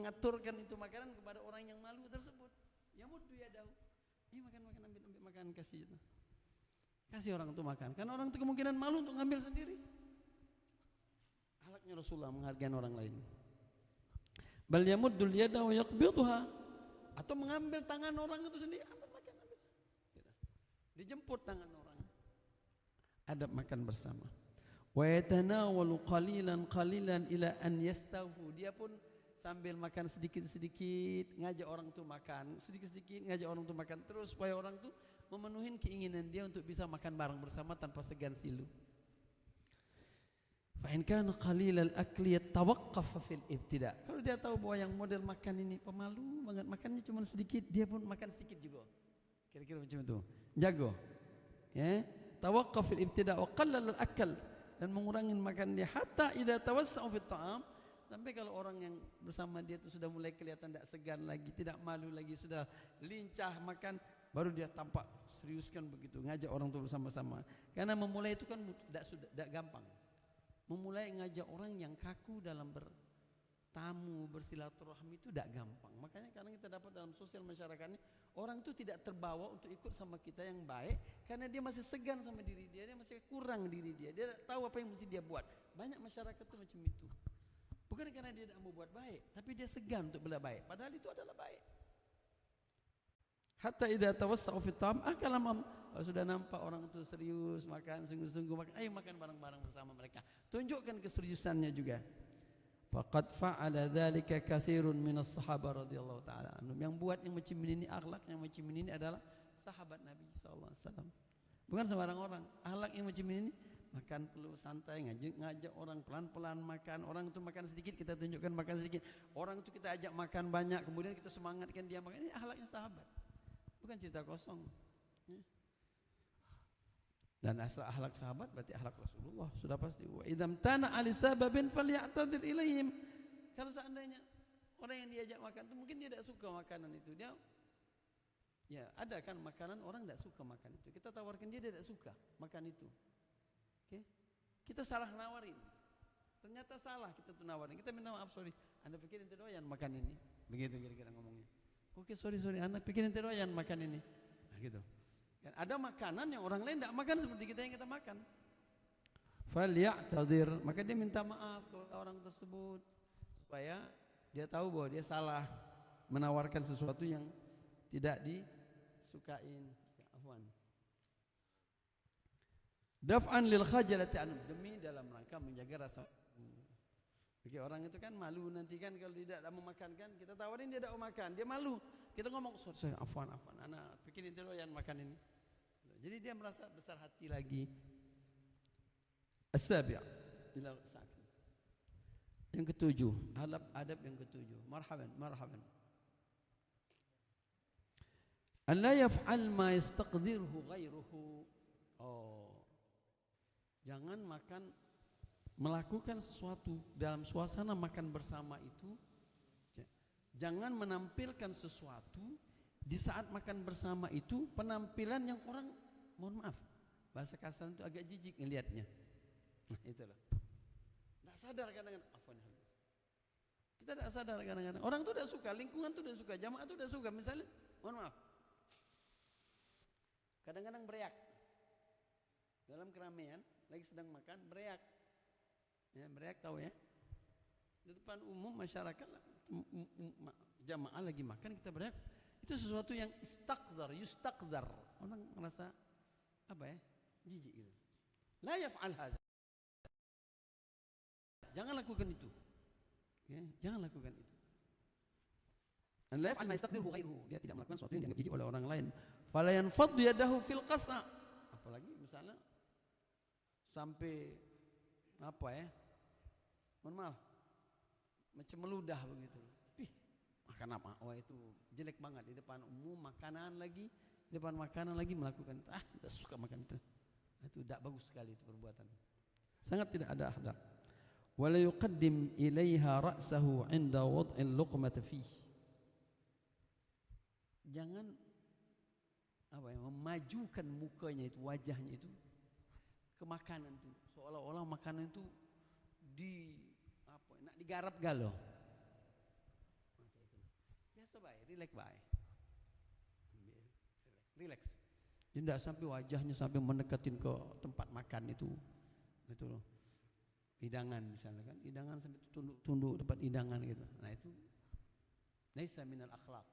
mengaturkan itu makanan kepada orang yang malu tersebut. Yamuddu yadahu. Makan ambil makan kasih itu. Kasih orang itu makan. Karena orang itu kemungkinan malu untuk ngambil sendiri. Akhlaknya Rasulullah menghargai orang lain. Bal yamuddul yada wa yaqbidha, atau mengambil tangan orang itu sendiri, ambil makan ambil. Gitu. Dijemput tangan orang. Adab makan bersama. Wa yatanawalu qalilan ila an yastawfu. Dia pun sambil makan sedikit-sedikit ngajak orang itu makan, sedikit-sedikit ngajak orang itu makan terus supaya orang itu memenuhi keinginan dia untuk bisa makan bareng bersama tanpa segan silu. Fa in kana qalilal akli yatawaqqaf fil ibtida. Kalau dia tahu bahwa yang model makan ini pemalu banget, makannya cuma sedikit, dia pun makan sedikit juga. Kira-kira macam itu. Jago. Ya, tawaqqaf fil ibtida wa qallal al akal, dan mengurangi makan dia hatta idza tawassa'u fit ta'am, sampai kalau orang yang bersama dia itu sudah mulai kelihatan tidak segan lagi, tidak malu lagi, sudah lincah makan, baru dia tampak seriuskan begitu ngajak orang itu bersama-sama. Karena memulai itu kan tidak gampang. Memulai ngajak orang yang kaku dalam bertamu, bersilaturahmi itu tidak gampang. Makanya kadang kita dapat dalam sosial masyarakat ini, orang itu tidak terbawa untuk ikut sama kita yang baik karena dia masih segan sama diri dia masih kurang diri dia tidak tahu apa yang mesti dia buat. Banyak masyarakat itu macam itu. Bukan karena dia tidak mau buat baik, tapi dia segan untuk berbuat baik, padahal itu adalah baik. Hatta idza tawassa'u fi ta'am akalam, kalau sudah nampak orang itu serius makan, sungguh-sungguh makan, ayo makan bareng-bareng bersama mereka. Tunjukkan keseriusannya juga. Faqad fa'ala dzalika katsirun minas sahabah radhiyallahu taala anhum. Yang buat yang macam ini, akhlak yang macam ini adalah sahabat Nabi sallallahu alaihi wasallam. Bukan sembarang orang. Akhlak yang macam ini, makan perlu santai, ngajak orang pelan-pelan makan. Orang itu makan sedikit, kita tunjukkan makan sedikit. Orang itu kita ajak makan banyak, kemudian kita semangatkan dia makan. Ini akhlaknya sahabat. Bukan cerita kosong. Dan asal akhlak sahabat berarti akhlak Rasulullah sudah pasti. Wa idzam tana ali sababin falyatadhir ilaihim. Kalau seandainya orang yang diajak makan itu mungkin dia tidak suka makanan itu, dia ya ada kan makanan orang tidak suka makan itu, kita tawarkan dia tidak suka makan itu. Oke? Kita salah nawarin. Ternyata salah kita tuh nawarin. Kita minta maaf, sorry. Anda pikir ente doyan makan ini? Begitu kira-kira ngomongnya. Oke, sorry, anak bikin ente doyan makan ini. Nah, gitu. Dan ada makanan yang orang lain tidak makan seperti kita yang kita makan. Falya'tadhir, maka dia minta maaf kepada orang tersebut supaya dia tahu bahwa dia salah menawarkan sesuatu yang tidak disukain. Afwan. Daf'an lil khajalati anhum, demi dalam rangka menjaga rasa. Bagi orang itu kan malu nanti kan kalau dia tidak mau makan kan, kita tawarin dia tidak mau makan, dia malu. Kita ngomong, sorry, afwan, anak bikin itu doyan makan ini. Jadi dia merasa besar hati lagi. As-sabi' ila sakin. Yang ketujuh, adab yang ketujuh. Marhaban. An la yaf'al ma yastaqdirhu ghairuhu. Jangan melakukan sesuatu dalam suasana makan bersama itu, jangan menampilkan sesuatu di saat makan bersama itu penampilan yang orang, mohon maaf, bahasa kasar itu agak jijik ngelihatnya. Nah itulah, tidak sadar kadang-kadang, kita tidak sadar kadang-kadang, orang itu tidak suka, lingkungan itu tidak suka, jamaah itu tidak suka. Misalnya, mohon maaf, kadang-kadang beriak dalam keramaian, lagi sedang makan beriak. Ya, beriak tahu ya, di depan umum masyarakat jamaah lagi makan kita beriak, itu sesuatu yang yustaqdar, orang merasa apa ya, jijik gitu. La yaf'al hadza, jangan lakukan itu ya, jangan lakukan itu. La yaf'al ma yastaqdiruhu ghairuhu, dia tidak melakukan sesuatu yang dianggap jijik oleh orang lain. Fala yanfaddu yadahu fil qasa', apalagi misalnya sampai apa ya, mohon maaf, macam meludah begitu. Makan apa? Oh itu jelek banget di depan umum makanan lagi, di depan makanan lagi melakukan itu. Tidak suka makan itu. Itu tidak bagus sekali itu perbuatan. Sangat tidak ada akhlak. Wala yuqaddim ilaiha ra'sahu 'inda wad'il luqmati fihi. Jangan memajukan mukanya itu, wajahnya itu ke makanan itu, seolah-olah makanan itu nak digarap galau. biasa baik, relax baik. Relax. Dia tidak sampai wajahnya sampai mendekatin ke tempat makan itu, gitu loh. Hidangan misalnya kan, hidangan sampai tunduk-tunduk depan hidangan gitu. Nah itu laisa minal akhlaq.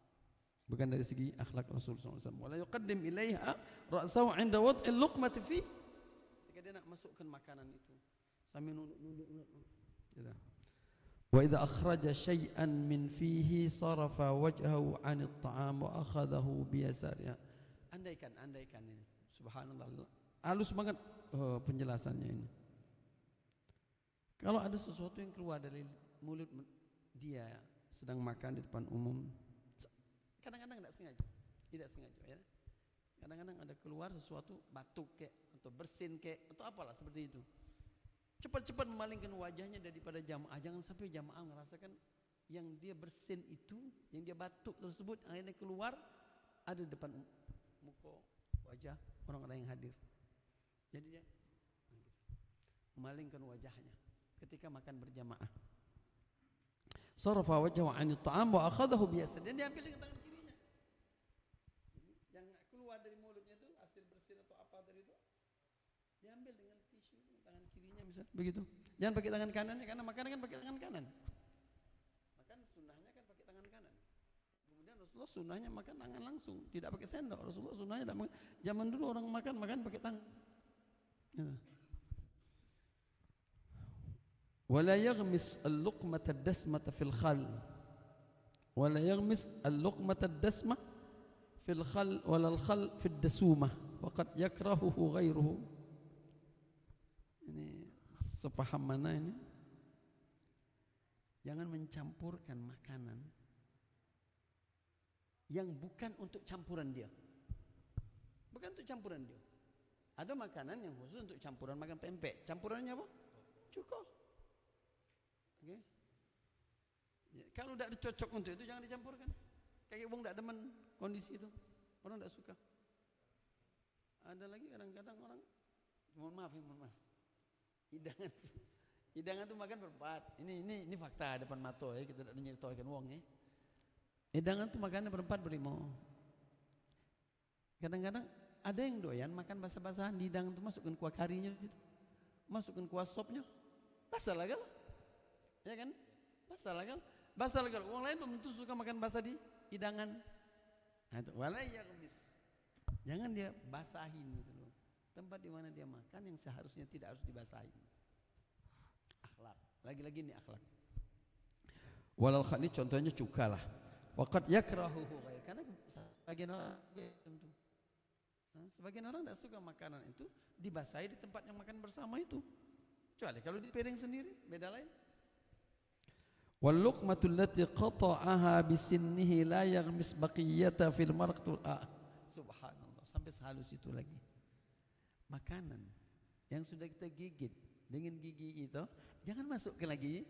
Bukan dari segi akhlak Rasulullah SAW. Wala yuqaddim ilaiha ra'sahu 'inda wad'il luqmati fi. Ketika dia nak masukkan makanan itu sambil nunduk gitu. Wa idza akhraja syai'an min fihi sarafa wajhahu 'anil ta'am wa akhadahu bi yasariha. Andaikan ini. Subhanallah. Halus banget penjelasannya ini. Kalau ada sesuatu yang keluar dari mulut dia sedang makan di depan umum, kadang-kadang tidak sengaja ya. Kadang-kadang ada keluar sesuatu, batuk kek atau bersin kek atau apalah seperti itu. Cepat-cepat memalingkan wajahnya daripada jamaah. Jangan sampai jamaah merasakan yang dia bersin itu, yang dia batuk tersebut akhirnya keluar ada di depan muka wajah orang-orang yang hadir. Jadi dia memalingkan wajahnya ketika makan berjamaah. Sarafa wajhahu 'anil ta'am wa akhadahu bi yasarihi. Dan dia ambil dengan tangan kirinya. Yang keluar dari mulutnya itu hasil bersin atau apa dari itu diambil dengan tisu dengan tangan kirinya misalnya. Begitu. Jangan pakai tangan kanannya karena makan kan pakai tangan kanan. Makan sunnahnya kan pakai tangan kanan. Kemudian Rasulullah sunnahnya makan tangan langsung, tidak pakai sendok. Rasulullah sunnahnya zaman dulu orang makan pakai tangan. Ya. ولا يغمس اللقمة الدسمة في الخل ولا يغمس اللقمة الدسمة في الخل ولا الخل في الدسومة وقد يكرهه غيره. Ini sepaham mana ini? Jangan mencampurkan makanan yang bukan untuk campuran dia. Bukan untuk campuran dia. Ada makanan yang khusus untuk campuran makan pempek. Campurannya apa? Cuko. Okay. Ya, kalau tidak cocok untuk itu jangan dicampurkan. Kayak wong tidak demen kondisi itu, orang tidak suka. Ada lagi kadang-kadang orang, mohon maaf, hidangan itu makan berempat. Ini fakta depan mata ya, kita tidak nyeritakan wong ya. Hidangan itu makannya berempat berlima. Kadang-kadang ada yang doyan makan basah-basahan di hidangan itu, masukkan kuah karinya gitu, masukkan kuah sopnya, basah lah kan? Ya kan? Basah lah kan? Orang lain belum tentu suka makan basah di hidangan. Nah itu, jangan dia basahin gitu loh. Tempat di mana dia makan yang seharusnya tidak harus dibasahin. Akhlak. Lagi-lagi ini akhlak. Walal khali contohnya cuka lah. Waqad yakrahuhu ghair. Karena sebagian orang tentu. Sebagian orang tidak suka makanan itu dibasahi di tempat yang makan bersama itu. Kecuali kalau di piring sendiri, beda lain. Wal luqmatul lati qata'aha bisinnihi la yaghmis baqiyata fil marqtul subhanallah, sampai sehalus itu lagi. Makanan yang sudah kita gigit dengan gigi itu jangan masuk ke lagi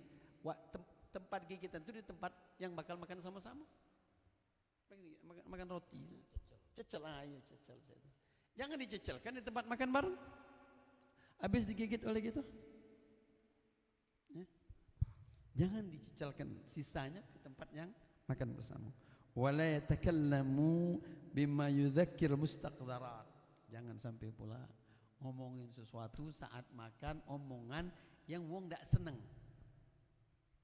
tempat gigitan itu di tempat yang bakal makan sama-sama. Makan roti, cecel ayo cecel. Jangan dicecelkan di tempat makan bareng. Habis digigit oleh kita. Jangan dicecelkan sisanya ke tempat yang makan bersama. Wala yatakallamu bima yudzakkir mustaqdarat. Jangan sampai pula ngomongin sesuatu saat makan omongan yang wong tidak senang.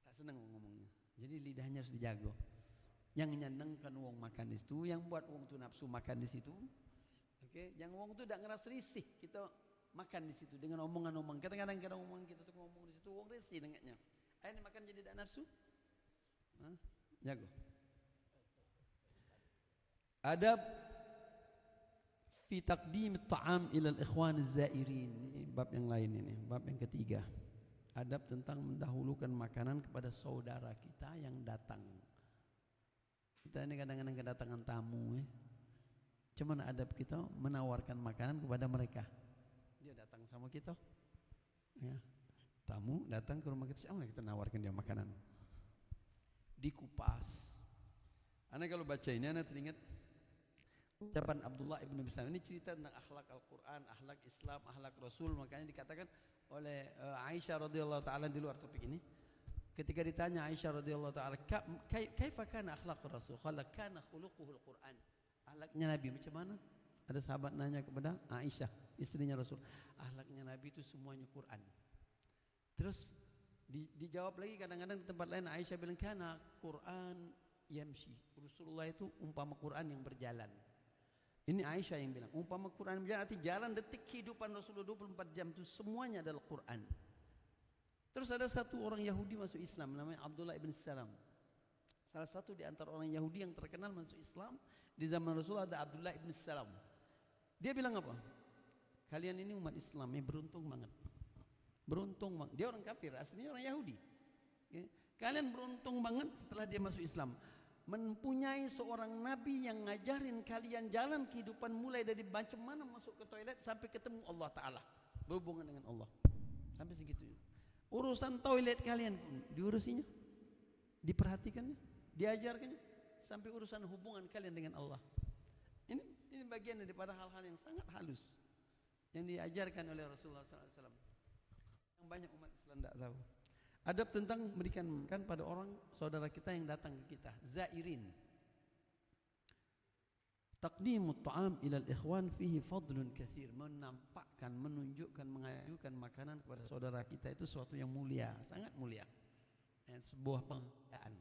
Tak senang ngomongnya. Jadi lidahnya harus dijaga. Yang nyenengkan wong makan di situ, yang buat wong tu nafsu makan di situ. Oke, yang wong tu tidak ngerasa risih kita makan di situ dengan omongan-omongan. Kadang-kadang omongan kita tu ngomong di situ wong risih dengannya. Akhirnya makan jadi tidak nafsu. Jago. Adab fi taqdim at-ta'am ila al-ikhwan az-zairin. Ini bab yang lain ini, bab yang ketiga. Adab tentang mendahulukan makanan kepada saudara kita yang datang. Kita ini kadang-kadang kedatangan tamu Cuman adab kita menawarkan makanan kepada mereka. Dia datang sama kita. Ya. Tamu datang ke rumah kita, kita nawarkan dia makanan. Dikupas. Ana kalau baca ini ana teringat ucapan Abdullah ibn Bisam. Ini cerita tentang akhlak Al-Quran, akhlak Islam, akhlak Rasul. Makanya dikatakan oleh Aisyah radhiyallahu taala di luar topik ini. Ketika ditanya Aisyah radhiyallahu taala, "Kaifa kana akhlaqur Rasul?" Qala kana khuluquhul Qur'an. Akhlaknya Nabi macam mana? Ada sahabat nanya kepada Aisyah, istrinya Rasul. Akhlaknya Nabi itu semuanya Quran. Terus dijawab lagi kadang-kadang di tempat lain Aisyah bilang kana Quran yamshi. Rasulullah itu umpama Quran yang berjalan. Ini Aisyah yang bilang, umpama Quran yang berjalan, arti jalan detik kehidupan Rasulullah 24 jam itu semuanya adalah Quran. Terus ada satu orang Yahudi masuk Islam namanya Abdullah ibn Salam. Salah satu di antara orang Yahudi yang terkenal masuk Islam di zaman Rasulullah ada Abdullah ibn Salam. Dia bilang apa? Kalian ini umat Islam yang beruntung banget. Beruntung banget. Dia orang kafir, aslinya orang Yahudi. Kalian beruntung banget setelah dia masuk Islam. Mempunyai seorang nabi yang ngajarin kalian jalan kehidupan mulai dari macam mana masuk ke toilet sampai ketemu Allah Ta'ala. Berhubungan dengan Allah. Sampai segitu. Urusan toilet kalian pun diurusinya, diperhatikannya, diajarkannya, sampai urusan hubungan kalian dengan Allah. Ini bagian daripada hal-hal yang sangat halus yang diajarkan oleh Rasulullah SAW, yang banyak umat Islam tidak tahu. Adab tentang memberikan makan pada orang saudara kita yang datang ke kita, zairin. Taqdimut ta'am ilal ikhwan fihi fadlun katsir. Menampakkan, menunjukkan, mengajukan makanan kepada saudara kita itu sesuatu yang mulia, sangat mulia. Sebuah penghargaan.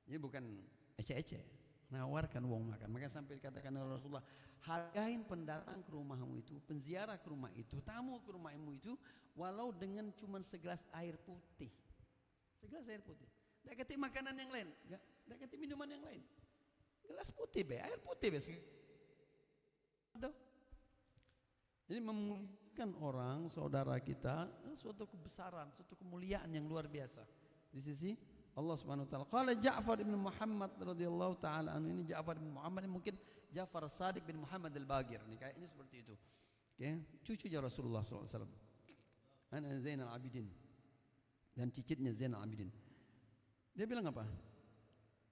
Ini bukan ece-ece, menawarkan uang makan. Maka sampai dikatakan oleh Rasulullah, hargain pendatang ke rumahmu itu, penziarah ke rumah itu, tamu ke rumahmu itu, walau dengan cuma segelas air putih. Segelas air putih. Tidak kata makanan yang lain, tidak kata minuman yang lain. Gelas putih be, air putih be. Jadi memuliakan orang saudara kita suatu kebesaran, suatu kemuliaan yang luar biasa di sisi Allah Subhanahu wa taala. Qala Ja'far bin Muhammad radhiyallahu taala anhu, ini Ja'far bin Muhammad ini mungkin Ja'far Shadiq bin Muhammad al-Baqir nih kayaknya seperti itu. Okay? Cucunya Rasulullah sallallahu alaihi wasallam. Ana Zainal Abidin dan cicitnya Zainal Abidin. Dia bilang apa?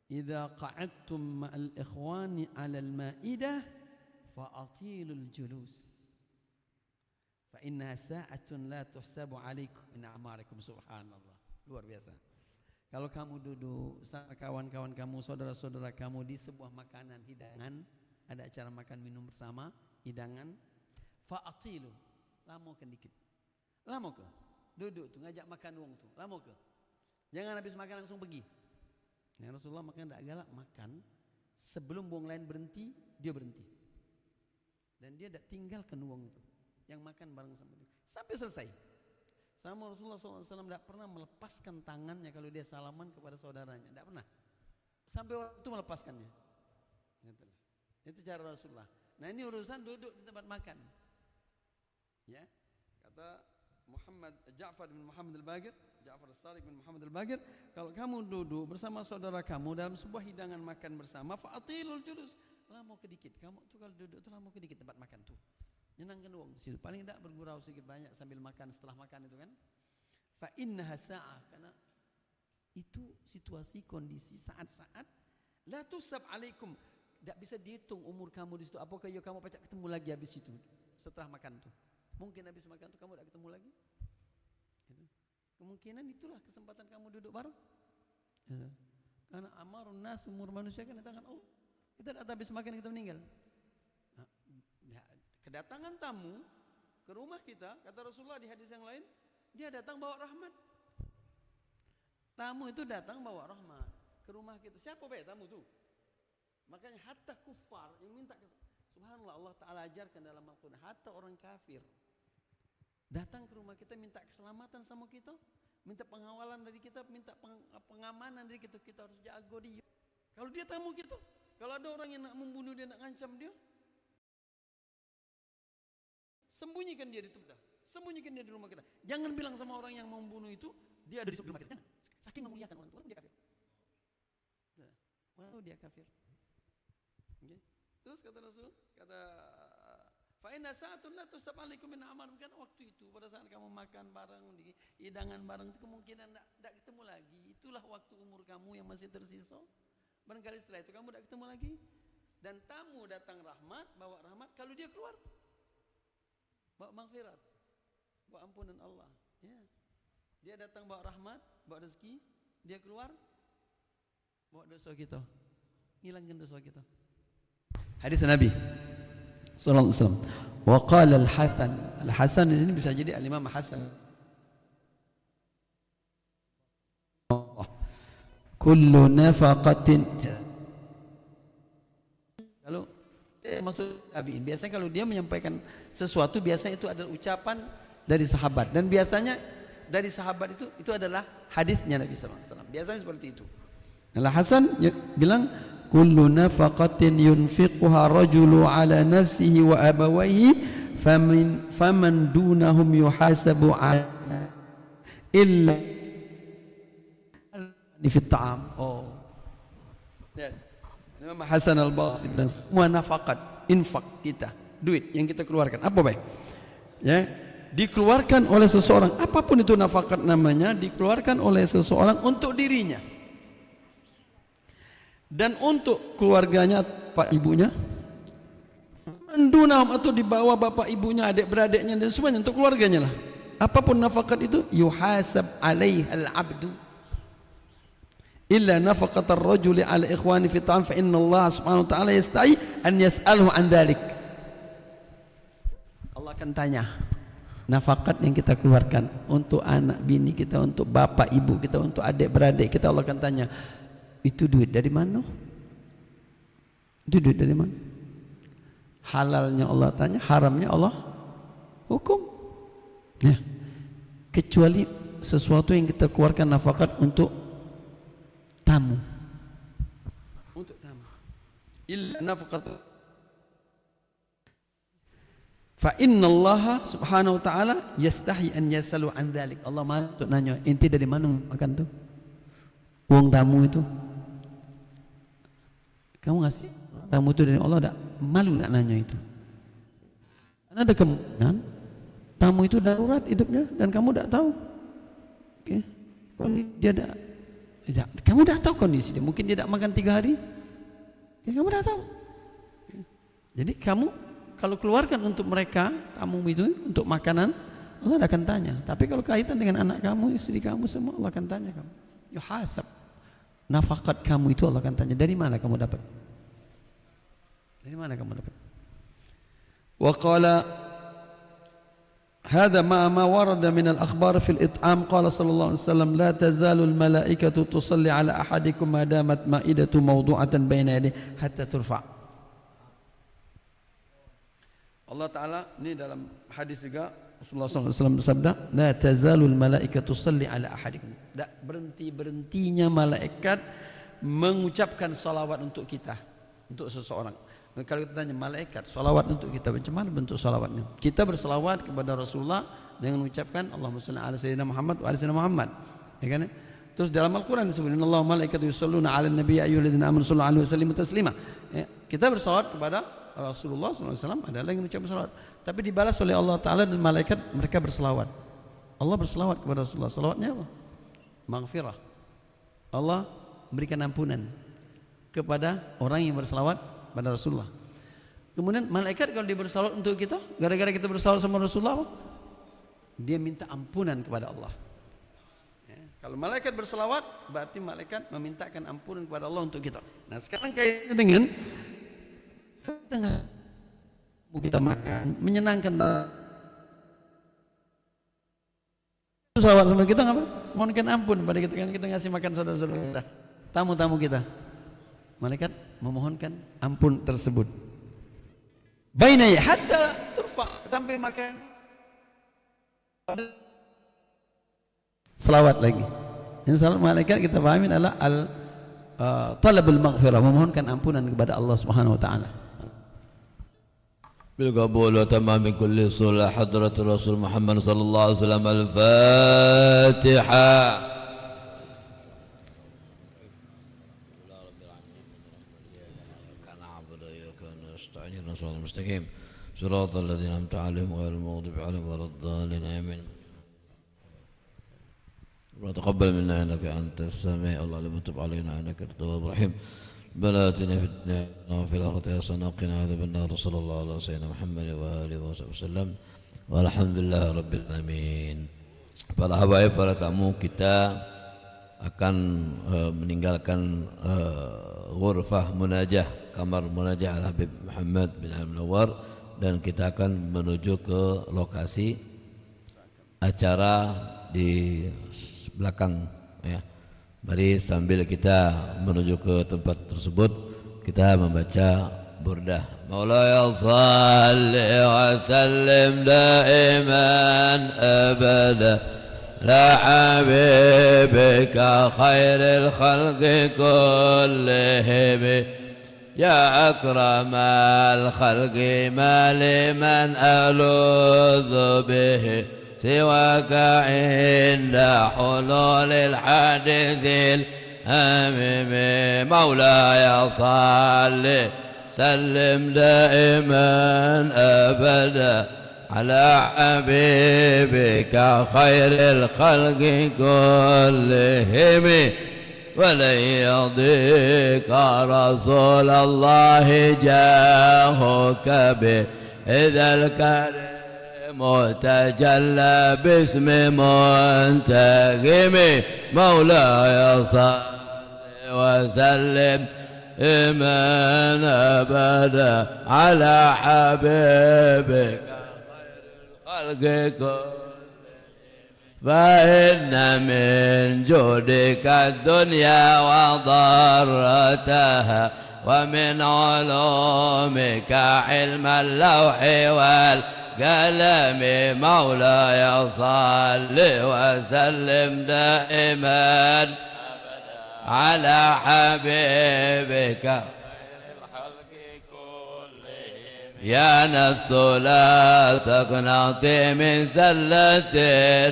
Idza qa'adtum ma'al ikhwani 'alal ma'idah fa'atilul julus fa inna sa'atun la tuhsabu 'alaikum min a'marikum. Subhanallah, luar biasa. Kalau kamu duduk sama kawan-kawan kamu, saudara-saudara kamu di sebuah makanan hidangan, ada acara makan minum bersama, hidangan, fa'atilu, lamukan dikit. Lama ke? Duduk tuh ngajak makan uang tuh, lama ke? Jangan habis makan langsung pergi. Nah, Rasulullah makan tidak galak, makan sebelum buang lain berhenti, dia berhenti. Dan dia tidak tinggalkan uang itu yang makan bareng sama dia sampai selesai. Sama Rasulullah SAW tidak pernah melepaskan tangannya kalau dia salaman kepada saudaranya, tidak pernah. Sampai waktu melepaskannya. Itu cara Rasulullah. Nah, ini urusan duduk di tempat makan. Ya, kata Ja'far bin Muhammad al-Baqir, Ja'far as-Shadiq bin Muhammad al-Baqir, kalau kamu duduk bersama saudara kamu dalam sebuah hidangan makan bersama, fa'atilul julus, lama kedikit. Kamu tuh kalau duduk tuh lama kedikit tempat makan tuh. Nyenangkan uang situ. Paling tidak bergurau sedikit banyak sambil makan, setelah makan itu kan. Fa innaha sa'ah, karena itu situasi, kondisi, saat-saat la tusab alaikum. Tidak bisa dihitung umur kamu di situ. Apakah kamu pacak ketemu lagi habis itu setelah makan tuh? Mungkin habis makan tuh kamu tidak ketemu lagi. Gitu. Kemungkinan itulah kesempatan kamu duduk bareng. Gitu. Karena amarun nas, umur manusia kan di tangan Allah. Kita tidak habis makan kita meninggal. Nah, kedatangan tamu ke rumah kita, kata Rasulullah di hadis yang lain, dia datang bawa rahmat. Tamu itu datang bawa rahmat ke rumah kita. Siapa baik tamu tuh? Makanya hatta kufar yang minta, subhanallah, Allah Ta'ala ajarkan dalam Al-Quran, hatta orang kafir datang ke rumah kita minta keselamatan sama kita, minta pengawalan dari kita, minta pengamanan dari kita, kita harus jago dia. Kalau dia tamu kita, kalau ada orang yang nak membunuh dia, nak ngancam dia, sembunyikan dia di tempat kita, sembunyikan dia di rumah kita. Jangan bilang sama orang yang membunuh itu dia ada di rumah kita. Jangan. Saking memuliakan orang tua, dia kafir. Walau dia kafir. Okay. Terus kata Rasul, kata fa inna sa'atun la tusab alaikum min amal, kan waktu itu pada saat kamu makan bareng di hidangan bareng itu kemungkinan tidak ketemu lagi. Itulah waktu umur kamu yang masih tersisa. Barangkali setelah itu kamu tidak ketemu lagi. Dan tamu datang rahmat, bawa rahmat. Kalau dia keluar, bawa maghfirat, bawa ampunan Allah. Ya. Dia datang bawa rahmat, bawa rezeki. dia keluar bawa dosa kita, hilangkan dosa kita. Hadis Nabi sallallahu alaihi wasallam. Wa qala al-Hasan, al-Hasan di sini bisa jadi al-Imam Hasan. Kullu nafaqatin, kalau maksud tabi'in, biasanya kalau dia menyampaikan sesuatu biasanya itu adalah ucapan dari sahabat, dan biasanya dari sahabat itu adalah hadisnya Nabi sallallahu alaihi wasallam. Biasanya seperti itu. Al-Hasan bilang kullu nafaqatin yunfiquha rajulu ala nafsihi wa abawayhi faman dunahum yuhasabu illa fi ta'am. Oh. Dan Imam Hasan Al-Basri bilang semua nafaqat, infak kita, duit yang kita keluarkan, apa baik? Ya, dikeluarkan oleh seseorang, apapun itu nafaqat namanya, dikeluarkan oleh seseorang untuk dirinya dan untuk keluarganya, pak ibunya, mendunahum atau di bawah bapak ibunya, adik beradiknya dan semuanya, untuk keluarganya lah. Apapun nafaqat itu, yuhasab alaiha al-abdu illa nafaqat ar-rajuli ala ikhwani fi ta'am fa inna Allah subhanahu wa ta'ala yastahi an yas'aluhu an dhalik. Allah akan tanya nafaqat yang kita keluarkan untuk anak bini kita, untuk bapak ibu kita, untuk adik beradik kita, Allah akan tanya, itu duit dari mana? Itu duit dari mana? Halalnya Allah tanya, haramnya Allah hukum. Ya. Kecuali sesuatu yang kita keluarkan nafaqat untuk tamu, untuk tamu. Illa nafaqat. Fa inna Allah subhanahu wa ta'ala yastahi an yasalu an dhalik. Allah malu untuk nanya, inti dari mana makan tuh? Uang tamu itu kamu ngasih tamu itu dari Allah, tak malu nak nanya itu? Karena ada kemungkinan tamu itu darurat hidupnya dan kamu tak tahu. Okay. Kalau dia ada, kamu dah tahu kondisi dia, mungkin dia tak makan 3 hari, ya kamu dah tahu. Jadi kamu kalau keluarkan untuk mereka, tamu itu untuk makanan, Allah akan tanya. Tapi kalau kaitan dengan anak kamu, istri kamu, semua Allah akan tanya kamu. Yuhasab, nafaqat kamu itu Allah akan tanya, dari mana kamu dapat? Dari mana kamu dapat? Wa qala هذا ما ورد من الأخبار في الإطعام قال صلى الله عليه وسلم لا تزال الملائكة تصلي على أحدكم ما دامت مائدة موضوعة بين يديه حتى ترفع. Allah Ta'ala ini dalam hadis juga Rasulullah SAW bersabda, la tazalul malaikatu tusalli ala ahadikum. Tak berhentinya malaikat mengucapkan salawat untuk kita, untuk seseorang. Kalau kita tanya malaikat salawat untuk kita, macam mana bentuk salawatnya? Kita bersalawat kepada Rasulullah dengan mengucapkan Allahumma shalli ala sayyidina Muhammad wa ala sayyidina Muhammad, ya kan? Terus dalam Al-Quran disebut innallaha wa malaikatahu yusholluna 'alan nabiyyi ayyuhalladzina amanu shallu 'alaihi wa sallimu taslima. Ya, kita bersalawat kepada Rasulullah SAW, ada lagi yang mengucap salawat, tapi dibalas oleh Allah Ta'ala dan malaikat, mereka bersalawat. Allah bersalawat kepada Rasulullah, salawatnya apa? Maghfirah. Allah memberikan ampunan kepada orang yang bersalawat pada Rasulullah. Kemudian malaikat kalau dia bersalawat untuk kita, gara-gara kita bersalawat sama Rasulullah, dia minta ampunan kepada Allah. Ya, kalau malaikat bersalawat, berarti malaikat memintakan ampunan kepada Allah untuk kita. Nah sekarang kaitannya dengan kita makan, menyenangkan. Salawat sama kita ngapa? Mohonkan ampun pada kita, kan kita ngasih makan saudara-saudara kita, tamu-tamu kita. Malaikat memohonkan ampun tersebut. Baina hatta turfa, sampai makan. Selawat lagi. Ini salat malaikat kita pahamin adalah talabul maghfirah, memohonkan ampunan kepada Allah Subhanahu wa taala. بالقبول وتمام كل صلح حضرة الرسول محمد صلى الله عليه وسلم. الفاتحة. المستقيم صراط الذين أنعمت عليهم غير المغضوب عليهم ولا الضالين آمين. وتقبل منا إنك أنت السميع الله لمن تب علينا إنك التواب الرحيم. ربنا آتنا في الدنيا وفي الآخرة حسنة وقنا عذاب النار. صلى الله على سيدنا محمد وآله وصحبه وسلم. Walhamdulillah Rabbil Alamin. Para habaib, para tamu kita akan meninggalkan ghurfah munajah, kamar munajah Al-Habib Muhammad bin Al-Munawwar, dan kita akan menuju ke lokasi acara di belakang ya. Mari sambil kita menuju ke tempat tersebut kita membaca burdah. Maulaya salli wa sallim daiman abada لا حبيبك خير الخلق كلهم يا أكرم الخلق ما لمن ألوذ به سواك عند حلول الحادث الهمم مولاي صل سلم دائما أبدا على حبيبك خير الخلق كلهم ولن يضيق رسول الله جاهك به إذا الكريم تجلى باسم منتقم مولاي صل وسلم إيمان أبدا على حبيبك فإن من جودك الدنيا وضرتها ومن علومك علم اللوح والقلم مولاي صل وسلم دائما على حبيبك يا نفس لا تقنطي من زلة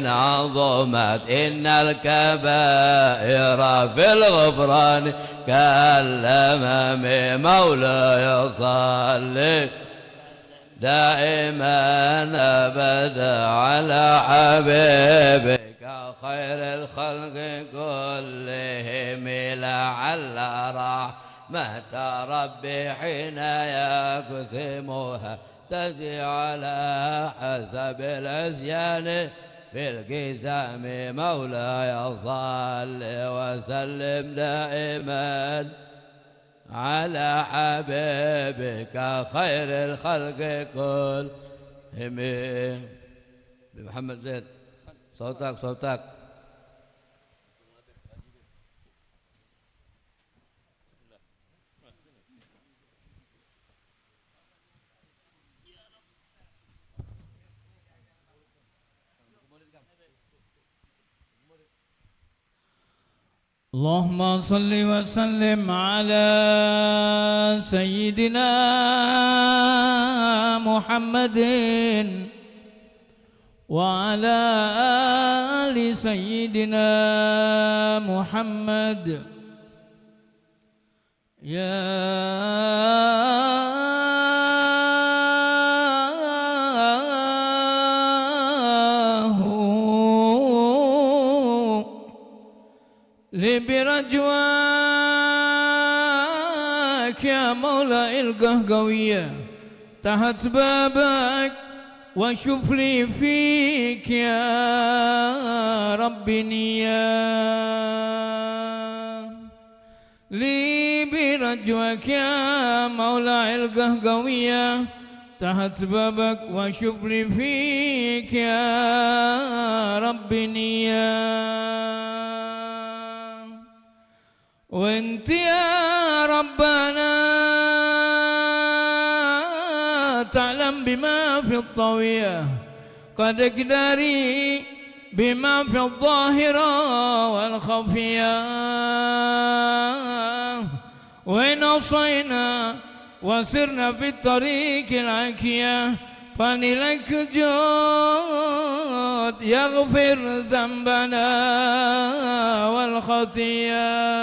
عظمت إن الكبائر في الغفران كالأمام مولاي صل دائما أبدا على حبيبك خير الخلق كلهم لعل رحمة ربي حين يقسمها تجي على حسب العصيان في القسام مولاي صل وسلم دائما على حبيبك خير الخلق كلهم. محمد زيد صوتك اللهم صل وسلم على سيدنا محمد وعلى آل سيدنا محمد برجواك يا مولاي القهقوية تحت بابك وشوف لي فيك يا ربي نية لي برجوك يا مولاي القهقوية تحت بابك وشوف لي فيك يا ربي نية وانت يا ربنا تعلم بما في الطوية قد اقدري بما في الظاهرة والخفية وإن عصينا وسرنا في الطريق العكية فلك جود يغفر ذنبنا والخطيئة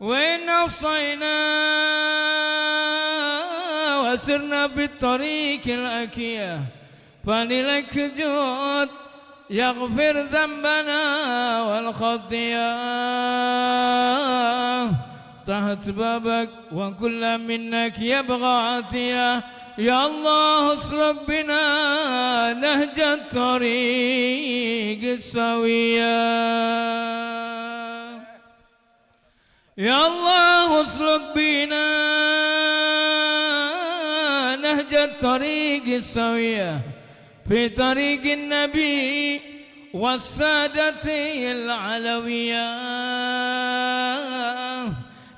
وإن عصينا وسرنا بالطريق الأكية فلك جود يغفر ذنبنا والخطيئة تحت بابك وكل منك يبغى عطية يا الله اسلك بنا نهج الطريق السوية يا الله اسلك بنا نهج الطريق السوية في طريق النبي والسادة العلوية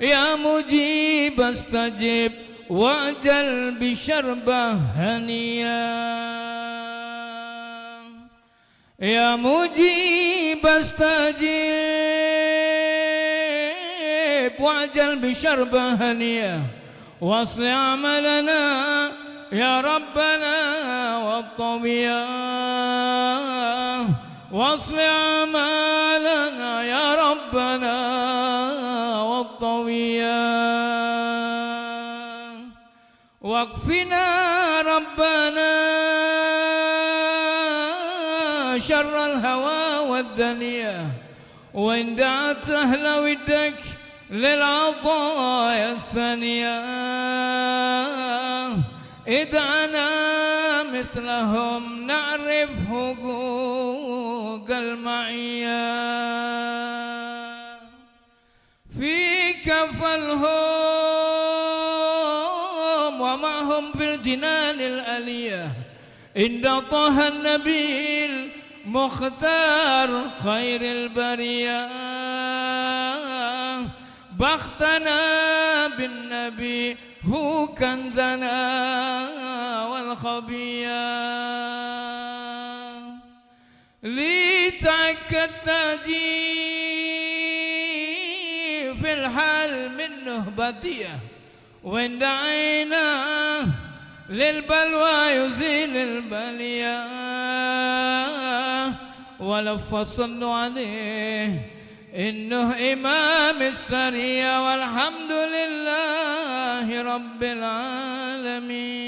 يا مجيب استجب واجل بشربة هنية يا مجيب استجب واجل بشربة هنية واصل عملنا يا ربنا والطوية واصل عملنا يا ربنا والطوية واكفنا ربنا شر الهوى والدنيا وإن دعت أهل ودك للعطايا الثانية ادعنا مثلهم نعرف حقوق المعية في كفلهم ومعهم بالجنان الألية إن طه النبي المختار خير البرية بختنا بالنبي هو كنزنا والخبية لتعك التاجي في الحال من نهبتيه وإن دعينا للبلوى يزيل البلية ولف صلوا عليه إنه إمام السرية والحمد لله رب العالمين.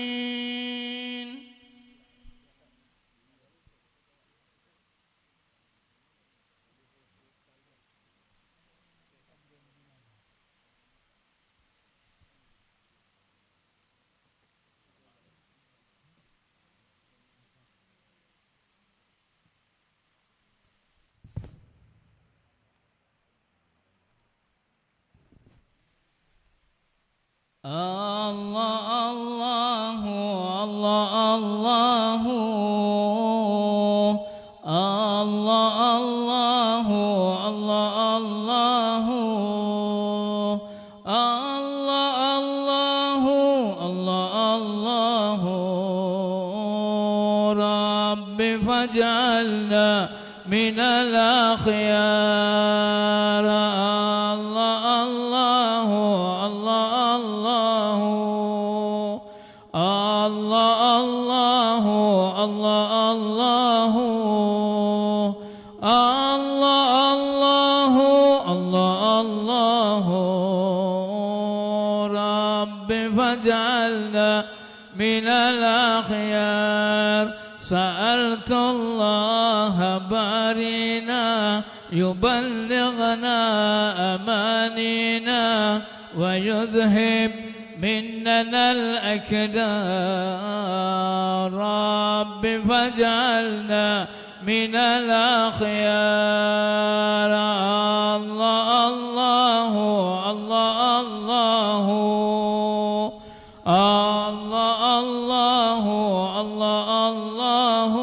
الله الله الله الله الله الله الله الله الله الله رب فاجعلنا من الأخيار الله الله الله الله الله الله الله الله الله الله رب فاجعلنا من الأخيار سألت الله بارنا يبلغنا أمانينا ويذهب مننا الأكدار رب فاجعلنا من الأخيار الله الله الله الله الله الله الله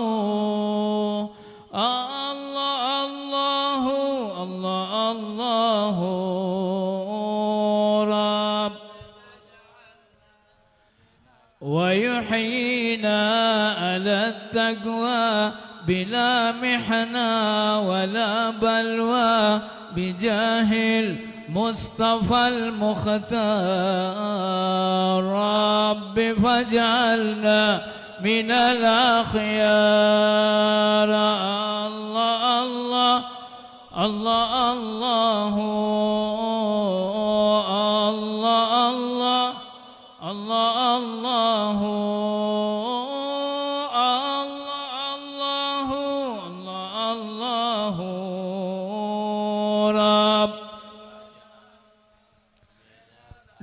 الله الله الله الله رب ويحيينا على التقوى بلا محنة ولا بلوى بجاه المصطفى المختار رب فاجعلنا من الأخيار الله الله الله الله الله الله الله الله الله رب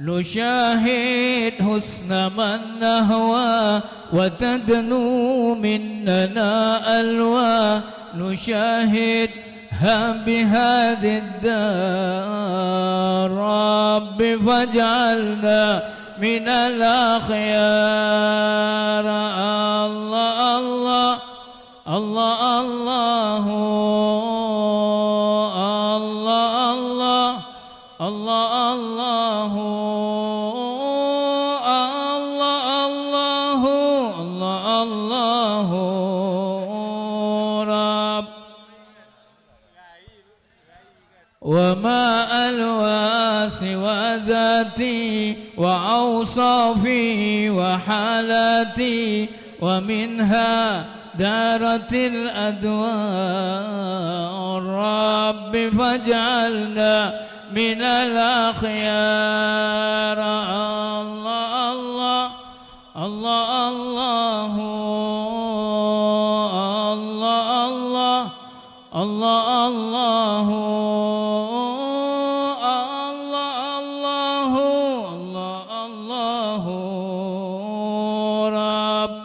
نشاهد حسن من نهوى وتدنو مننا ألوى نشاهدها بهذه الدار رب فاجعلنا من الأخيار الله الله الله الله الله الله الله الله الله الله رب وما ألوى سوى ذاتي وأوصافي وحالاتي ومنها دارت الأدوار رب فاجعلنا من الأخيار الله الله الله الله الله الله الله الله رب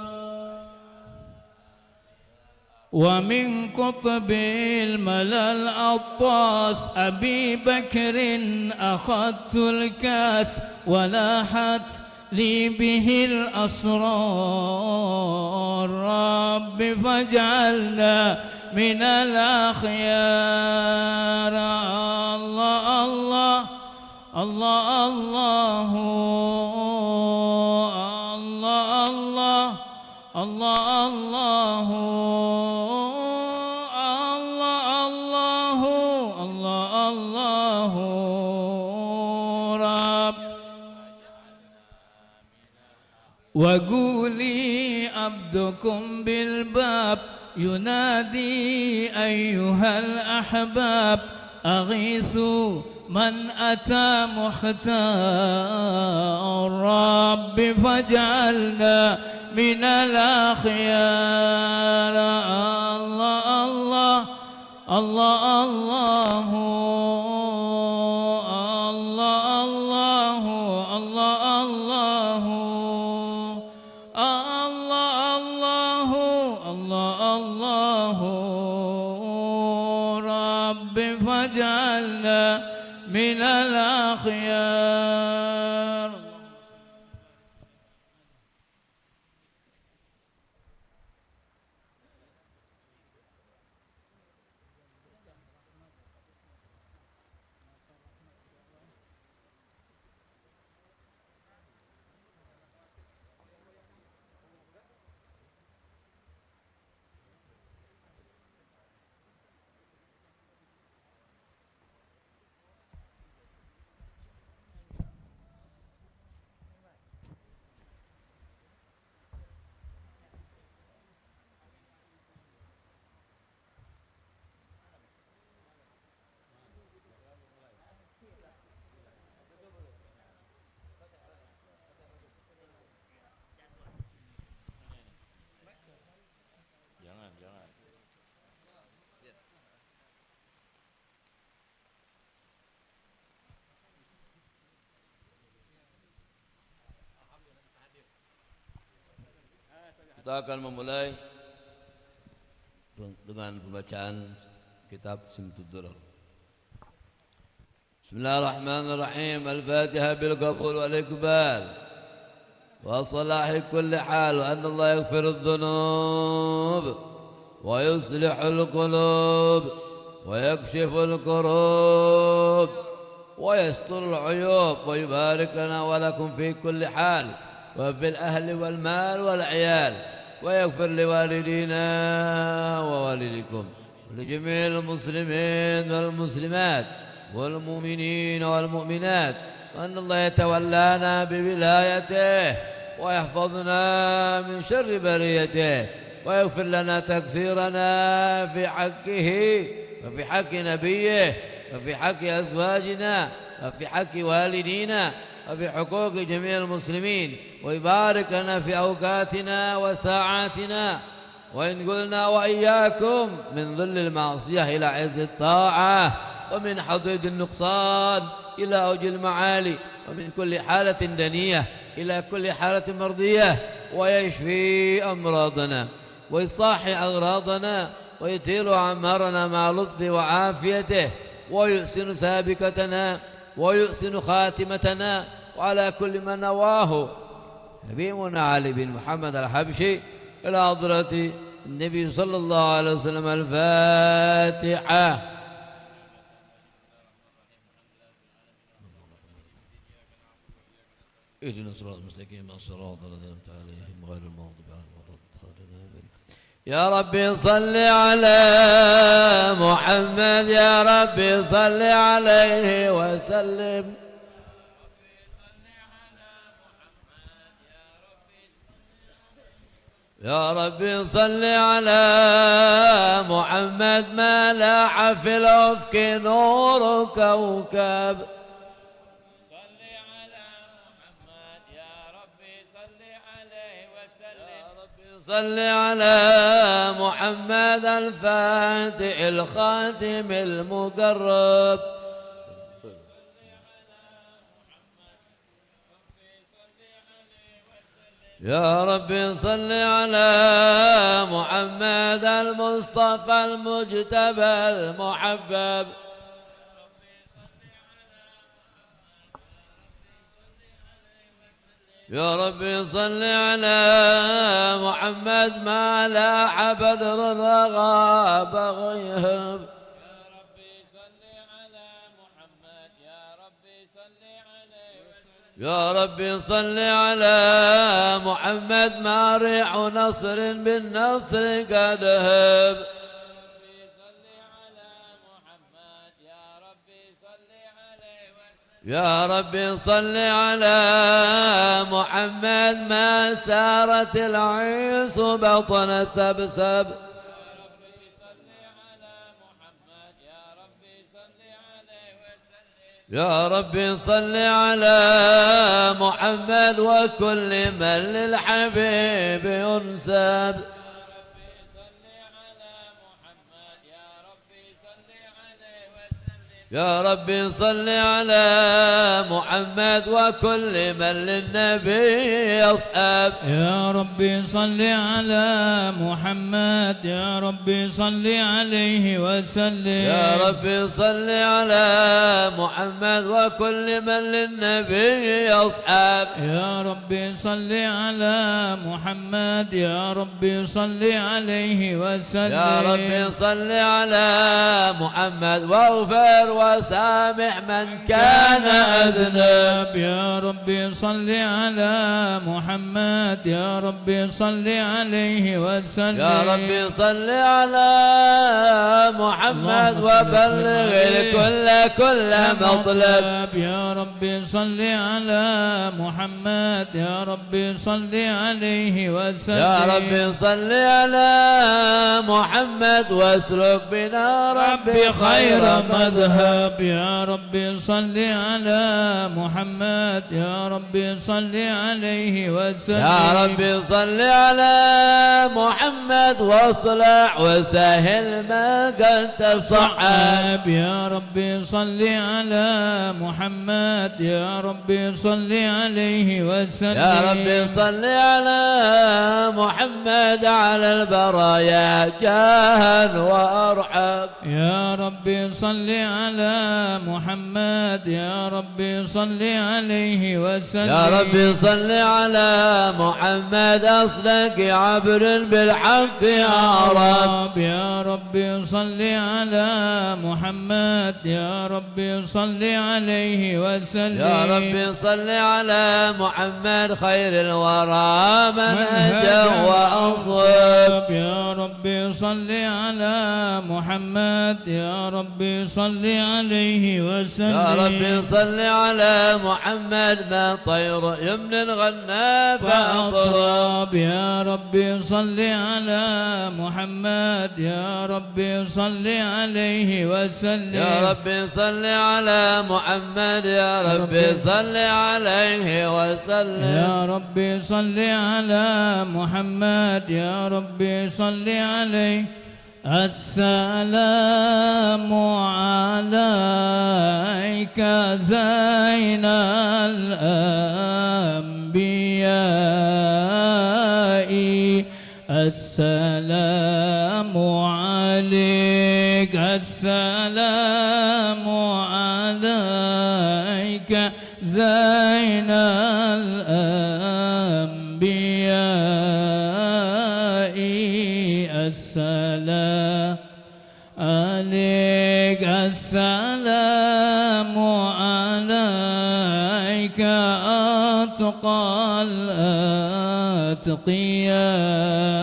ومن قطب الملا العطاس أبي بكر أخذت الكاس ولاحت لي به الأسرار رب فاجعلنا من الأخيار الله الله الله الله الله الله الله وقولي عبدكم بالباب ينادي أيها الأحباب أغيثوا من أتى محتار رب فاجعلنا من الأخيار الله الله الله الله فاجعلنا من الأخيار Kita akan memulai dengan pembacaan kitab Simtud Durar. Bismillahirrahmanirrahim. Al-Fatihah bil qabul wal iqbal wa salahi kulli hal wa anna Allah yaghfiru adh-dhunub wa yuslihu al-qulub wa yakshifu al-kurub wa yasturu al-uyub wa yubarik lana wa lakum fi kulli hal wa fil ahli wal mal wal 'iyal ويغفر لوالدينا ووالديكم ولجميع المسلمين والمسلمات والمؤمنين والمؤمنات وأن الله يتولانا بولايته ويحفظنا من شر بريته ويغفر لنا تقصيرنا في حقه وفي حق نبيه وفي حق أزواجنا وفي حق والدينا وفي حقوق جميع المسلمين ويبارك لنا في أوقاتنا وساعاتنا وإن قلنا وإياكم من ظل المعصية إلى عز الطاعة ومن حضيض النقصان إلى أوج المعالي، ومن كل حالة دنية إلى كل حالة مرضية، ويشفي أمراضنا ويصاحي أغراضنا ويطيل أعمارنا مع لطفه وعافيته، ويحسن سابقتنا ويحسن خاتمتنا، وعلى كل ما نواه حبيبنا علي بن محمد الحبشي إلى حضرة النبي صلى الله عليه وسلم. الفاتحة. اهدنا الصراط المستقيم صراط الذين أنعمت عليهم غير المغضوب عليهم ولا الضالين. يا ربي صل على محمد، يا ربي صل عليه وسلم. يا ربي صل على محمد، ما لاح في الأفق نور كوكب. صل على محمد يا ربي صل عليه وسلم. يا ربي صل على محمد الفاتح الخاتم المقرب. يا ربي صل على محمد المصطفى المجتبى المحبب. يا ربي صل على محمد ما لاح بدر رغى بغيهم. يا ربي صل على محمد ما ريح نصر بالنصر قد هب. يا ربي صل على محمد ما سارت العيس بطن سبسب. يا ربي صل على محمد وكل من للحبيب ينسب. يا ربي صل على محمد وكل من للنبي يصحب. يا ربي صل على محمد، يا ربي صل عليه وسلم. يا ربي صل على محمد وكل من للنبي يصحب. يا ربي صل على محمد، يا ربي صل عليه وسلم. يا ربي صل على محمد واغفر وسامح من كان أذنب. يا ربي صل على محمد، يا ربي صل عليه وسلم. يا ربي صل على محمد وبلغ الكل كل مطلب. يا ربي صل على محمد، يا ربي صل عليه وسلم. يا ربي صل على محمد واسلك بنا ربي خير مذهب. يا ربي صل على محمد، يا ربي صل عليه وسلم. يا ربي صل على محمد واصلح وسهل ما قد تصعب. يا ربي صل على محمد، يا ربي صل عليه وسلم. يا ربي صل على محمد على البرايا جاها وأرحب. يا ربي صل على محمد، يا ربي صل عليه وسلم. يا ربي صل على محمد أصدق عبر بالحق أعرب. يا ربي صل على محمد، يا ربي صل عليه وسلم. يا ربي صل على محمد خير الورى منهجا وأصوب. يا ربي صل على محمد، يا ربي صل عليه وسلم. يا ربي صل على محمد ما طير يمن غنى فأطرب. يا ربي صل على محمد، يا ربي صل عليه وسلم. يا ربي صل على محمد، يا ربي صل عليه وسلم. يا ربي صل على محمد، يا ربي صل عليه السلام عليك زين الأنبياء السلام عليك السلام عليك زين الأنبياء السلام عليك السلام عليك أتقى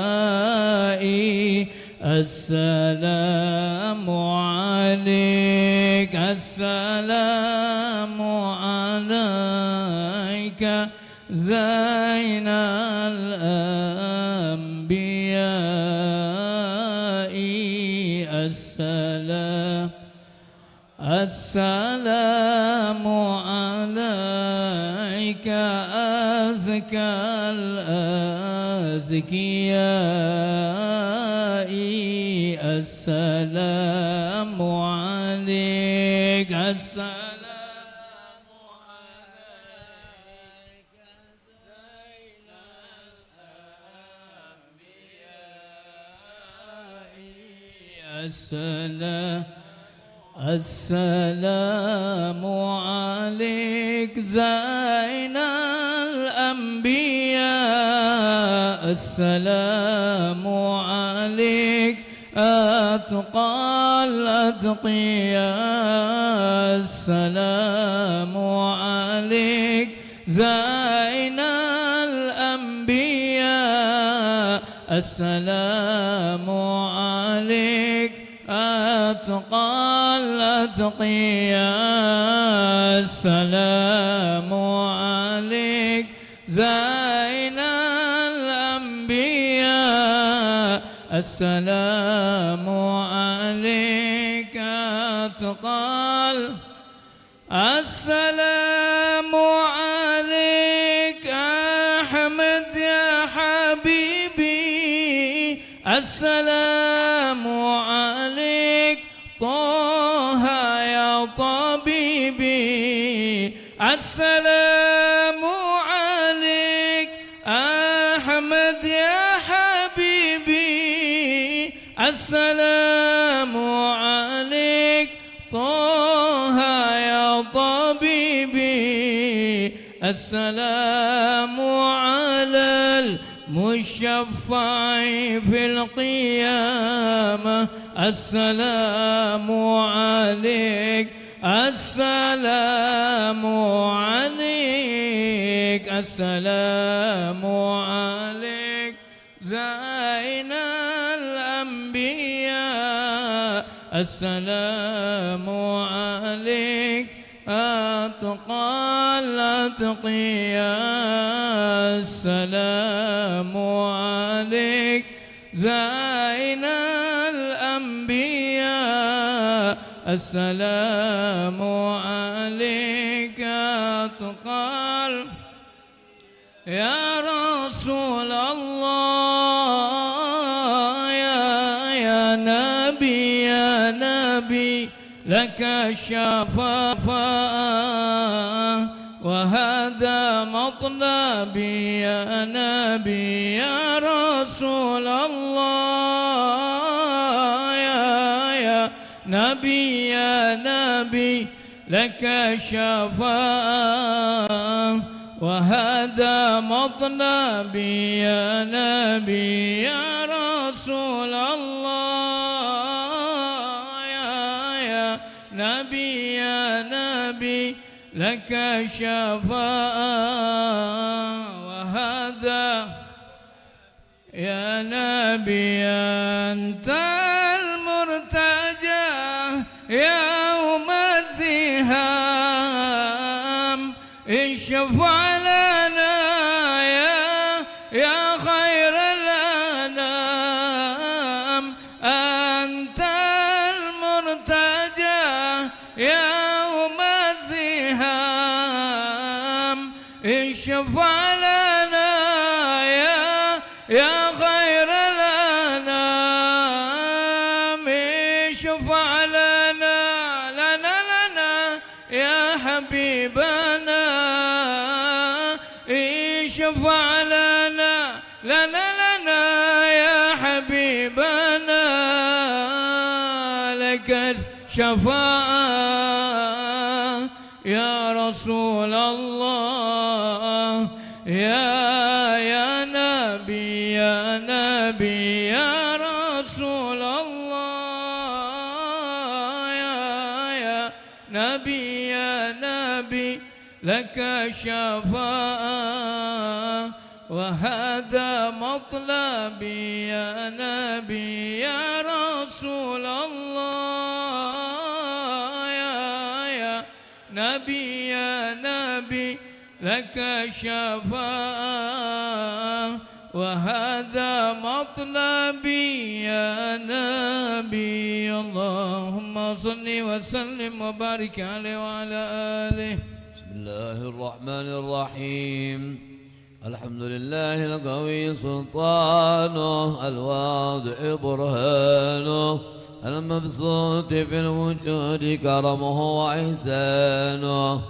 الأتقياء السلام عليك السلام عليك زين الأنبياء السلام السلام عليك أزكى الأزكياء السلام عليك السلام عليك زين الأنبياء السلام السلام عليك زين الأنبياء السلام عليك أتقى الأتقياء السلام عليك زين الأنبياء السلام عليك أتقى الأتقياء السلام عليك زين الأنبياء السلام عليك أتقى السلام عليك أحمد يا حبيبي السلام عليك طه يا طبيبي السلام عليك أحمد يا حبيبي السلام عليك طه يا طبيبي السلام على المشفع في القيامة السلام عليك السلام عليك السلام عليك زين الأنبياء السلام عليك أتقى الأتقياء السلام عليك زين الأنبياء السلام عليك أتقى يا رسول الله يا نبي يا نبي لك الشفاعة وهذا مطلبي يا نبي يا رسول الله يا نبي يا نبي لك الشفاعة وهذا مطلبي يا نبي يا رسول الله يا نبي يا نبي لك الشفاعة وهذا يا نبي أنت المرتجى يوم الذهاب اشفع لنا يا خير الأنام أنت المرتجى يوم الذهاب اشفع لنا يا خير الأنام اشفع لنا يا حبيبنا لك الشفاعة يا رسول الله يا نبي يا رسول الله يا نبي لك الشفاعة وهذا مطلبي يا نبي يا رسول الله يا نبي لك الشفاعة وهذا مطلبي يا نبي اللهم صل وسلم وبارك عليه وعلى آله. بسم الله الرحمن الرحيم. الحمد لله القوي سلطانه الواضح برهانه المبسوط في الوجود كرمه وإحسانه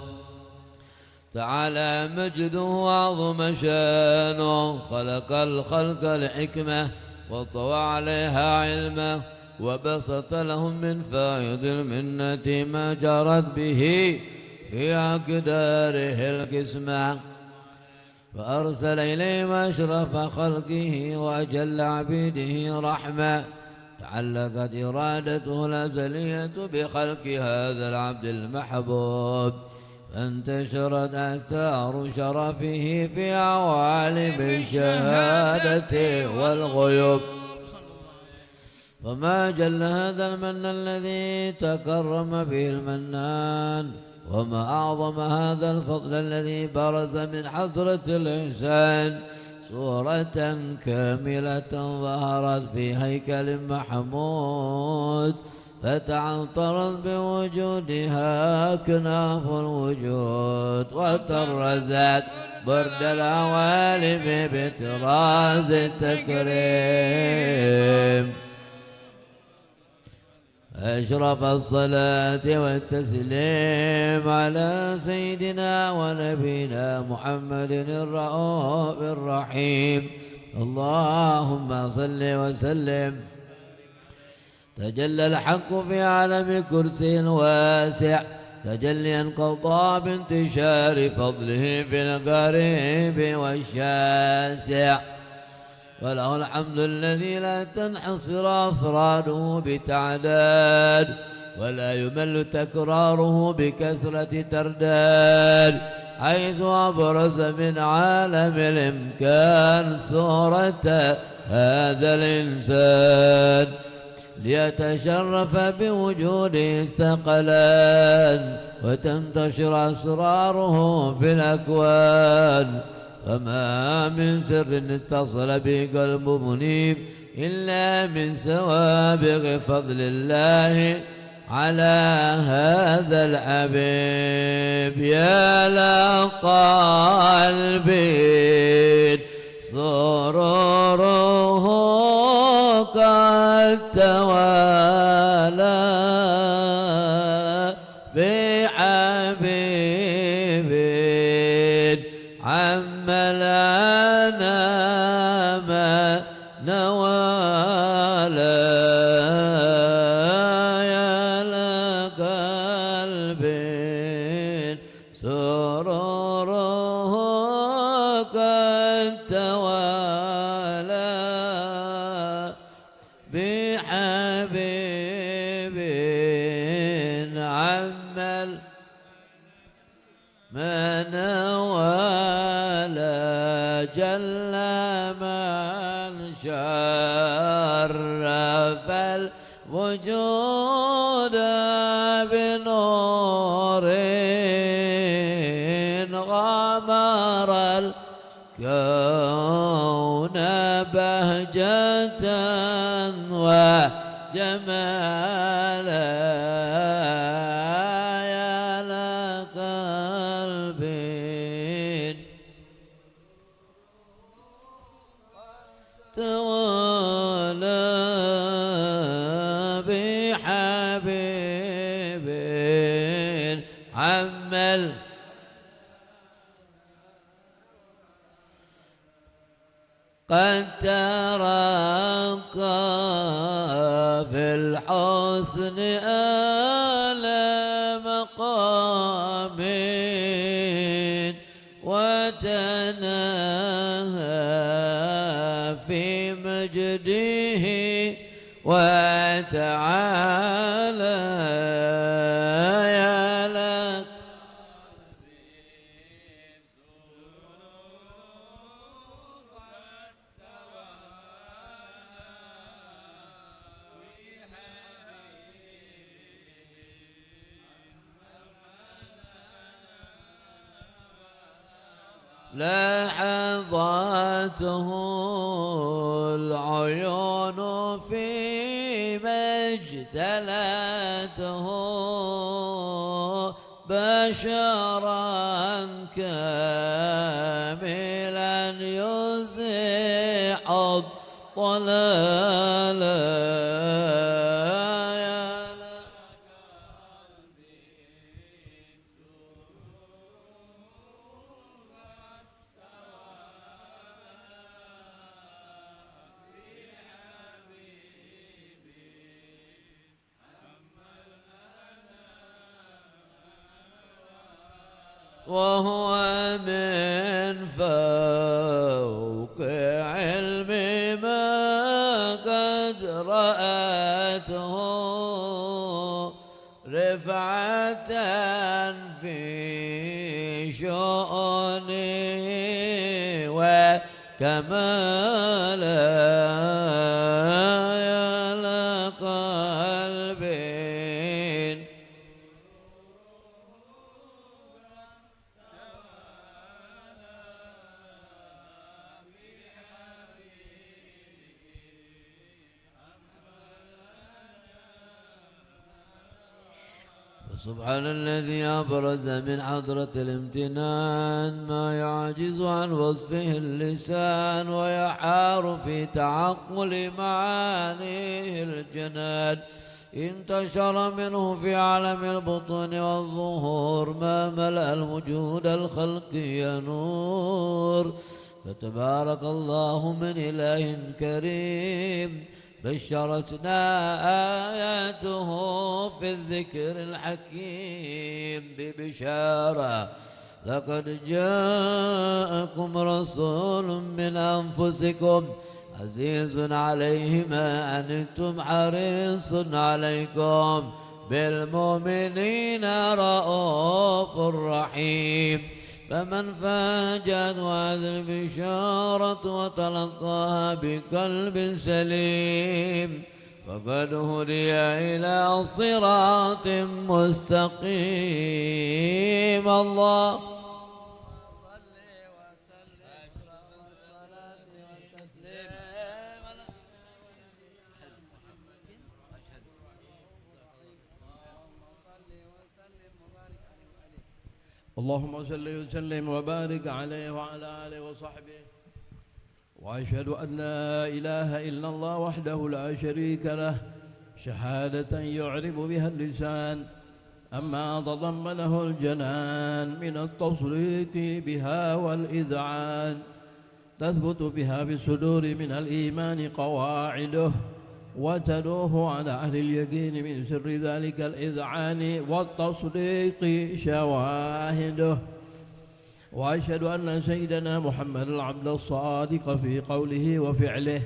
تعالى مجده وعظم شانه خلق الخلق لحكمة وطوى عليها علمه وبسط لهم من فائض المنة ما جرت به في أقداره القسمة فأرسل إليهم أشرف خلقه وأجل عبيده رحمة تعلقت إرادته الأزلية بخلق هذا العبد المحبوب فانتشرت آثار شرفه في عوالم الشهادة والغيوب وما جل هذا المن الذي تكرم به المنان وما أعظم هذا الفضل الذي برز من حضرة الإنسان صورة كاملة ظهرت في هيكل محمود فتعطرت بوجودها كناف الوجود وترزت برد العوالم بطراز التكريم أشرف الصلاة والتسليم على سيدنا ونبينا محمد الرؤوف الرحيم اللهم صل وسلم تجلى الحق في عالم كرسي الواسع تجليا قضى بانتشار فضله في القريب والشاسع وله الحمد الذي لا تنحصر أفراده بتعداد ولا يمل تكراره بكثرة ترداد حيث أبرز من عالم الإمكان صورة هذا الإنسان ليتشرف بوجوده الثقلان وتنتشر أسراره في الأكوان فما من سر اتصل به قلب منيب إلا من سوابغ فضل الله على هذا الحبيب يا لقلبي سروره قد توالى بحبيب عملنا ما نوالا يا لقلبي سروره قد توالى بحبيب عمل ما نوالا جل من شرف الوجود بنور غمر الكون بهجة وجمالا يا لقلبي توالى بحبيب عمل قد ترقى في الحسن آل مقام وتناهى في مجده وتعالى يا لك لحظاته العيون فيما اجتلته بشرا كاملا يزيح الضلال وهو من فوق علم ما قد رأته رفعة في شؤنه وكمالا يا لقلبي سبحان الذي أبرز من حضرة الامتنان ما يعجز عن وصفه اللسان ويحار في تعقل معانيه الجنان انتشر منه في عالم البطون والظهور ما ملأ الوجود الخلقي نور فتبارك الله من إله كريم بشرتنا آياته في الذكر الحكيم ببشارة لقد جاءكم رسول من أنفسكم عزيز عليه ما أنتم حريص عليكم بالمؤمنين رؤوف رحيم فمن فاجأت هذه البشارة وتلقاها بقلب سليم فقد هدي إلى صراط مستقيم الله اللهم صل وسلم وبارك عليه وعلى آله وصحبه وأشهد أن لا إله إلا الله وحده لا شريك له شهادة يعرب بها اللسان أما تضمنه الجنان من التصديق بها والإذعان تثبت بها في الصدور من الإيمان قواعده وتلوه على أهل اليقين من سر ذلك الإذعان والتصديق شواهده وأشهد أن سيدنا محمد العبد الصادق في قوله وفعله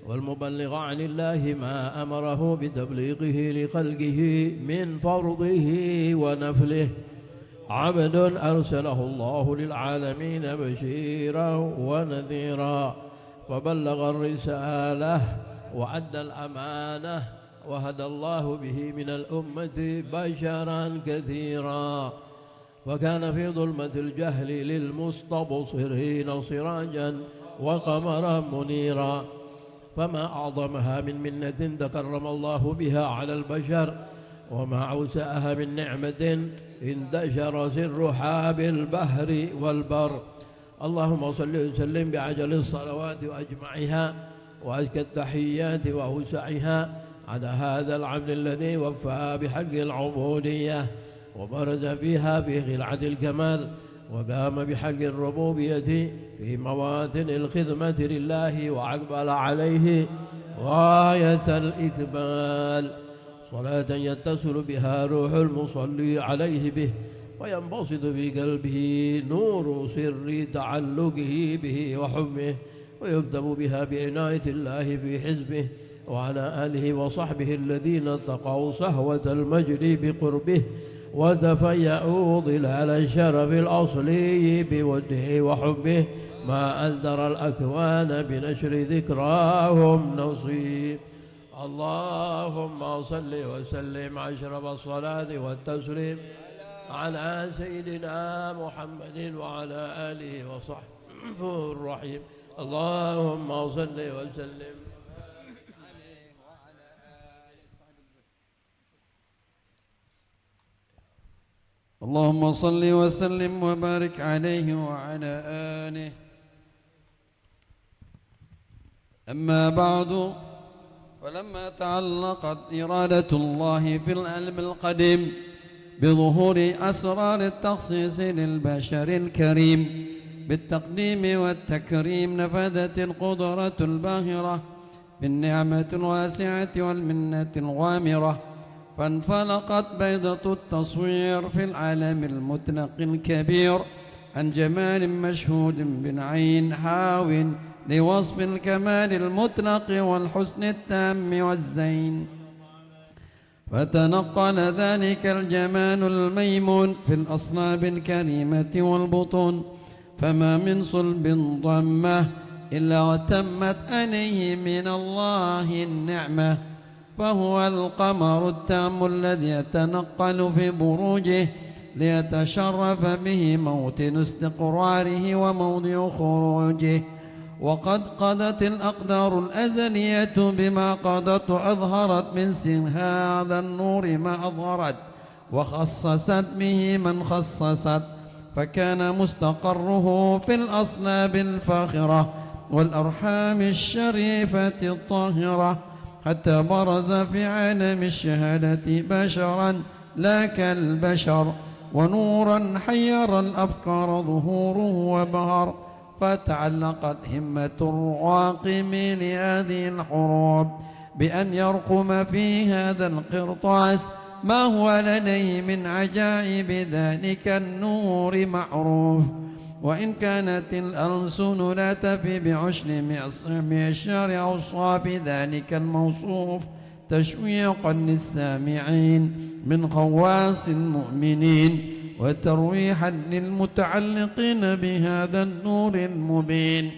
والمبلغ عن الله ما أمره بتبليغه لخلقه من فرضه ونفله عبد أرسله الله للعالمين بشيرا ونذيرا فبلغ الرسالة وأدى الأمانة وهدى الله به من الأمة بشرا كثيرا فكان في ظلمة الجهل للمستبصرين سراجا وقمرا منيرا فما أعظمها من منة تكرم الله بها على البشر وما أوسعها من نعمة انتشر سرها بالبحر والبر اللهم صل وسلم بعجل الصلوات وأجمعها وأزكى التحيات وأوسعها على هذا العبد الذي وفى بحق العبودية وبرز فيها في خلعة الكمال وقام بحق الربوبية في مواطن الخدمة لله وأقبل عليه غاية الإقبال، صلاة يتصل بها روح المصلي عليه به وينبسط في قلبه نور سر تعلقه به وحبه، ويكتب بها بعناية الله في حزبه، وعلى آله وصحبه الذين اتقوا صهوة المجد بقربه وتفيأوا ظلال الشرف الأصلي بوده وحبه، ما ألدر الأكوان بنشر ذكراهم نصيب. اللهم صل وسلم أشرف الصلاة والتسليم على سيدنا محمد وعلى آله وصحبه الرحيم. اللهم صل وسلم. اللهم صل وسلم وبارك عليه وعلى آله. أما بعد، فلما تعلقت إرادة الله في العلم القديم بظهور أسرار التخصيص للبشر الكريم بالتقديم والتكريم، نفذت القدرة الباهرة بالنعمة الواسعة والمنة الغامرة، فانفلقت بيضة التصوير في العالم المطلق الكبير عن جمال مشهود بالعين حاو لوصف الكمال المطلق والحسن التام والزين، فتنقل ذلك الجمال الميمون في الأصلاب الكريمة والبطون، فما من صلب ضمه إلا وتمت عليه من الله النعمة، فهو القمر التام الذي يتنقل في بروجه ليتشرف به موطن استقراره وموضع خروجه. وقد قضت الأقدار الأزلية بما قضت، وأظهرت من سن هذا النور ما أظهرت، وخصصت به من خصصت، فكان مستقره في الأصلاب الفاخرة والأرحام الشريفة الطاهرة، حتى برز في عالم الشهادة بشرا لا كالبشر، ونورا حير الأفكار ظهوره وبهر، فتعلقت همة الراقم لهذه الحروب بأن يرقم في هذا القرطاس ما هو لديه من عجائب ذلك النور معروف. وإن كانت الألسن لا تفي بعشر معشر أوصاف ذلك الموصوف تشويقا للسامعين من خواص المؤمنين وترويحا للمتعلقين بهذا النور المبين،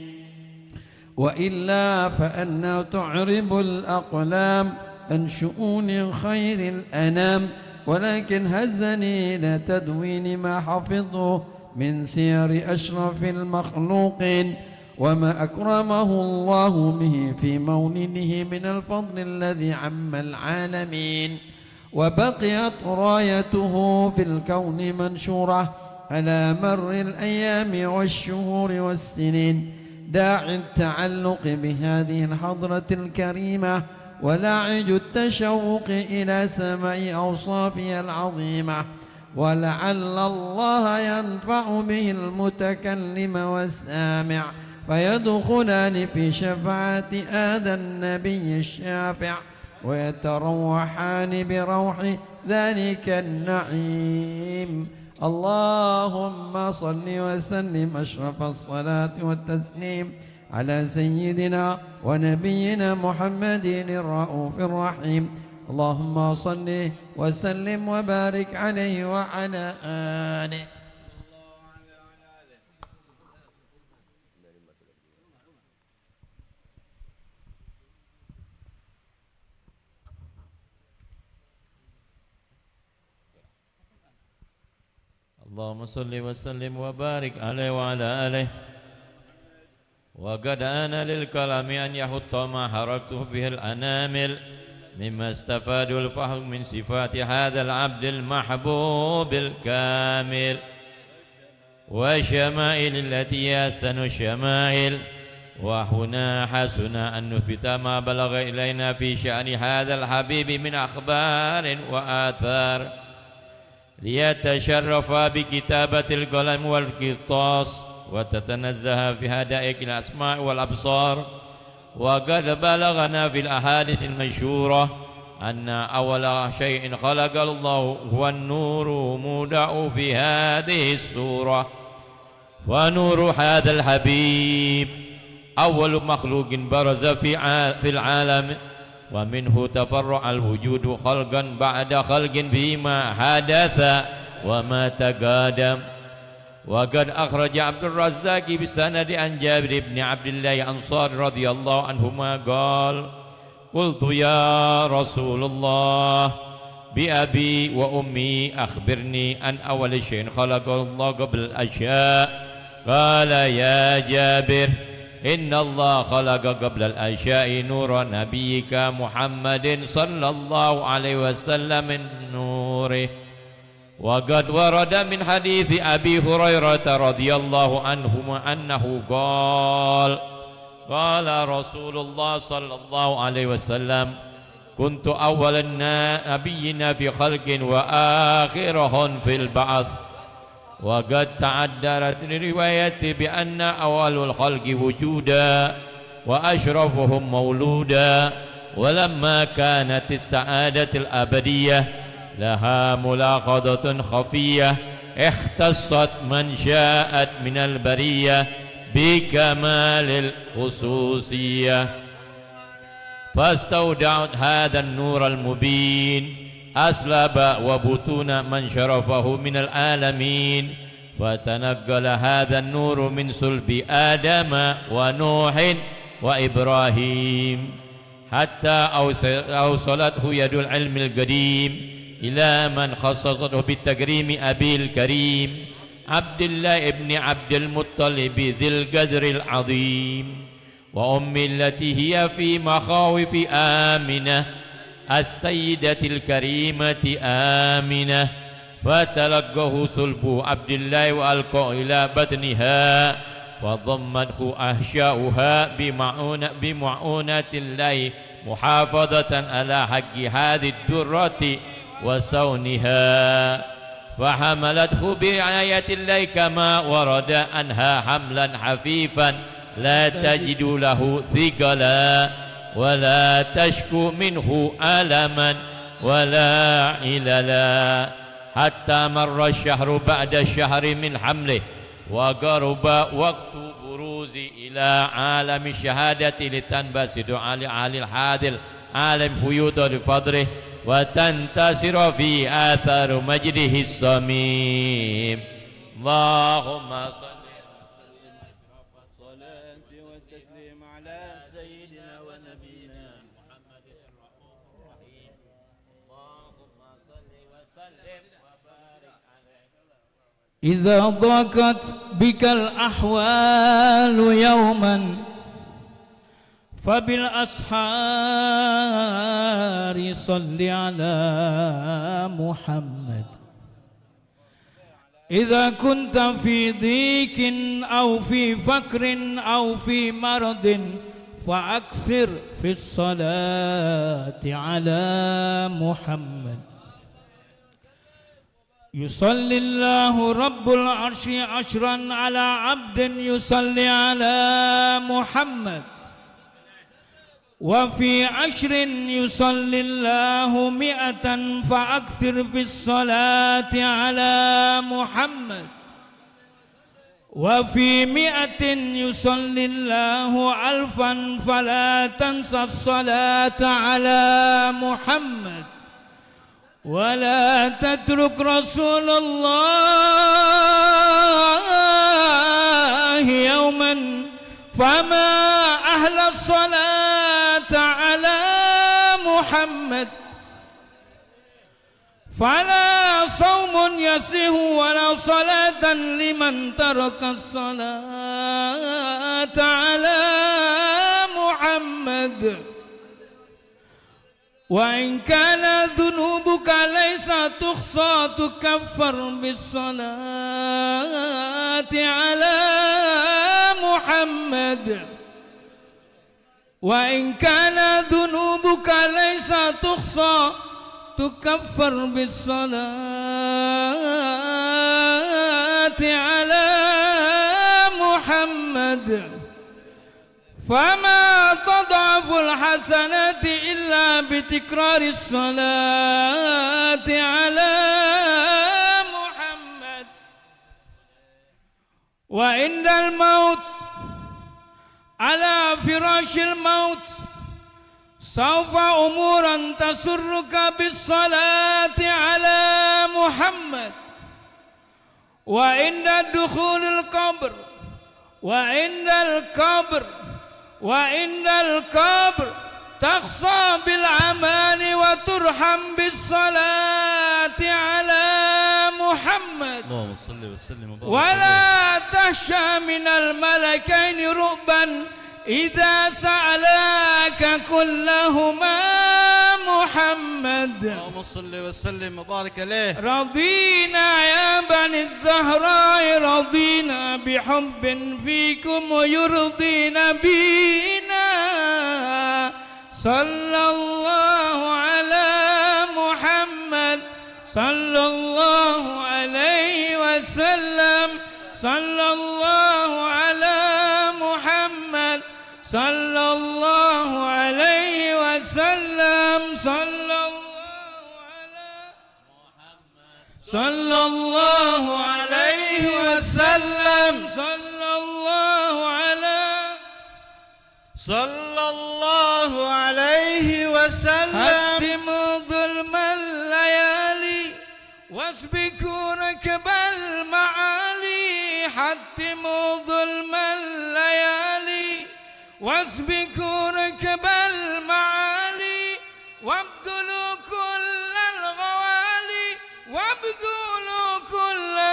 وإلا فأنا تعرب الأقلام عن شؤون خير الأنام، ولكن هزني إلى تدوين ما حفظه من سير أشرف المخلوقين وما أكرمه الله به في مولده من الفضل الذي عم العالمين، وبقيت رايته في الكون منشورة على مر الأيام والشهور والسنين، داعي التعلق بهذه الحضرة الكريمة ولاعج التشوق إلى سماع أوصافها العظيمة، ولعل الله ينفع به المتكلم والسامع فيدخلان في شفاعة هذا النبي الشافع ويتروحان بروح ذلك النعيم. اللهم صل وسلم أشرف الصلاة والتسليم على سيدنا ونبينا محمد الرؤوف الرحيم. اللهم صل وسلم وبارك عليه وعلى آله. اللهم صل وسلم وبارك عليه وعلى آله. وقد آن للكلام أن يحط ما حركته به الأنامل مما استفادوا الفهم من صفات هذا العبد المحبوب الكامل والشمائل التي أحسن الشمائل. وهنا حسن أن نثبت ما بلغ إلينا في شأن هذا الحبيب من أخبار وآثار، ليتشرف بكتابة القلم والقرطاس وتتنزه في هدائق الأسماع والأبصار. وقد بلغنا في الأحاديث المشهورة أن أول شيء خلق الله هو النور مودع في هذه السورة. ونور هذا الحبيب أول مخلوق برز في العالم، ومنه تفرع الوجود خلقا بعد خلق فيما حدث وما تقادم. وقد أخرج عبد الرزاق بسند عن جابر بن عبد الله الأنصاري رضي الله عنهما قال: قلت يا رسول الله بأبي وأمي أخبرني عن أول شيء خلق الله قبل الأشياء. قال: يا جابر إن الله خلق قبل الأشياء نور نبيك محمد صلى الله عليه وسلم من نوره. وقد ورد من حديث أبي هريرة رضي الله عنه أنه قال: قال رسول الله صلى الله عليه وسلم: كنت أول النبيين في خلق وآخرهم في البعث. وقد تعدرت الرواية بأن أول الخلق وجودا وأشرفهم مولودا. ولما كانت السعادة الأبدية لها ملاحظة خفية اختصت من شاءت من البرية بكمال الخصوصية، فاستودعت هذا النور المبين أسلب وبطون من شرفه من العالمين، فتنقل هذا النور من صلب آدم ونوح وإبراهيم حتى أوصلته يد العلم القديم إلى من خصصته بالتكريم أبي الكريم عبد الله بن عبد المطلب ذي القدر العظيم، وأمي التي هي في مخاوف آمنة السيدة الكريمة آمنة، فتلقه صلب عبد الله وألقى إلى بطنها، فضمته أحشاؤها بمعونة الله محافظة على حق هذه الدرة وصونها، فحملته برعاية الله كما ورد عنها حملا حفيفا لا تجد له ثقلا ولا تشكو منه ألما ولا عللا، حتى مر الشهر بعد الشهر من حمله، وقرب وقت بروز إلى عالم الشهادة لتنبسط على الحاضر عالم فيوض لفضله وتنتصر في آثار مجده الصميم. اللهم صل الصلاة والتسليم على سيدنا ونبينا محمد الرؤوف الرحيم. اللهم صل وسلم وبارك عليه. إذا ضاقت بك الأحوال يوما فبالأسحار صل على محمد. إذا كنت في ضيق أو في فقر أو في مرض فأكثر في الصلاة على محمد. يصلي الله رب العرش عشرا على عبد يصلي على محمد، وفي عشر يصلي الله 100 فأكثر في الصلاة على محمد، وفي 100 يصلي الله 1000 فلا تنسى الصلاة على محمد، ولا تترك رسول الله يوما فما أهل الصلاة على محمد، فلا صوم يصح ولا صلاة لمن ترك الصلاة على محمد. وإن كان ذنوبك ليس تخصى تكفر بالصلاة على محمد، وإن كان ذنوبك ليس تخصى تكفر بالصلاة على محمد فما تضعف الحسنات إلا بتكرار الصلاة على محمد. وعند الموت على فراش الموت سوف أمورا تسرك بالصلاة على محمد. وعند دخول القبر وعند القبر تخصى بالأمان وترحم بالصلاة على محمد. اللهم صل وسلم وبارك ولا تخشى من الملكين رؤبا إذا سألاك كلهما محمد. اللهم صل وسلم وبارك عليه. رضينا يا بني الزهراء رضينا بحب فيكم ويرضينا بنا. صلى الله على محمد صلى الله عليه وسلم. صلى الله على محمد صلى الله عليه وسلم. صلى الله عليه وسلم. صلى الله عليه وسلم. هدموا ظلم الليالي واسبكوا ركب المعالي. هدموا ظلم الليالي واسبكوا ركب المعالي وابذلوا كل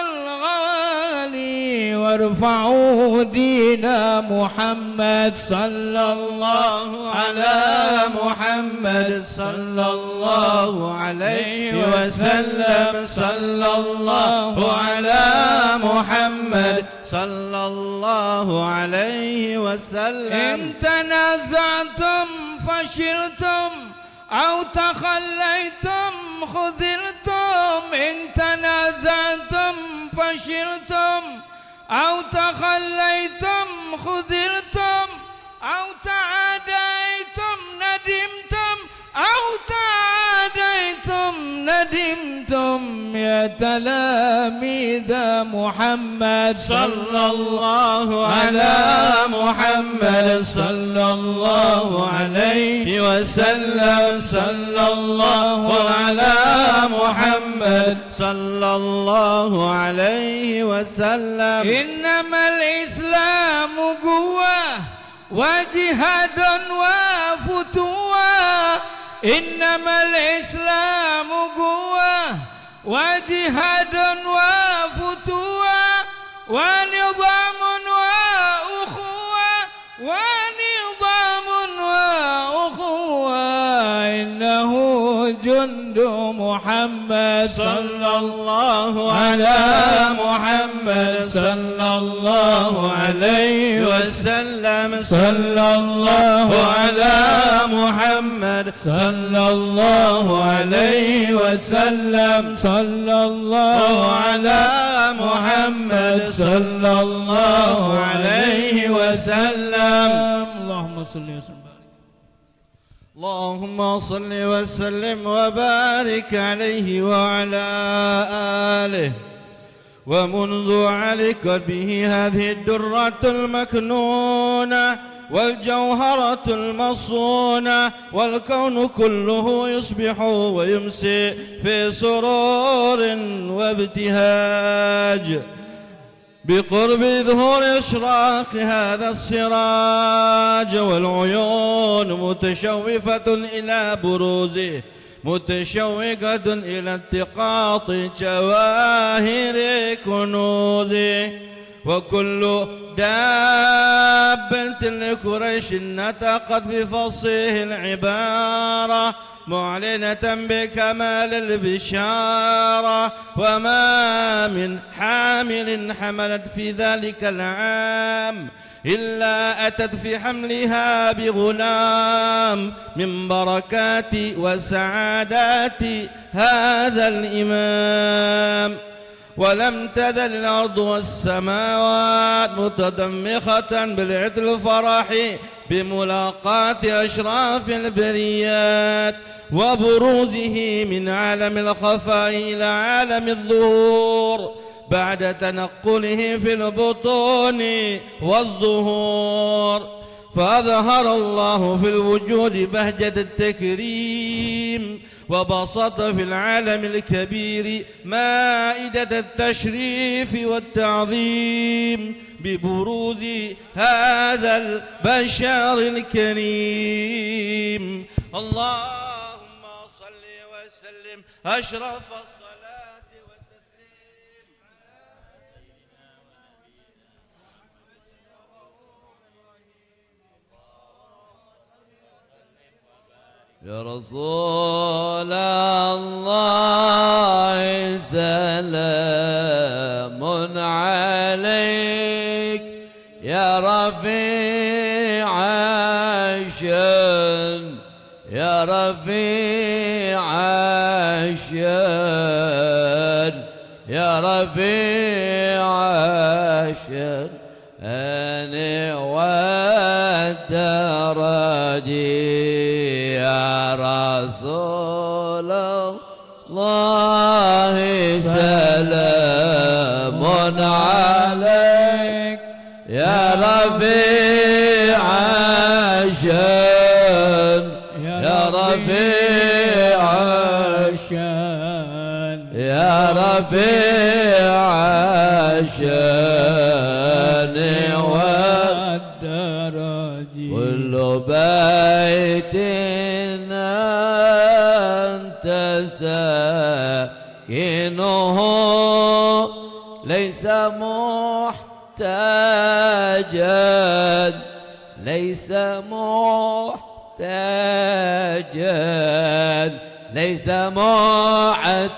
الغوالي وارفعوا دين محمد. صلى الله على محمد صلى الله عليه وسلم. صلى الله على محمد صلى الله عليه وسلم. إن تنازعتم فشلتم أو تخليتم خذلتم. إن تنازعتم فشلتم أو تخليتم خذلتم أو تعاديتم ندمتم أو تعاديتم ندمتم يا تلاميذ محمد. صلى الله على محمد صلى الله عليه وسلم. صلى الله على محمد صلى الله عليه وسلم. إنما الإسلام قوة وجهاد وفتوى. إنما الإسلام قوة وجهاد وفتوى ونظام وأخوة إنه جند محمد. صلى الله على محمد صلى الله عليه وسلم. صلى الله على محمد صلى الله عليه وسلم. صلى الله على محمد صلى الله عليه وسلم. اللهم صل وسلم. اللهم صل وسلم وبارك عليه وعلى آله. ومنذ علقت به هذه الدرة المكنونة والجوهرة المصونة والكون كله يصبح ويمسي في سرور وابتهاج بقرب ظهور إشراق هذا السراج، والعيون متشوفة إلى بروزه متشوقة إلى التقاط جواهر كنوزه، وكل دابة لقريش نطقت بفصيح العبارة معلنة بكمال البشارة وما من حامل حملت في ذلك العام إلا أتت في حملها بغلام من بركات وسعادات هذا الإمام ولم تزل الأرض والسماوات متدمخة بالعطر الفرح بملاقاة أشراف البريات وبروزه من عالم الخفاء إلى عالم الظهور بعد تنقله في البطون والظهور فأظهر الله في الوجود بهجة التكريم وبسط في العالم الكبير مائدة التشريف والتعظيم ببروز هذا البشر الكريم اللهم صل وسلم أشرف الصلاة والتسليم يا رسول الله سلام عليك يا رفيع الشان يا رفيع الشان يا رفيع الشان أنا والدرجي يا رسول الله سلام عليك يا رفيع الشان يا رفيع الشان يا رفيع الشان والدرج كل بيت أنت ساكنه ليس محتاجا ليس محتاجا ليس محتاجا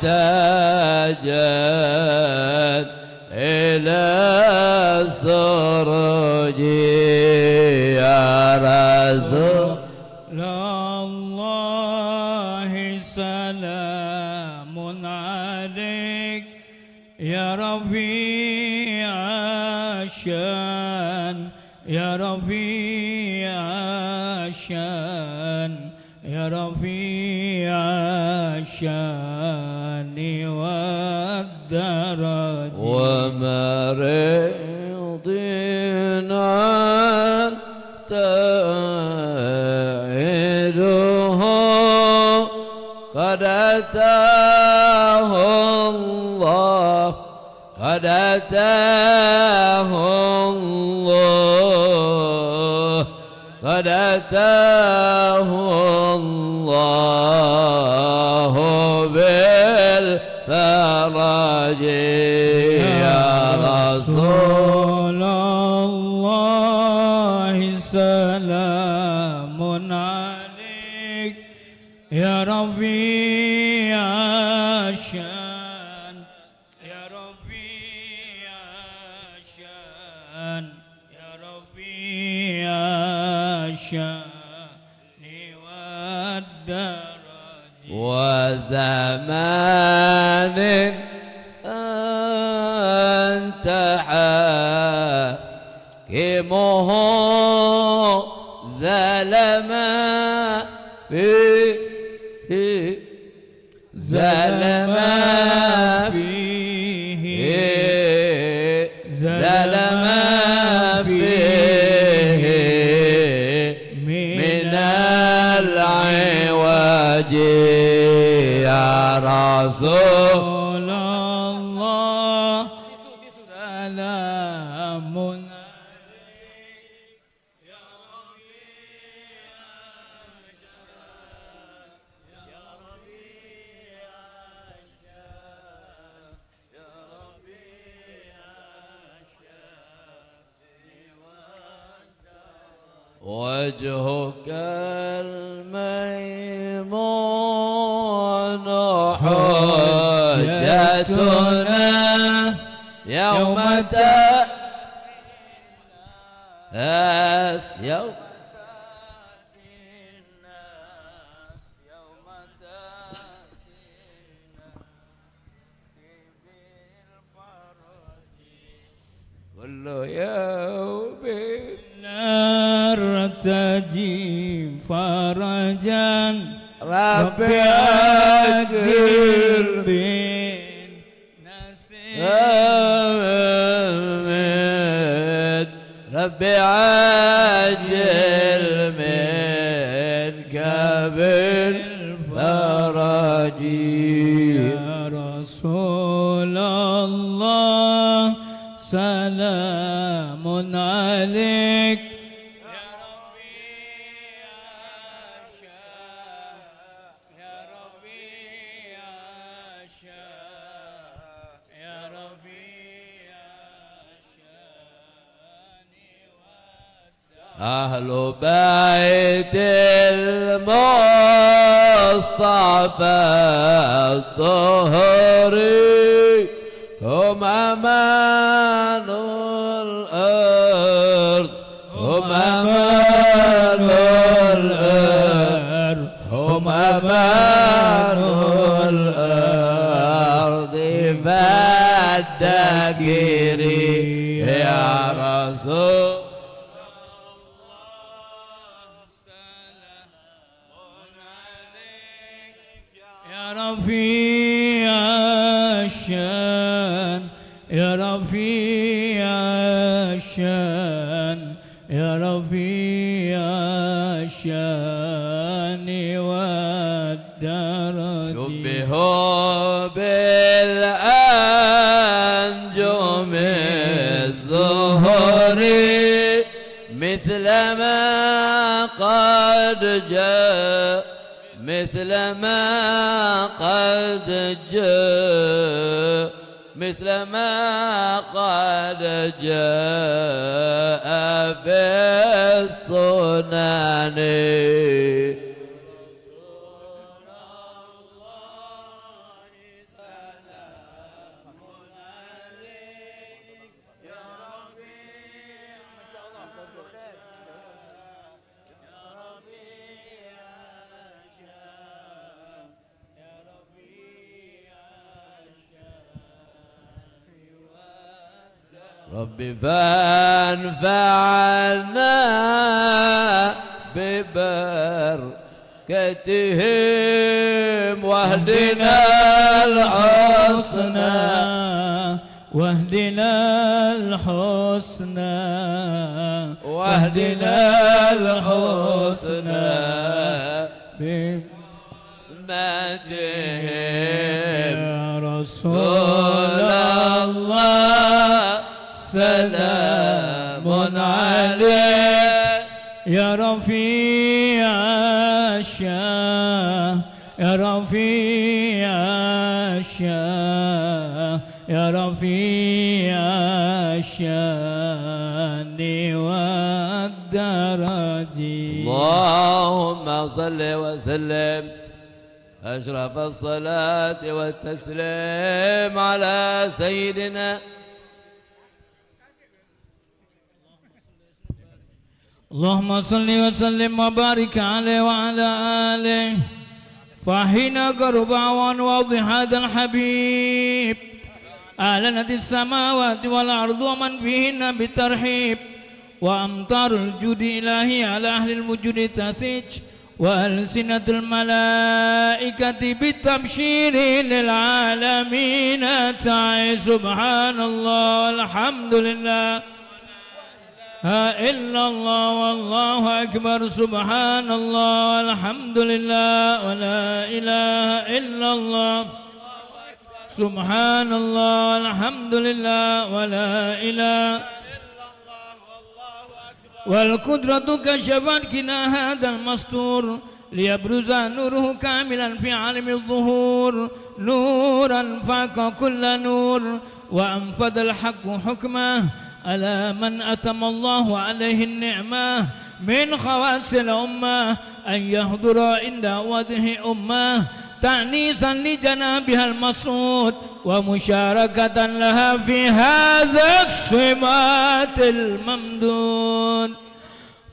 إلى السرج يا رسول الله سلام عليك يا رفيع الشان يا رفيع الشان يا رفيع الشان والدرج ومريضنا تعيده قد أتاه الله قد أتاه الله قد أتاه الله بالفرج يا رسول الله سلام عليك يا رفيع الشان يا رفيع الشان يا رفيع الشان والدرج وزمان أنت حاكمه زلما فيه زلما فيه زلما فيه من العوج يا رسول الله سلام وجهك الميمون حجتنا يوم تأس يوم كل يوم نرتجي فرجا ربي أجل أجل ربي عجل منك بالفرجي يا رسول الله سلام عليك يا ربي يا ربي يا ربي أهل بيت المصطفى الطهري هم أمان الأرض هم أمان الأرض هم أمان الأرض فالذاكري يا رسول يا رفيع الشان يا رفيع الشان يا رفيع الشان والدرج شبهوا بالأنجم الزهري مثل ما قد جاء مثل ما قد جاء مثل ما قد جاء في السنن ربي فانفعنا ببركتهم واهدنا الحسنى واهدنا الحسنى واهدنا الحسنى بمدهم يا رسول رسول الله سلام عليك يا رفيع الشاه يا رفيع الشاه يا رفيع الشان والدرج اللهم صل وسلم أشرف الصلاة والتسليم على سيدنا اللهم صل وسلم وبارك عليه وعلى آله فحين قرب عوان واضح هذا الحبيب أعلنت السماوات والأرض ومن فيهن بالترحيب وأمطار الجود إلهي على أهل الوجود تثيج وألسنة الملائكة بالتبشير للعالمين تعي سبحان الله والحمد لله إلا الله والله أكبر سبحان الله والحمد لله ولا إله إلا الله سبحان الله والحمد لله ولا إله والقدرة كشفت كنا هذا المستور ليبرز نوره كاملا في عالم الظهور نورا فاق كل نور وأنفذ الحق حكمه على من أتم الله عليه النعمة من خواص الأمة أن يحضر عند وجه أمة تأنيسا لجنابها المصعود ومشاركة لها في هذا الصمات الممدود.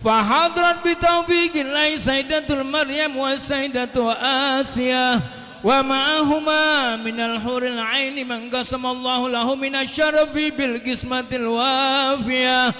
فحضرت بتوفيق الله سيدة مريم والسيدة آسيا ومعهما من الحور العين من قسم الله له من الشرف بالقسمة الوافية.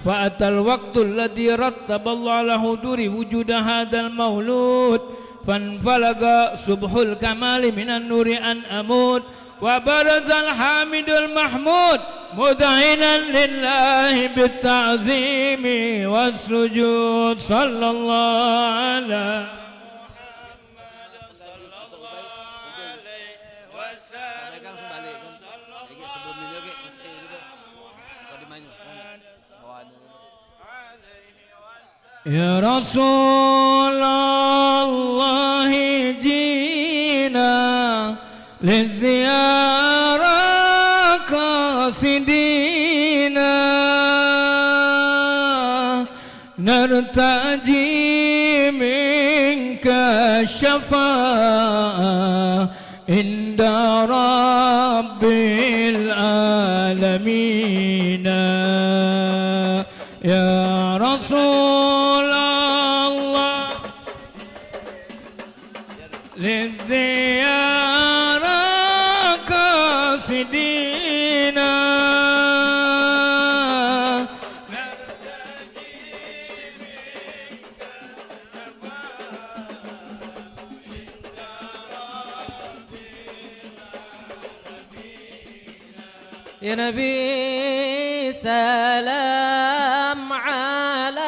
فأتى الوقت الذي رتب الله له دور وجود هذا المولود فانفلق صبح الكمال من النور أن أموت وبرز الحامد المحمود مذعنا لله بالتعظيم والسجود. صلى الله على يا رسول الله جينا للزيارة قاصدينا نرتجي منك الشفاعة عند رب العالمين. يا رسول الله للزيارة قاصدينا يا نبي سلام عليك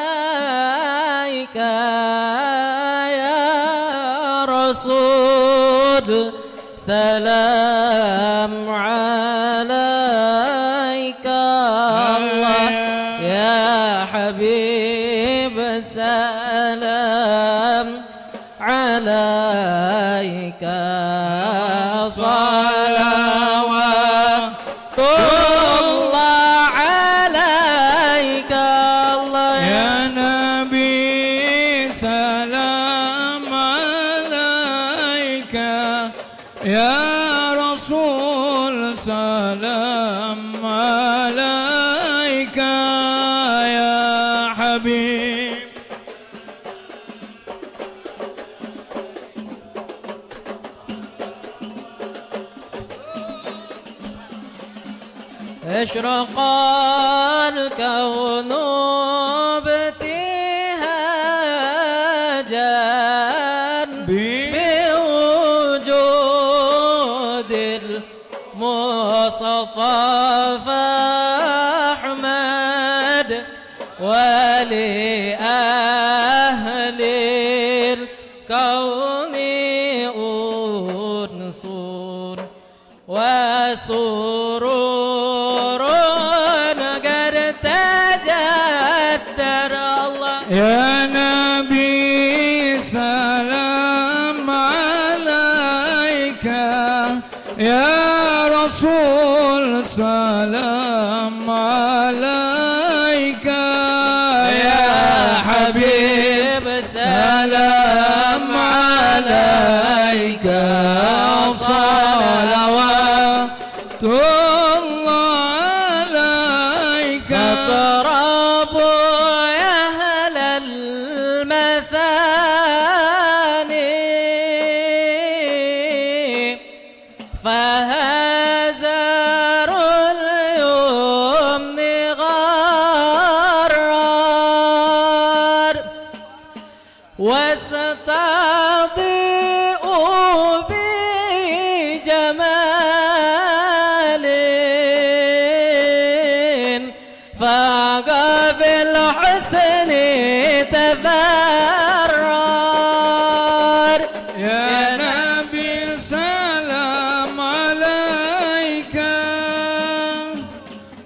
يا رسول سلام عليك الله يا حبيب سلام عليك صلوات الله عليك الله يا نبي سلام عليك يا رسول سلام عليك يا حبيب. اشرق الكون ابتهاجا بوجود المصطفى فأحمد ولأهل الكون أنس وسرور قد تجدر الله. يا نبي سلام عليك يا رسول سلام عليك يا حبيب سلام عليك صلوات الله عليك. اقربوا يا أهل المثاني فهزار اليمن غرار واستضيء بجمال فقبل حسن تبرر. يا نبي سلام عليك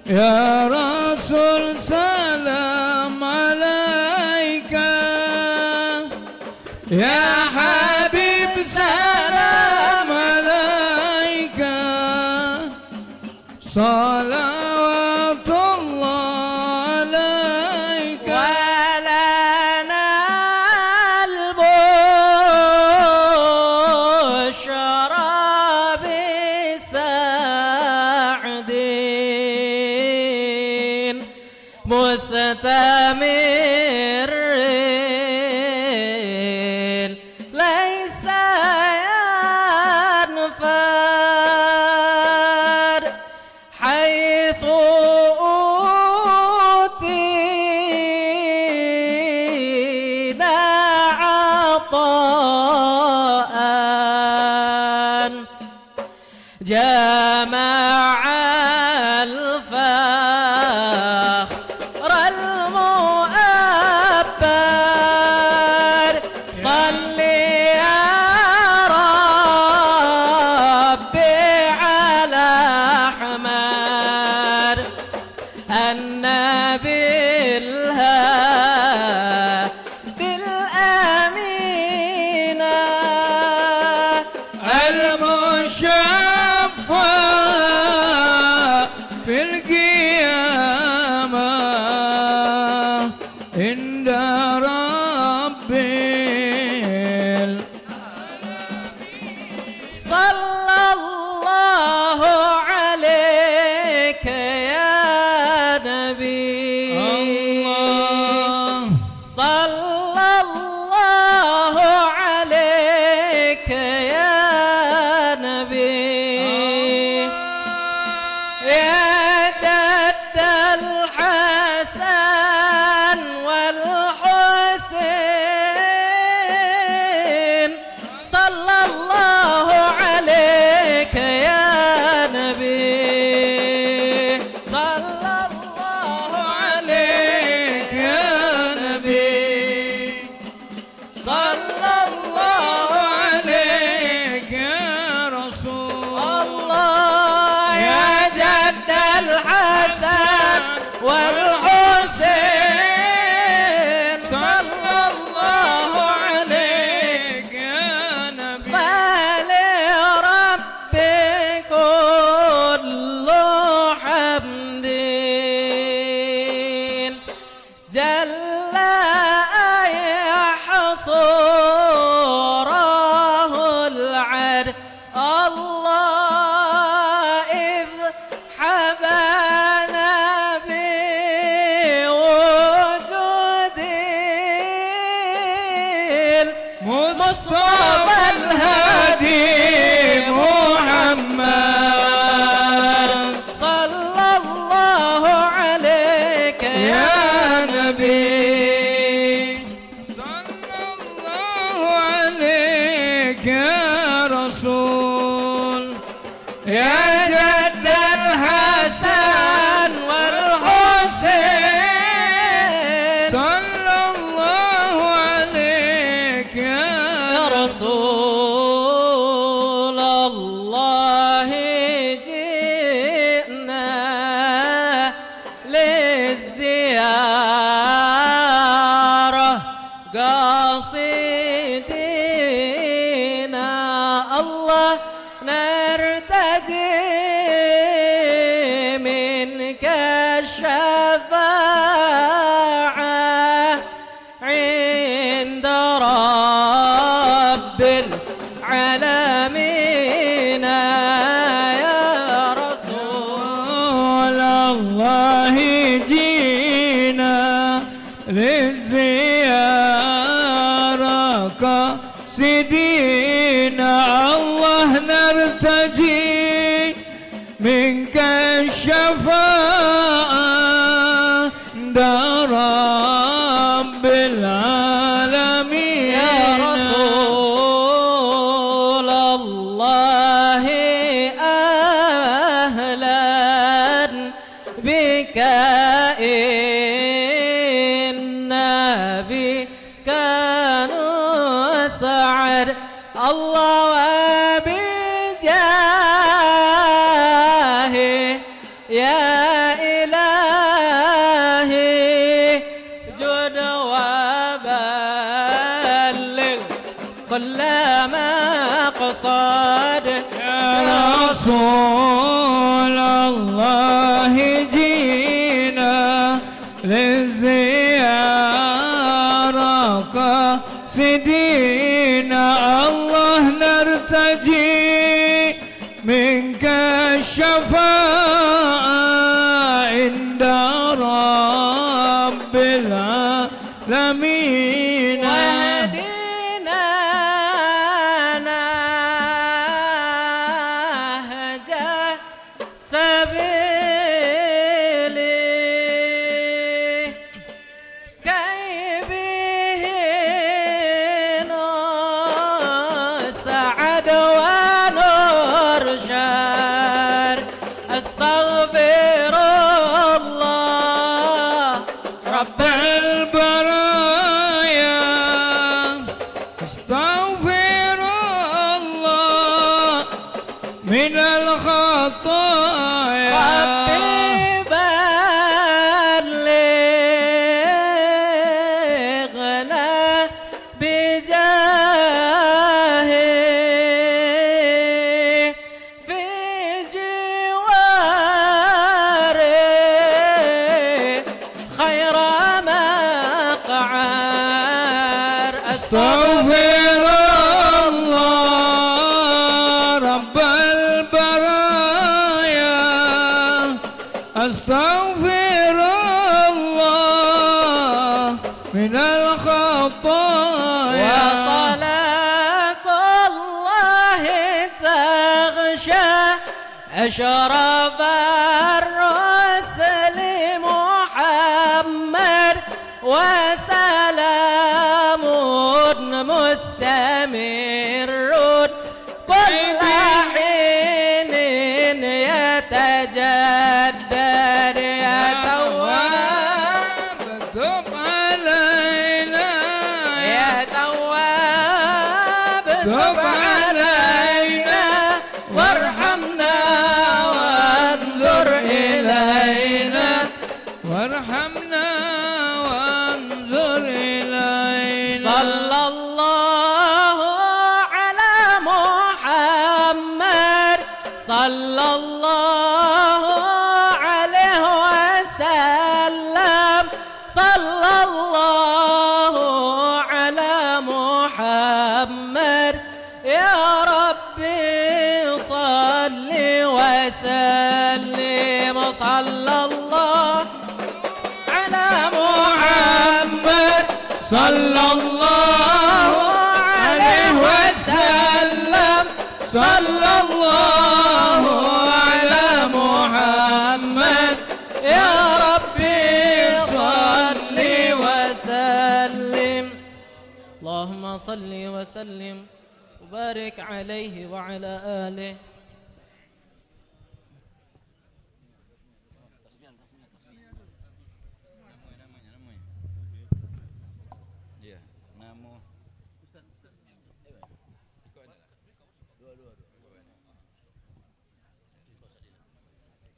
يا رسول سلام عليك يا حبيب سلام عليك صلوات الله مستمر ليس ينفد حيث أوتينا عطاء جمع الفخر المؤبر صل يا ربي على أحمد النبي الهادي الأمين المشفع في القيامة عند ربي صلى الله عليك يا نبي الله صلى الله عليك يا نبي يا جد الحسن والحسين صلى الله عليك يا نبي صلى الله عليك يا نبي صلى الله عليك يا رسول الله يا جد الحسن والحسين صلى الله عليك يا نبي فلربي كل حمد جل يحصره العد الله إذ حبانا بوجود مصطفى الهادي محمد صلى الله عليك يا نبي صلى الله عليك يا رسول يا جد الحسن والحسين صلى الله عليك يا رسول الله جئنا للزيارة قاصدين الله نرتجي منك الشفاعة عند رب العالمين يا رسول الله جينا للزيارة قاصدين الله نرتجي منك الشفاعة عند رب العالمين يا رسول الله أهلا بك إن بك نسعد الله وبجاهه يا إلهي جد وبلغ كل مقصد يا رسول الله جينا للزيارة قاصدين الله نرتجي منك الشفاعة عند رب العالمين واهدنا نهج سبيله كي به نسعد ونرشد استغفر الله رب البرايا استغفر الله من الخطايا ربي بلغنا بجاهه في جواره خير مقعر استغفر الله رب البرايا استغفر الله من الخطايا وصلاة الله تغشى أشرف الرسل محمد وسلام مستمر كل حين يتجدد يا تواب تب علينا يا تواب تب علينا وارحمنا وانظر إلينا وارحمنا وانظر إلينا صلى الله على محمد صلى الله عليه وسلم صلى الله على محمد يا ربي صل وسلم صلى الله على محمد صلى الله عليه وسلم صلى الله على محمد يا ربي صل وسلم اللهم صل وسلم وبارك عليه وعلى آله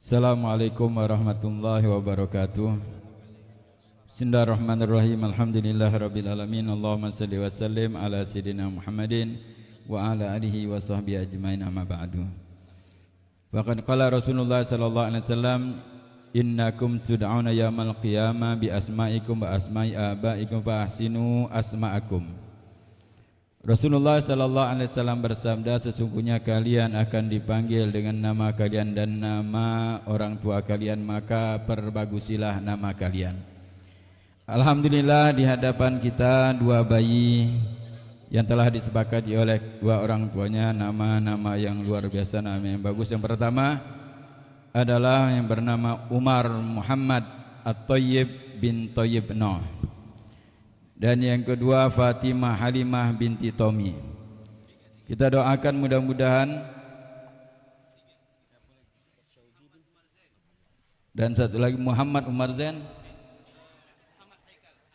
Assalamualaikum warahmatullahi wabarakatuh. Bismillahirrahmanirrahim. Alhamdulillahirabbil alamin. Allahumma shalli wa sallim ala sayyidina Muhammadin wa ala alihi wa sahbihi ajmain, amma ba'du. Faqad qala Rasulullah sallallahu alaihi wasallam, innakum tud'auna yaumal qiyamah bi asma'ikum wa asma'i abaikum fa ahsinu asma'akum. Rasulullah sallallahu alaihi wasallam bersabda, sesungguhnya kalian akan dipanggil dengan nama kalian dan nama orang tua kalian, maka perbagusilah nama kalian. Alhamdulillah, di hadapan kita dua bayi yang telah disepakati oleh dua orang tuanya, nama-nama yang luar biasa, nama yang bagus. Yang pertama adalah yang bernama Umar Muhammad At-Thayyib bin Thayyib Noh, dan yang kedua Fatimah Halimah binti Tomi. Kita doakan mudah-mudahan, dan satu lagi Muhammad Umar Zain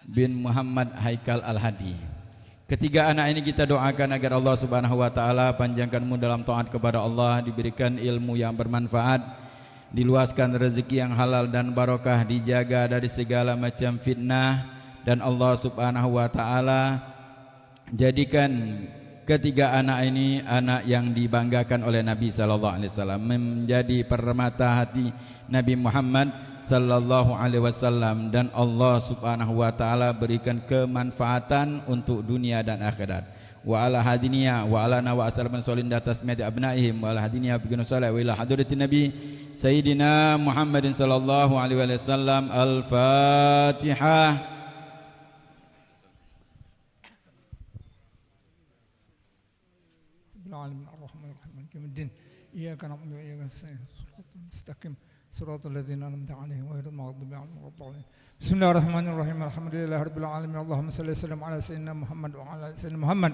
bin Muhammad Haikal Al-Hadi. Ketiga anak ini kita doakan agar Allah Subhanahu wa taala panjangkan umur dalam taat kepada Allah, diberikan ilmu yang bermanfaat, diluaskan rezeki yang halal dan barokah, dijaga dari segala macam fitnah, dan Allah Subhanahu wa taala jadikan ketiga anak ini anak yang dibanggakan oleh Nabi sallallahu alaihi wasallam, menjadi permata hati Nabi Muhammad sallallahu alaihi wasallam, dan Allah Subhanahu wa taala berikan kemanfaatan untuk dunia dan akhirat. wa ala hadiniya wa ala na wa asalaman solin datas medi abnaihim wa ala hadiniya bigunu salih wa ila hadratin nabi Sayyidina Muhammadin sallallahu alaihi wasallam. Al-Fatihah. العالمين الرحمن الرحيم مالك يوم الدين إياك نعبد وإياك نستعين صراط المستقيم صراط الذين أنعمت عليهم غير المغضوب عليهم ولا الضالين. بسم الله الرحمن الرحيم الحمد لله رب العالمين اللهم صل وسلم على سيدنا محمد وعلى سيدنا محمد.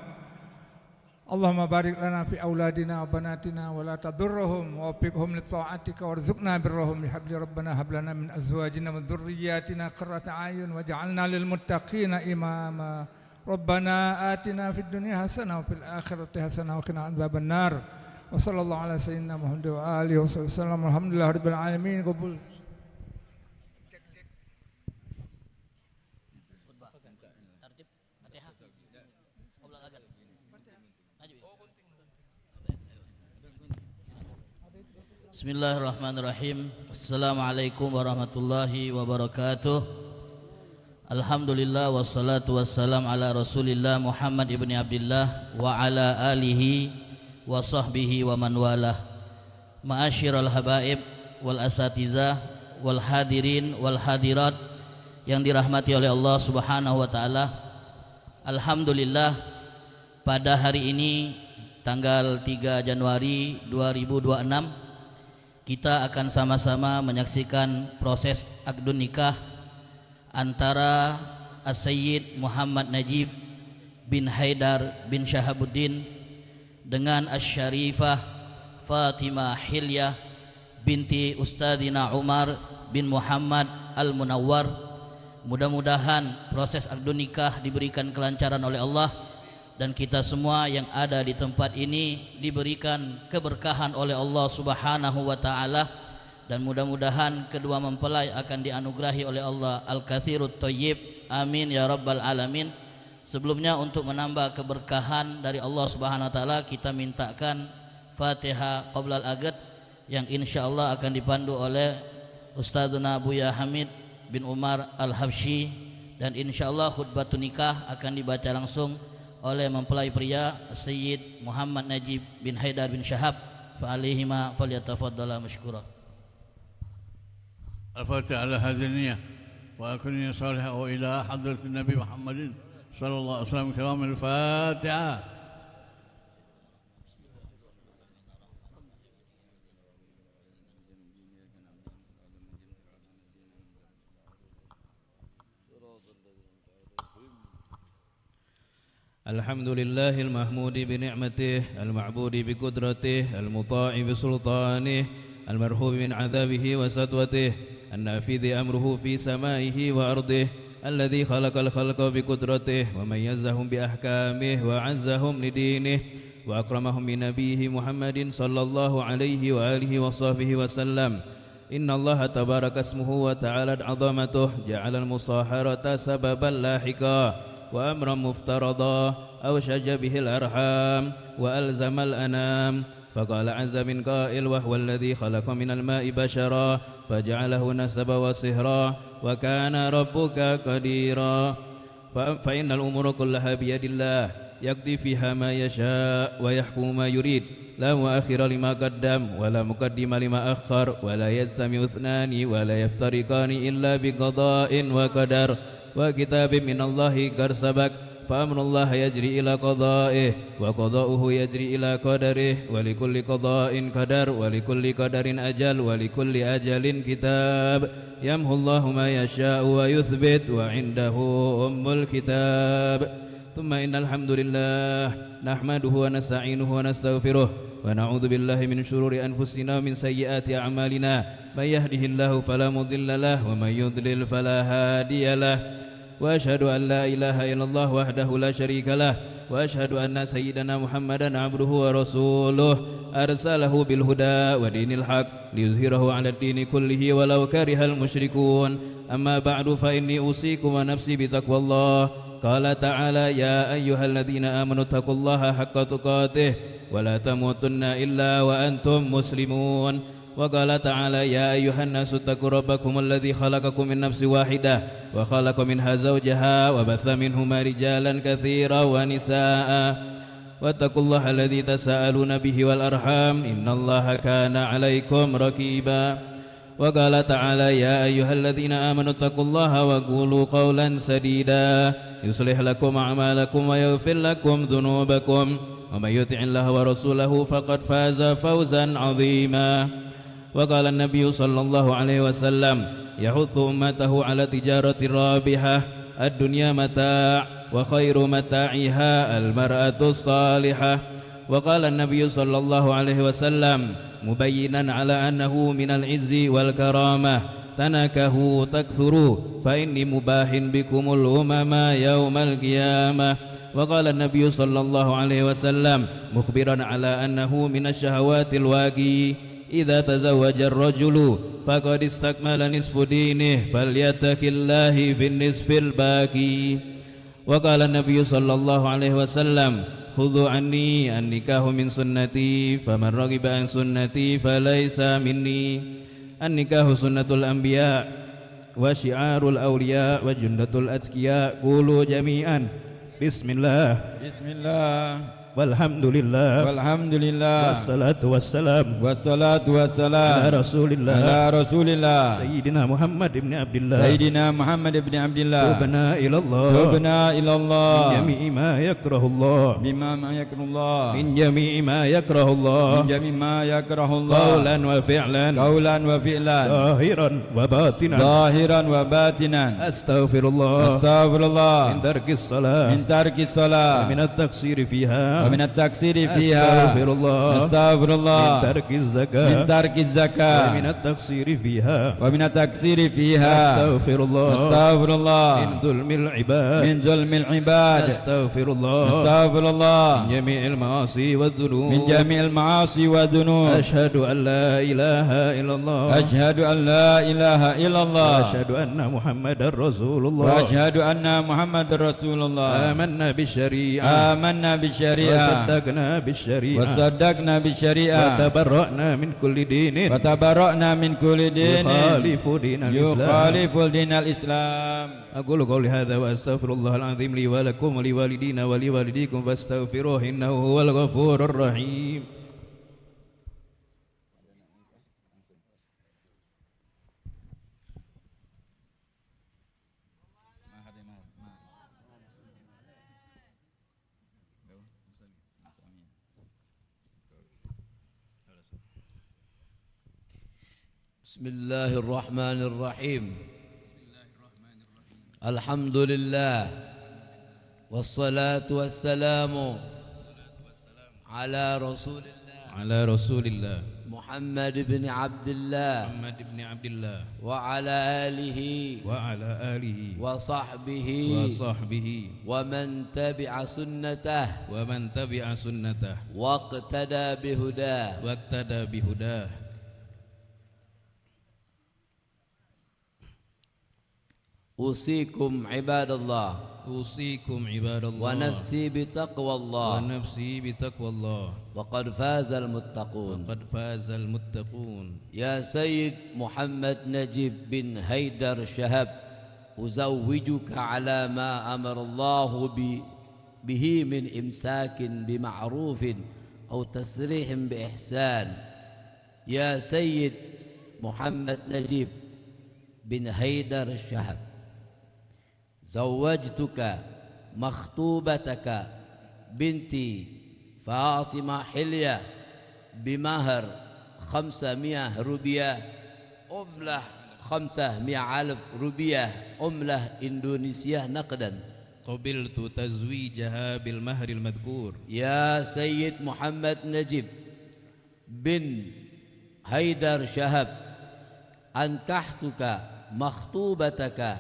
اللهم بارك لنا في أولادنا وبناتنا ولا تضرهم ووفقهم لطاعتك وارزقنا برهم بحبل ربنا هب لنا من أزواجنا وذرياتنا قرة أعين واجعلنا للمتقين إماما. ربنا آتنا في الدنيا حسنة وفي الآخرة حسنة وقنا عذاب النار. وصلى الله على سيدنا محمد وآله وصحبه وسلم. الحمد لله رب العالمين. قبول. Bismillahirrahmanirrahim. Assalamualaikum warahmatullahi wabarakatuh. Alhamdulillah wassalatu wassalam ala Rasulillah Muhammad ibni Abdillah wa ala alihi wa sahbihi wa man walah. Ma'asyiral habaib wal asatizah wal hadirin wal hadirat yang dirahmati oleh Allah Subhanahu wa taala. Alhamdulillah pada hari ini tanggal 3 Januari 2026 kita akan sama-sama menyaksikan proses akdun nikah antara As-Sayyid Muhammad Najib bin Haidar bin Shahabuddin dengan Asy-Syarifah Fatimah Hilyah binti Ustadzina Umar bin Muhammad Al-Munawwar. Mudah-mudahan proses akdun nikah diberikan kelancaran oleh Allah dan kita semua yang ada di tempat ini diberikan keberkahan oleh Allah Subhanahu wa taala, dan mudah-mudahan kedua mempelai akan dianugerahi oleh Allah Al-Katsirut Thayyib. Amin ya rabbal alamin. Sebelumnya untuk menambah keberkahan dari Allah Subhanahu wa taala, kita mintakan Fatihah qoblal agad yang insyaallah akan dipandu oleh Ustadzuna Buya Hamid bin Umar Al-Habsyi, dan insyaallah khutbatun nikah akan dibaca langsung oleh mempelai pria Sayyid Muhammad Najib bin Haidar bin Syahab. Fa alaihima falyatafaddala mashkura. الفاتحة على هذه النية وأكون صالحة وإلى حضرة النبي محمد صلى الله عليه وسلم كرام. الفاتحة. الحمد لله المحمود بنعمته المعبود بقدرته المطاع بسلطانه المرهوب من عذابه وسطوته النافذ أمره في سمائه وأرضه الذي خلق الخلق بقدرته وميزهم بأحكامه وعزهم لدينه وأكرمهم بنبيه محمد صلى الله عليه وآله وصحبه وسلم. إن الله تبارك اسمه وتعالى عظمته جعل المصاهرة سببا لاحقا وأمرا مفترضا أوشج به الأرحام وألزم الأنام. فقال عز من قائل وهو الذي خلق من الماء بشرا فجعله نسبا وصهرا وكان ربك قديرا. فإن الأمور كلها بيد الله يقضي فيها ما يشاء ويحكم ما يريد لا مؤخر لما قدم ولا مقدم لما أخر ولا يجتمع اثنان ولا يفترقان إلا بقضاء وقدر وكتاب من الله قد سبق. فأمر الله يجري إلى قضائه وقضاؤه يجري إلى قدره ولكل قضاء قدر ولكل قدر أجل ولكل أجل كتاب يمحو الله ما يشاء ويثبت وعنده أم الكتاب. ثم إن الحمد لله نحمده ونستعينه ونستغفره ونعوذ بالله من شرور أنفسنا ومن سيئات أعمالنا. من يهده الله فلا مضل له ومن يضلل فلا هادي له. وأشهد أن لا إله إلا الله وحده لا شريك له وأشهد أن سيدنا محمدا عبده ورسوله أرسله بالهدى ودين الحق ليظهره على الدين كله ولو كره المشركون. أما بعد فإني أوصيكم ونفسي بتقوى الله. قال تعالى يا أيها الذين آمنوا اتقوا الله حق تقاته ولا تموتن إلا وأنتم مسلمون. وقال تعالى يا أيها الناس اتقوا ربكم الذي خلقكم من نفس واحدة وخلق منها زوجها وبث منهما رجالا كثيرا ونساء واتقوا الله الذي تساءلون به والأرحام إن الله كان عليكم رقيبا وقال تعالى يا أيها الذين آمنوا اتقوا الله وقولوا قولا سديدا يصلح لكم أعمالكم ويغفر لكم ذنوبكم ومن يطع الله ورسوله فقد فاز فوزا عظيما وقال النبي صلى الله عليه وسلم يحث أمته على تجارة رابحة الدنيا متاع وخير متاعها المرأة الصالحة وقال النبي صلى الله عليه وسلم مبينا على أنه من العز والكرامة تناكحوا تكثروا فإني مباح بكم الأمم يوم القيامة وقال النبي صلى الله عليه وسلم مخبرا على أنه من الشهوات الواقي إذا تزوج الرجل فقد استكمل نصف دينه فليتق الله في النصف الباقي وقال النبي صلى الله عليه وسلم خذوا عني النكاح من سنتي فمن رغب عن سنتي فليس مني النكاح سنة الأنبياء وشعار الأولياء وجنة الأتقياء قولوا جميعا بسم الله بسم الله والحمد لله والحمد لله والصلاة والسلام على رسول الله سيدنا محمد بن عبد الله تبنا إلى الله من جميع ما يكره الله من جميع ما يكره الله قولا وفعلا ظاهرا وباطنا أستغفر الله من ترك الصلاة ومن التقصير فيها أستغفر الله من ترك الزكاة ومن التقصير فيها أستغفر الله من ظلم العباد أستغفر الله من جميع المعاصي والذنوب أشهد أن لا إله إلا الله وأشهد أن محمدا رسول الله آمنا بالشريعة وصدقنا بالشريعة وتبرأنا من كل دين يخالف دين الإسلام أقول قولي هذا وأستغفر الله العظيم لي ولكم ولوالدينا ولوالديكم فاستغفروه إنه هو الغفور الرحيم بسم الله الرحمن الرحيم الحمد لله والصلاة والسلام على رسول الله محمد بن عبد الله وعلى آله وصحبه ومن تبع سنته واقتدى بهداه أوصيكم عباد الله ونفسي بتقوى الله وقد فاز المتقون يا سيد محمد نجيب بن هيدر شهاب أزوجك على ما أمر الله به من إمساك بمعروف أو تسريح بإحسان يا سيد محمد نجيب بن هيدر الشهاب زوجتك مخطوبتك بنتي فاطمة حلية بمهر 500 روبية عملة 500,000 روبية عملة إندونيسية نقدا قبلت تزويجها بالمهر المذكور يا سيد محمد نجيب بن هيدر شهاب أنكحتك مخطوبتك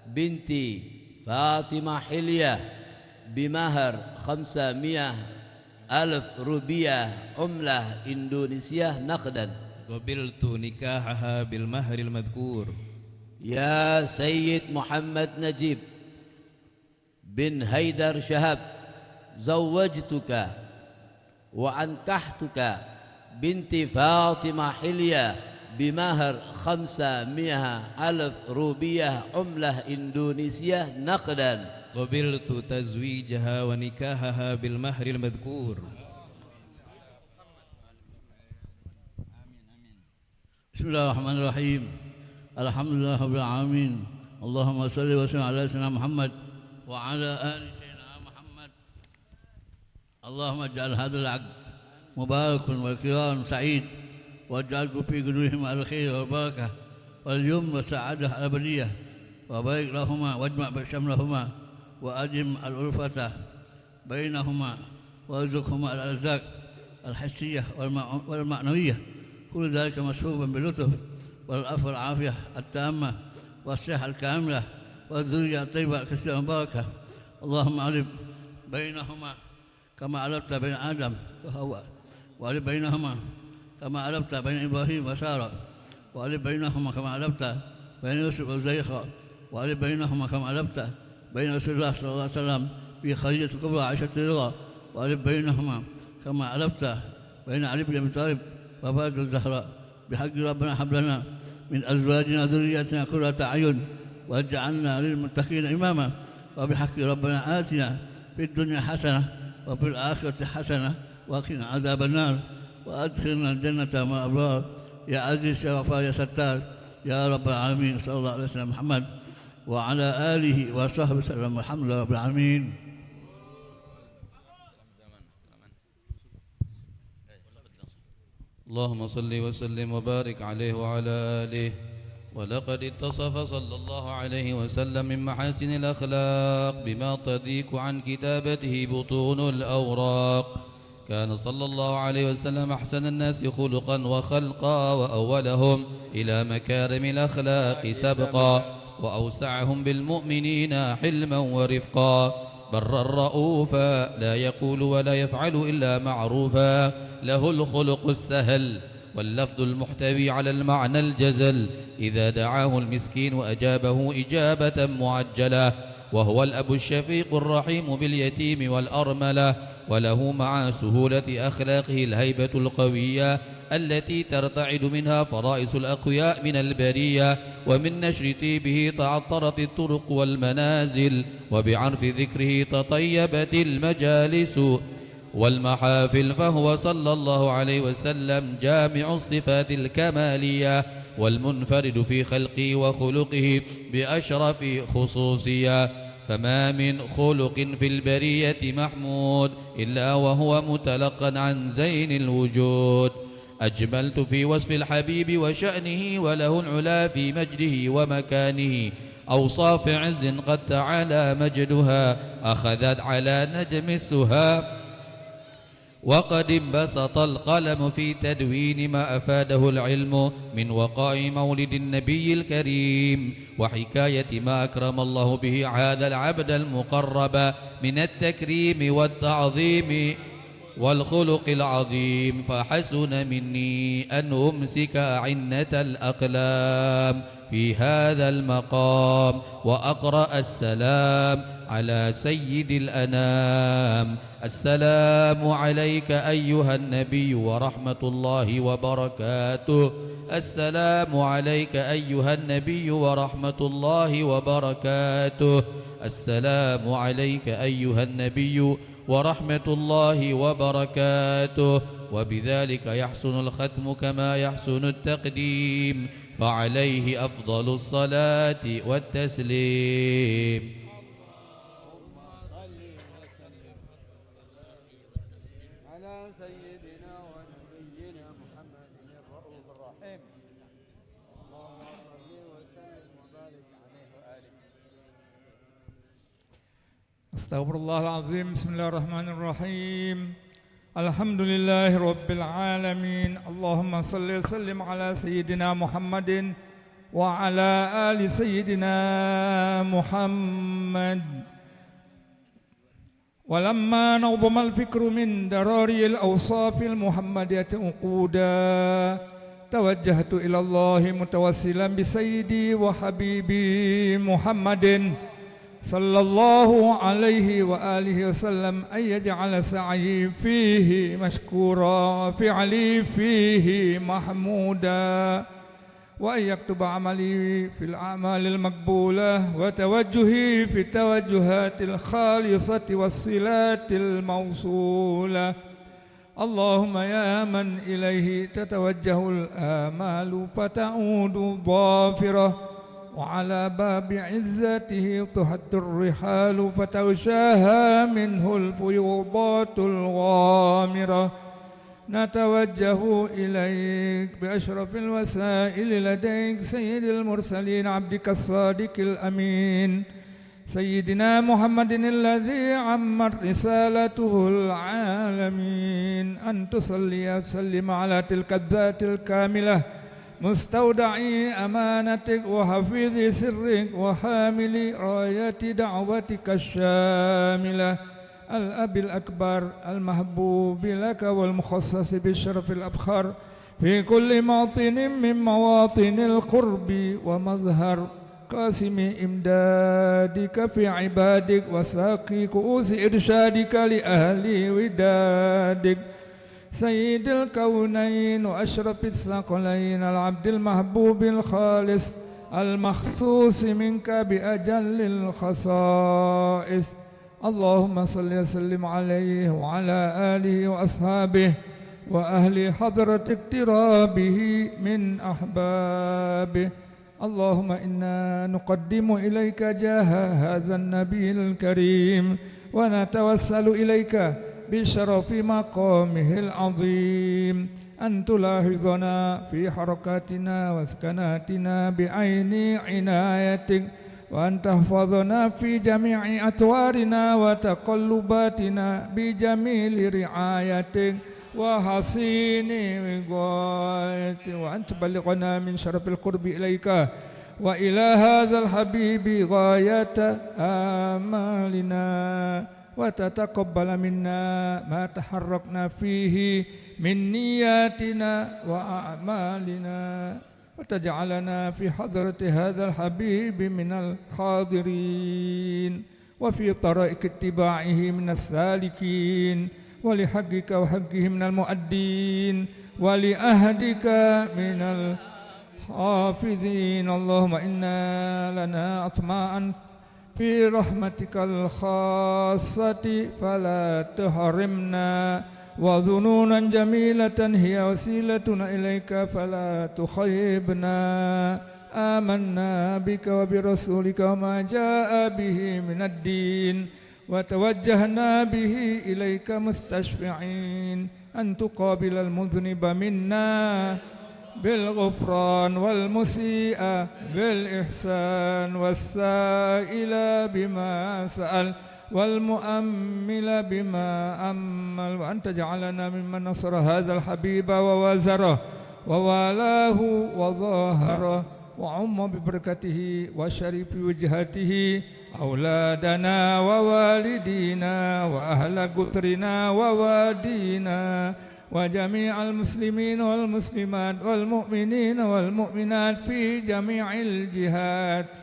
بنتي فاطمة حلية بمهر 500,000 روبية عملة إندونيسية نقدا قبلت نكاحها بالمهر المذكور يا سيد محمد نجيب بن هيدر شهاب زوجتك وأنكحتك بنت فاطمة حلية بمهر 500,000 روبية عملة إندونيسية نقدا. قبلت تزويجها ونكاحها بالمهر المذكور. بسم الله الرحمن الرحيم. الحمد لله رب العالمين. اللهم صل وسلم على سيدنا محمد وعلى آل سيدنا محمد. اللهم اجعل هذا العقد مبارك والكرام سعيد، واجعله في قلوبهم الخير والبركة واليمن والسعادة الأبدية، وبارك لهما واجمع شملهما وأدم الألفة بينهما وارزقهما الأرزاق الحسية والمعنوية، كل ذلك مسحوبا باللطف والعفو والعافية التامة والصحة الكاملة والذرية الطيبة الكثيرة المباركة. اللهم علم بينهما كما علمت بين آدم وحواء، وعلم بينهما كما علمت بين إبراهيم وسارة، وعلم بينهما كما علمت بين يوسف وزليخا، وعلم بينهما كما علمت بين رسول الله صلى الله عليه وسلم في خديجة الكبرى عائشة الرضا، وعلم بينهما كما علمت بين علي بن أبي طالب وفاطمة الزهراء. بحق ربنا هب لنا من أزواجنا ذريتنا قرة أعين واجعلنا للمتقين إماما. وبحق ربنا آتنا في الدنيا حسنة وفي الآخرة حسنة وقنا عذاب النار وأدخلنا الجنة مع الأبرار يا عزيز يا غفار يا ستار يا رب العالمين. صلى الله عليه وسلم محمد وعلى آله وصحبه وسلم. الحمد لله رب العالمين. اللهم صل وسلم وبارك عليه وعلى آله. ولقد اتصف صلى الله عليه وسلم من محاسن الأخلاق بما تضيق عن كتابته بطون الأوراق. كان صلى الله عليه وسلم أحسن الناس خلقا وخلقا، وأولهم إلى مكارم الأخلاق سبقا، وأوسعهم بالمؤمنين حلما ورفقا، برا رؤوفا لا يقول ولا يفعل إلا معروفا، له الخلق السهل واللفظ المحتوي على المعنى الجزل، إذا دعاه المسكين أجابه إجابة معجلة، وهو الأب الشفيق الرحيم باليتيم والأرملة، وله مع سهولة أخلاقه الهيبة القوية التي ترتعد منها فرائس الأقوياء من البرية، ومن نشر طيبه تعطرت الطرق والمنازل، وبعرف ذكره تطيبت المجالس والمحافل، فهو صلى الله عليه وسلم جامع الصفات الكمالية والمنفرد في خلقه وخلقه بأشرف خصوصية، فما من خلق في البرية محمود إلا وهو متلقا عن زين الوجود. أجملت في وصف الحبيب وشأنه، وله العلا في مجده ومكانه، أوصاف عز قد تعالى مجدها أخذت على نجم السها، وقد انبسط القلم في تدوين ما أفاده العلم من وقاء مولد النبي الكريم، وحكاية ما أكرم الله به هذا العبد المقرب من التكريم والتعظيم والخلق العظيم. فحسن مني أن أمسك عنة الأقلام في هذا المقام وأقرأ السلام على سيد الأنام. السلام عليك أيها النبي ورحمة الله وبركاته. السلام عليك أيها النبي ورحمة الله وبركاته. السلام عليك أيها النبي ورحمة الله وبركاته. وبذلك يحسن الختم كما يحسن التقديم، فعليه أفضل الصلاة والتسليم. أستغفر الله العظيم. بسم الله الرحمن الرحيم. الحمد لله رب العالمين. اللهم صل وسلم على سيدنا محمد وعلى آل سيدنا محمد. ولما نظم الفكر من دراري الأوصاف المحمدية عقودا، توجهت إلى الله متوسلا بسيدي وحبيبي محمد صلى الله عليه وآله وسلم أن يجعل سعي فيه مشكورا وفعلي فيه محمودا، وأن يكتب عملي في الأعمال المقبولة وتوجهي في التوجهات الخالصة والصلات الموصولة. اللهم يا من إليه تتوجه الآمال فتعود ظافرة، وعلى باب عزته تحد الرحال فتغشاها منه الفيوضات الغامرة. نتوجه إليك بأشرف الوسائل لديك سيد المرسلين عبدك الصادق الأمين سيدنا محمد الذي عمت رسالته العالمين، أن تصلي وسلم على تلك الذات الكاملة مستودعي أمانتك وحفيظ سرك وحامل راية دعوتك الشاملة، الأب الأكبر المحبوب لك والمخصص بالشرف الأبخر في كل موطن من مواطن القرب ومظهر قاسم إمدادك في عبادك وساقي كؤوس إرشادك لأهل ودادك، سيد الكونين وأشرف الثقلين العبد المحبوب الخالص المخصوص منك بأجل الخصائص. اللهم صل وسلم عليه وعلى آله وأصحابه وأهل حضرة اقترابه من أحبابه. اللهم إنا نقدم إليك جاه هذا النبي الكريم ونتوسل إليك بشرف مقامه العظيم أن تلاحظنا في حركاتنا وسكناتنا بعين عنايتك، وأن تحفظنا في جميع أطوارنا وتقلباتنا بجميل رعايتك وحسين وقايتك، وأن تبلغنا من شرف القرب إليك وإلى هذا الحبيب غاية آمالنا، وتتقبل منا ما تحركنا فيه من نياتنا وأعمالنا، وتجعلنا في حضرة هذا الحبيب من الحاضرين وفي طريق اتباعه من السالكين، ولحقك وحقه من المؤدين، ولأهدك من الحافظين. اللهم إنا لنا أطماعا في رحمتك الخاصة فلا تحرمنا، وظنونا جميلة هي وسيلتنا إليك فلا تخيبنا. آمنا بك وبرسولك وما جاء به من الدين، وتوجهنا به إليك مستشفعين أن تقابل المذنب منا بالغفران والمسيء بالإحسان والسائل بما سأل والمؤمل بما أمل، وأن تجعلنا ممن نصر هذا الحبيب ووازره ووالاه وظاهره، وعم ببركته وشريف وجهته أولادنا ووالدينا وأهل قطرنا ووادينا وجميع المسلمين والمسلمات والمؤمنين والمؤمنات في جميع الجهات،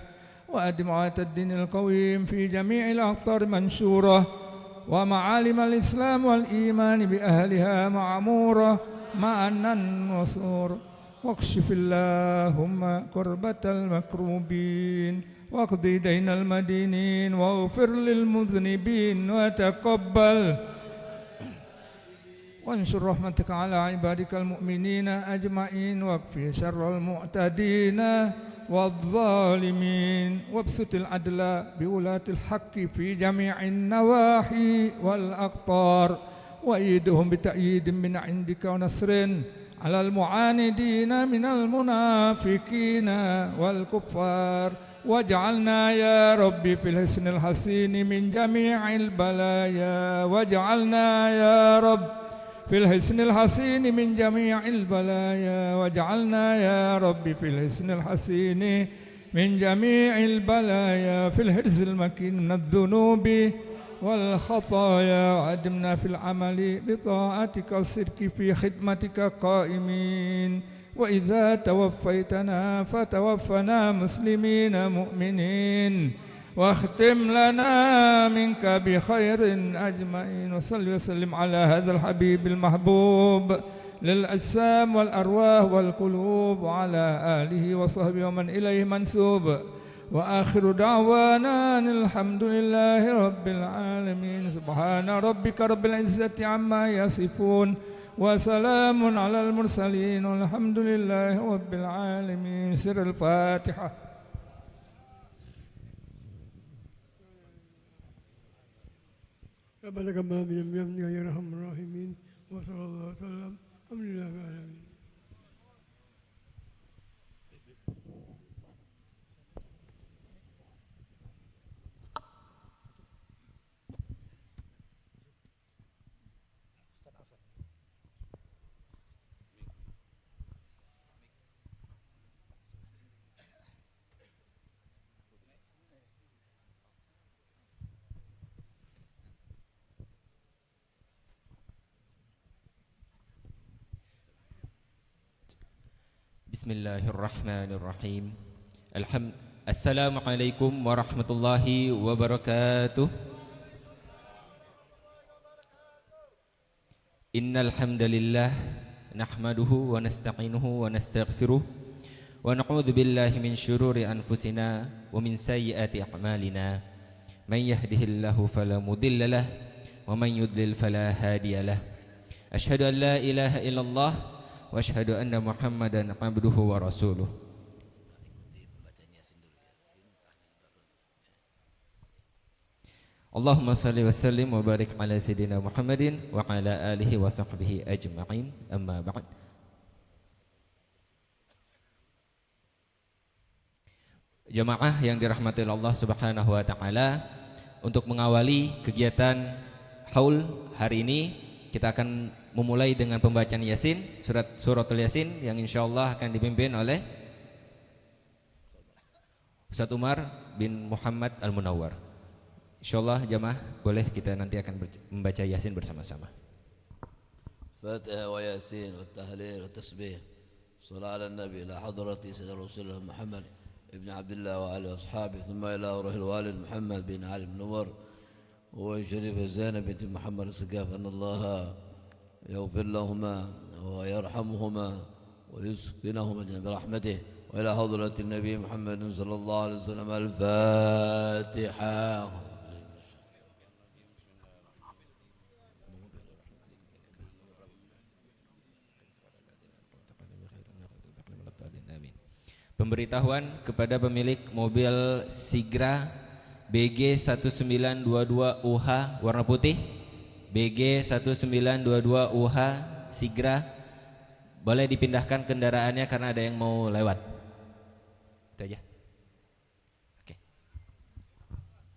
وأدمعة الدين القويم في جميع الأقطار منشورة، ومعالم الإسلام والإيمان بأهلها معمورة معنا وصور. واكشف اللهم كربة المكروبين، واقضي دين المدينين، واغفر للمذنبين، وتقبل وانشر رحمتك على عبادك المؤمنين أجمعين، واكفي شر المعتدين والظالمين، وابسط العدل بولاة الحق في جميع النواحي والأقطار، وأيدهم بتأييد من عندك ونصر على المعاندين من المنافقين والكفار، واجعلنا يا ربي في الحسن الحسين من جميع البلايا، واجعلنا يا رب في الحسن الحسين من جميع البلايا، واجعلنا يا رب في الحسن الحسين من جميع البلايا، في الحرز المكين من الذنوب والخطايا، وأدمنا في العمل بطاعتك والصدق في خدمتك قائمين، وإذا توفيتنا فتوفنا مسلمين مؤمنين واختم لنا منك بخير أجمعين. وصل وسلم على هذا الحبيب المحبوب للأجسام والأرواح والقلوب وعلى آله وصحبه ومن إليه منسوب. وآخر دعوانا الحمد لله رب العالمين. سبحان ربك رب العزة عما يصفون وسلام على المرسلين والحمد لله رب العالمين. سر الفاتحة. ربنا كما من يمنك يا ارحم الراحمين وصلى الله وسلم الحمد لله رب العالمين. Bismillahirrahmanirrahim. Assalamualaikum warahmatullahi wabarakatuh. Innal hamdalillah nahmaduhu wa nasta'inuhu wa nastaghfiruh wa na'udzu billahi min syururi anfusina wa min sayyiati a'malina. Man yahdihillahu fala mudhillalah wa man yudlil fala hadiyalah. Asyhadu an la ilaha illallah wa asyhadu anna Muhammadan abduhu wa rasuluh. Allahumma salli wa sallim wa barik ala sayyidina Muhammadin wa ala alihi wa sahbihi ajma'in. Amma ba'd. Jamaah yang dirahmati Allah Subhanahu wa taala, untuk mengawali kegiatan haul hari ini kita akan memulai dengan pembacaan Yasin, suratul Yasin yang insyaallah akan dipimpin oleh Ustaz Umar bin Muhammad Al-Munawwar. Insyaallah jamaah boleh kita nanti akan membaca Yasin bersama-sama. Fatihah wa Yasin wa tahlil wa tasbih. Shallallahu ala nabi ila hadrati sayyidina Rasulullah Muhammad ibn Abdullah wa alihi washabihi thumma ila ruhil walid Muhammad bin Ali Munawwar wa Sharif Zainab bint Muhammad As-Saqaf Allah يغفر لهما ويرحمهما ويسكنهما برحمته وإلى حضرة النبي محمد صلى الله عليه وسلم. الفاتحة. Pemberitahuan kepada pemilik mobil Sigra BG 1922 UH warna putih, BG 1922 UH Sigra, boleh dipindahkan kendaraannya karena ada yang mau lewat. Itu aja. Oke.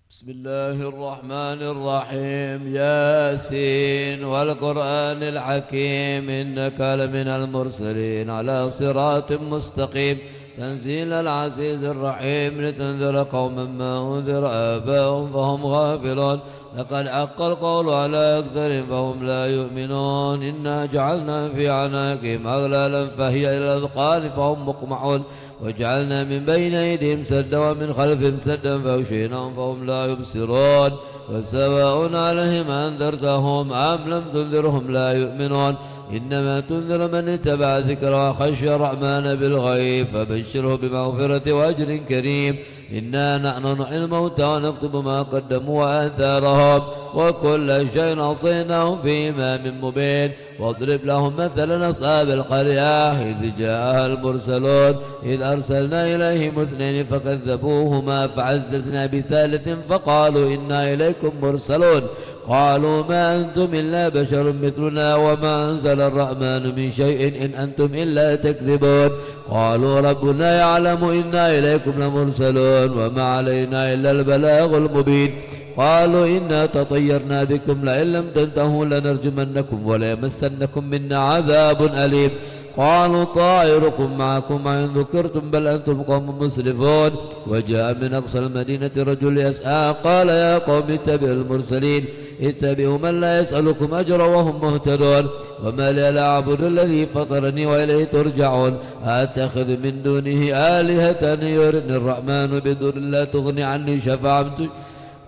Bismillahirrahmanirrahim. Yasin wal Qur'anil Hakim innaka laminal mursalin ala siratim mustaqim. تنزيل العزيز الرحيم لتنذر قوما ما أنذر آباؤهم فهم غافلون. لقد حق القول على أكثرهم فهم لا يؤمنون. إنا جعلنا في أعناقهم أغلالا فهي إلى الأذقان فهم مقمحون. وجعلنا من بين أيديهم سدا ومن خلفهم سدا فأغشيناهم فهم لا يبصرون. وسواء عليهم أنذرتهم أم لم تنذرهم لا يؤمنون. إنما تنذر من اتبع ذكر وخشي الرحمن بالغيب فبشره بمغفرة وأجر كريم. إنا نحن نحيي الموتى ونكتب ما قدموا وآثارهم وكل شيء أحصيناه في إمام مبين. واضرب لهم مثلا أصحاب القرية إذ جاءها المرسلون إذ أرسلنا إليهم اثنين فكذبوهما فعززنا بثالث فقالوا إنا إليكم مرسلون. قالوا ما أنتم إلا بشر مثلنا وما أنزل الرحمن من شيء إن أنتم إلا تكذبون. قالوا ربنا يعلم إنا إليكم لمرسلون وما علينا إلا البلاغ المبين. قالوا إنا تطيرنا بكم لئن لم تنتهوا لنرجمنكم وليمسنكم منا عذاب أليم. قالوا طائركم معكم إن ذكرتم بل أنتم قوم مسرفون وجاء من أقصى المدينة رجل يسعى قال يا قوم اتبعوا المرسلين اتبعوا من لا يسألكم أجرا وهم مهتدون وما لي لا أعبد الذي فطرني وإليه ترجعون أتخذ من دونه آلهة يردني الرحمن بضر لا تغني عني شفاعتي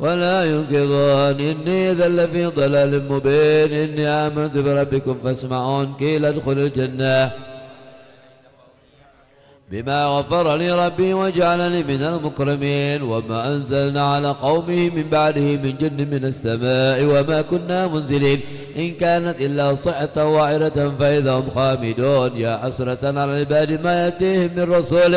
ولا ينقذون إني إذا لفي ضلال مبين إني آمنت بربكم فاسمعون قيل ادخلوا الجنة بما غفر لي ربي وجعلني من المكرمين وما أنزلنا على قومه من بعده من جند من السماء وما كنا منزلين إن كانت إلا صيحة واحدة فإذا هم خامدون يا حسرة على العباد ما يأتيهم من رسول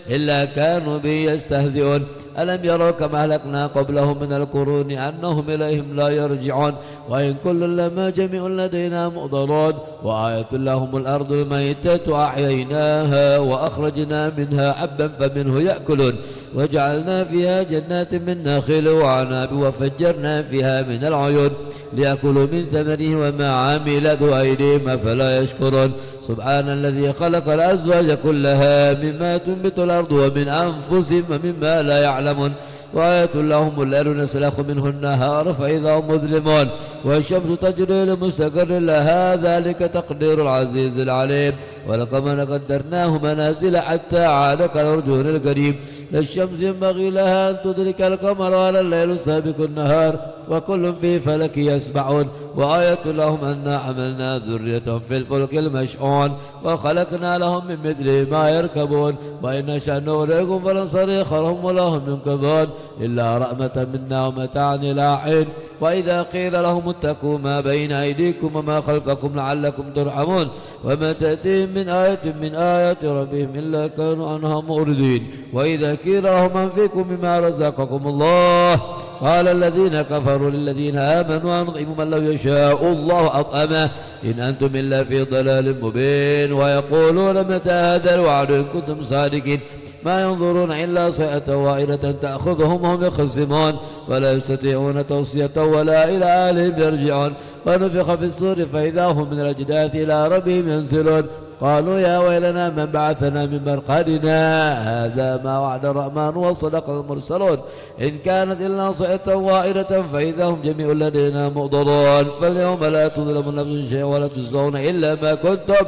إلا كانوا به يستهزئون ألم يروا كما أهلكنا قبلهم من القرون أنهم إليهم لا يرجعون وإن كل لما جميع لدينا محضرون وآية لهم الأرض الميتة أحييناها وأخرجنا منها حبا فمنه يأكلون وجعلنا فيها جنات من نخيل وعناب وفجرنا فيها من العيون ليأكلوا من ثمره وما عملته أيديهم أفلا يشكرون سبحان الذي خلق الأزواج كلها مما تنبت الأرض ومن أنفسهم ومما لا يعلمون وآية لهم الليل نسلخ منه النهار فإذا هم مظلمون والشمس تجري لمستقر لها ذلك تقدير العزيز العليم والقمر قدرناه منازل حتى عاد كالأرجون القديم لا الشمس ينبغي لها أن تدرك القمر ولا الليل سابق النهار وكل في فلك يسبحون وآية لهم أنا حملنا ذريتهم في الفلك المشحون وخلقنا لهم من مثل ما يركبون وإن نشأ نغرقهم فلن صريخ لهم ولا هم ينقذون إلا رحمة منا ومتاعا إلى حين وإذا قيل لهم اتقوا ما بين أيديكم وما خلفكم لعلكم ترحمون وما تأتيهم من آية من آيات ربهم إلا كانوا عنها معرضين وإذا قيل لهم أنفقوا مما رزقكم الله قال الذين كفروا للذين آمنوا أنطعم من لو يشاء الله أطعمه إن أنتم إلا في ضلال مبين ويقولون متى هذا الوعد إن كنتم صادقين ما ينظرون إلا صيحة واحدة تأخذهم وهم يخصمون ولا يستطيعون توصية ولا إلى أهلهم يرجعون ونفخ في الصور فإذا هم من الأجداث إلى ربهم ينزلون قالوا يا ويلنا من بعثنا من مرقدنا هذا ما وعد الرحمن وصدق المرسلون إن كانت إلا صيحة واحدة فإذا هم جميع لدينا محضرون فاليوم لا تظلم نفس شيئا ولا تجزون إلا ما كنتم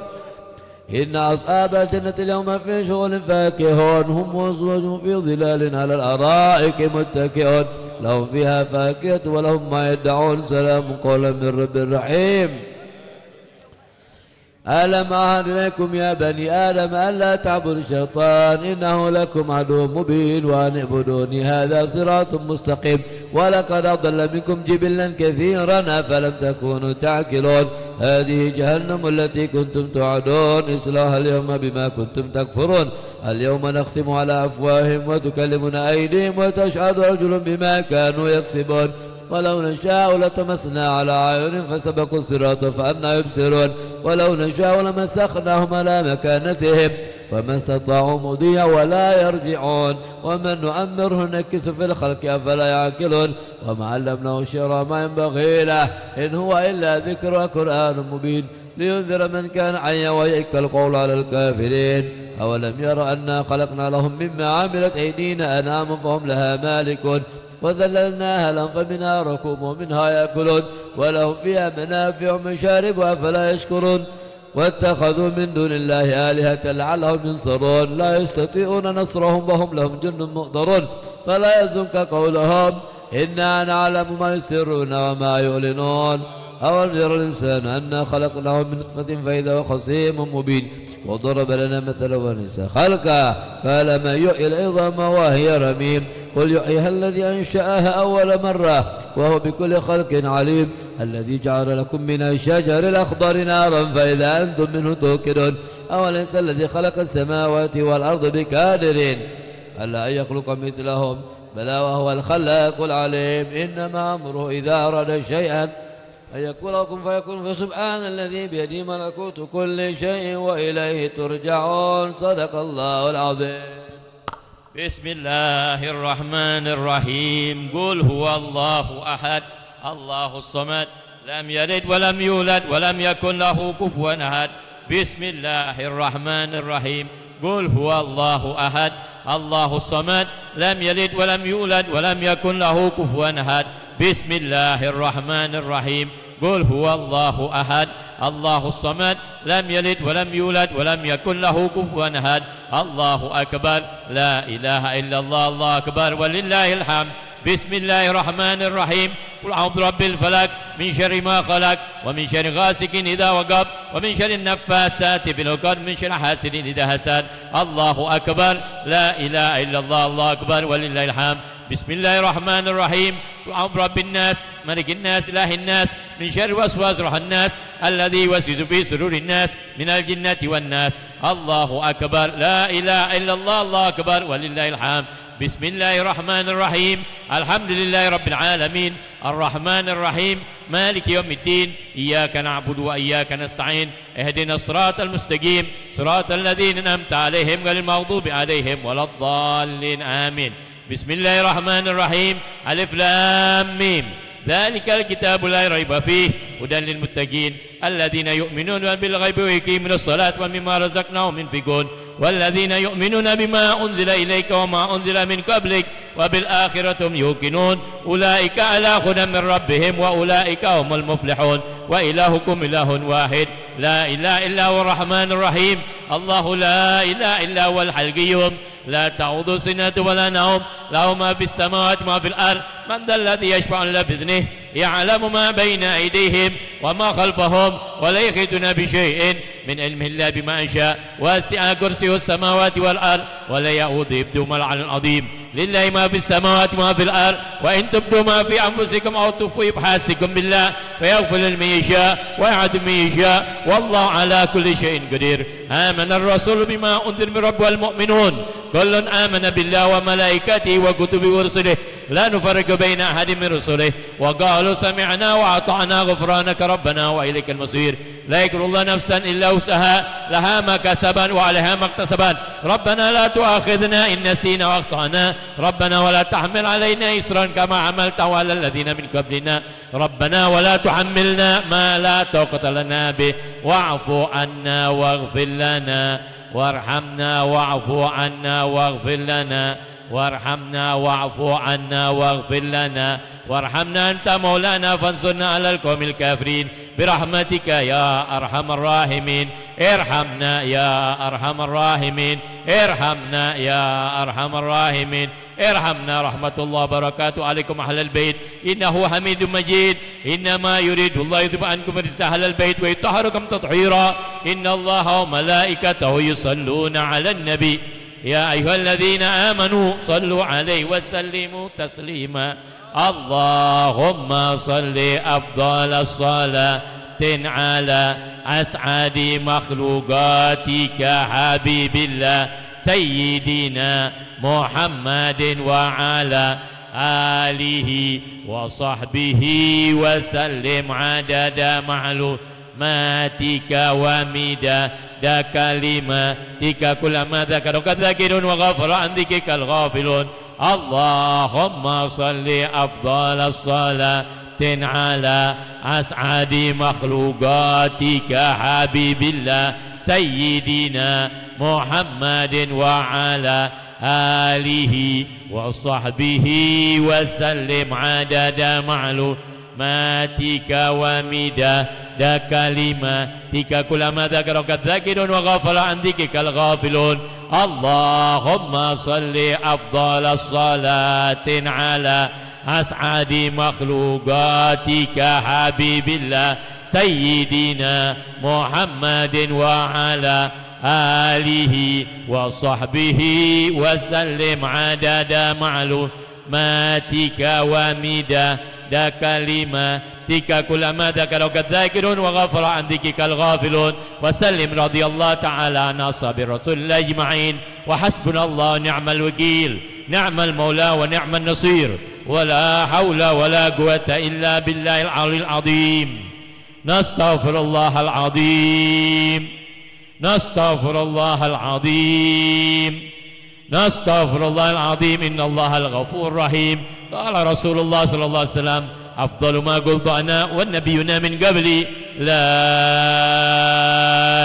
إن أصحاب الجنة اليوم في شغل فاكهون هم وأزواجهم في ظلال على الأرائك متكئون لهم فيها فاكهة ولهم ما يدعون سلام قولا من رب رحيم ألم أعهد إليكم يا بني آدم ألا تعبدوا الشيطان إنه لكم عدو مبين وأن اعبدوني هذا صراط مستقيم ولقد أضل منكم جبلا كثيرا أفلم تكونوا تعقلون هذه جهنم التي كنتم توعدون اصلاها اليوم بما كنتم تكفرون اليوم نختم على أفواههم وتكلمنا أيديهم وتشهد أرجلهم بما كانوا يكسبون ولو نشاء لطمسنا على أعينهم فاستبقوا الصراط فأنى يبصرون ولو نشاء لمسخناهم على مكانتهم فما استطاعوا مضيا ولا يرجعون ومن نؤمره نكس في الخلق أفلا يعقلون وما علمناه الشعر ما ينبغي له إن هو إلا ذكر وقرآن مبين لينذر من كان حيا ويحق القول على الكافرين أولم يرى أنا خلقنا لهم مما عملت أيدينا أنعاما فهم لها مالكون وذللناها لهم فمنها ركوب ومنها يأكلون ولهم فيها منافع ومشارب أفلا يشكرون واتخذوا من دون الله آلهة لعلهم ينصرون لا يستطيعون نصرهم وهم لهم جند مؤضرون فلا يحزنك قولهم إنا نعلم ما يسرون وما يعلنون أولم يرى الإنسان أنا خلقناه من نطفة فإذا هو خصيم مبين وضرب لنا مثلا ونسى خلقه قال ما يحيي العظام وهي رميم قل يحييها الذي أنشأها أول مرة وهو بكل خلق عليم الذي جعل لكم من الشجر الأخضر نارا فإذا أنتم منه توقدون أوليس الذي خلق السماوات والأرض بقادر ألا أن يخلق مثلهم بلى وهو الخلاق العليم إنما أمره إذا أراد شيئا أن يقول لكم فيكون فسبحان الذي بيده ملكوت كل شيء وإليه ترجعون صدق الله العظيم بسم الله الرحمن الرحيم قل هو الله أحد الله الصمد لم يلد ولم يولد ولم يكن له كفوا أحد بسم الله الرحمن الرحيم قل هو الله أحد الله الصمد لم يلد ولم يولد ولم يكن له كفوا أحد بسم الله الرحمن الرحيم قل هو الله أحد الله الصمد لم يلد ولم يولد ولم يكن له كفوا أحد الله أكبر لا إله إلا الله الله أكبر ولله الحمد بسم الله الرحمن الرحيم قل أعوذ برب الفلق من شر ما خلق ومن شر غاسق إذا وقب ومن شر النفاثات في العقد من شر حاسد إذا حسد الله أكبر لا إله إلا الله الله أكبر ولله الحمد بسم الله الرحمن الرحيم قل أعوذ برب الناس ملك الناس إله الناس من شر وسواس روح الناس الذي يوسوس في صدور الناس من الجنة والناس الله أكبر لا إله إلا الله الله أكبر ولله الحمد بسم الله الرحمن الرحيم الحمد لله رب العالمين الرحمن الرحيم مالك يوم الدين إياك نعبد وإياك نستعين اهدنا الصراط المستقيم صراط الذين أنعمت عليهم غير المغضوب عليهم ولا الضالين آمين بسم الله الرحمن الرحيم ألف لام ميم ذلك الكتاب لا ريب فيه هدى للمتقين الذين يؤمنون بالغيب ويقيمون الصلاة ومما رزقناهم ينفقون والذين يؤمنون بما أنزل إليك وما أنزل من قبلك وبالآخرة هم يوقنون أولئك على هدى من ربهم وأولئك هم المفلحون وإلهكم إله واحد لا إله إلا هو الرحمن الرحيم الله لا إله إلا هو الحي القيوم لا تعوذ سنة ولا نوم له ما في السماوات وما في الأرض من ذا الذي يشفع إلا بإذنه يعلم ما بين أيديهم وما خلفهم ولا يحيطون بشيء من علمه إلا بما شاء واسع كرسيه السماوات والأرض ولا يؤوده حفظهما العلي العظيم لله ما في السماوات وما في الأرض وإن تبدوا ما في أنفسكم أو تخفوه يحاسبكم بالله فيغفر لمن يشاء ويعذب من يشاء والله على كل شيء قدير آمن الرسول بما أنزل من ربه والمؤمنون كل آمن بالله وملائكته وكتبه ورسله لا نفرق بين أحد من رسله وقالوا سمعنا وأطعنا غفرانك ربنا وإليك المصير لا يكر الله نفسا إلا وسعها لها ما كسبت وعليها ما اكتسبت ربنا لا تؤاخذنا إن نسينا وأخطأنا ربنا ولا تحمل علينا إصرا كما عملته على الذين من قبلنا ربنا ولا تحملنا ما لا طاقة لنا به واعف عنا واغفر لنا وارحمنا واعف عنا واغفر لنا وارحمنا واعف عنا واغفر لنا وارحمنا أنت مولانا فانصرنا على القوم الكافرين برحمتك يا أرحم الراحمين ارحمنا يا أرحم الراحمين ارحمنا يا أرحم الراحمين ارحمنا رحمة الله وبركاته عليكم أهل البيت إنه حميد مجيد إنما يريد الله يذهب عنكم رجس أهل البيت ويطهركم تطهيرا إن الله وملائكته يصلون على النبي يا أيها الذين آمنوا صلوا عليه وسلموا تسليما اللهم صل أفضل الصلاة على أسعد مخلوقاتك حبيب الله سيدنا محمد وعلى آله وصحبه وسلم عدد معلوماتك ومداد كلماتك كلما ذكرك الذاكرون وغفر عن ذكرك الغافلون اللهم صل أفضل الصلاة على أسعد مخلوقاتك حبيب الله سيدنا محمد وعلى آله وصحبه وسلم عدد معلوماتك ومداد كلماتك كلما ذكرك الذاكرون وغفل عن ذكرك الغافلون اللهم صل أفضل الصلاة على أسعد مخلوقاتك حبيب الله سيدنا محمد وعلى آله وصحبه وسلم عدد معلوماتك ومداد كلماتك كلما ذكرك الذاكرون وغفر عن ذكرك الغافلون وسلم رضي الله تعالى عن أصحاب الرسول الله أجمعين وحسبنا الله ونعم الوكيل نعم المولى ونعم النصير ولا حول ولا قوة إلا بالله العلي العظيم نستغفر الله العظيم نستغفر الله العظيم نستغفر الله العظيم إن الله الغفور الرحيم قال رسول الله صلى الله عليه وسلم أفضل ما قلت أنا والنبيون من قبلي لا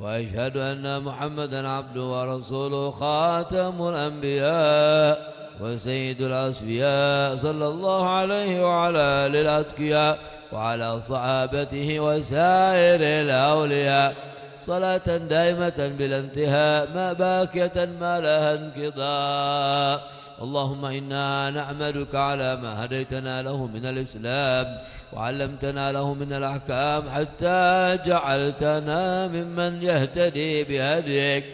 وأشهد أن محمدا عبده ورسوله خاتم الأنبياء وسيد الأصفياء صلى الله عليه وعلى آله الأتقياء وعلى صحابته وسائر الأولياء صلاة دائمة بلا انتهاء ما باكية ما لها انقضاء. اللهم إنا نحمدك على ما هديتنا له من الإسلام وعلمتنا له من الأحكام حتى جعلتنا ممن يهتدي بهديك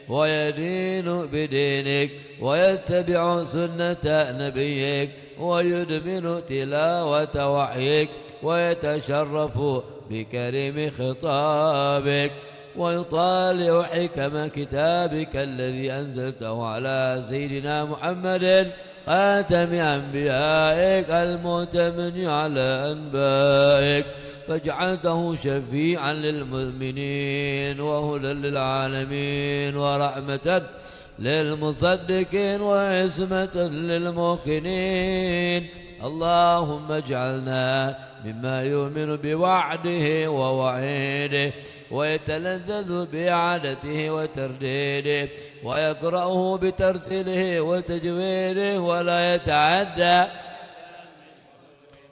ويدين بدينك ويتبع سنة نبيك ويدمن تلاوة وحيك ويتشرف بكريم خطابك ويطالع حكم كتابك الذي أنزلته على سيدنا محمد خاتم أنبيائك المؤتمن على أنبائك فجعلته شفيعا للمؤمنين وهدى للعالمين ورحمة للمصدقين وعصمة للموقنين. اللهم اجعلنا مما يؤمن بوعده ووعيده ويتلذذ بإعادته وترديده ويقرأه بترتيله وتجويده ولا يتعدى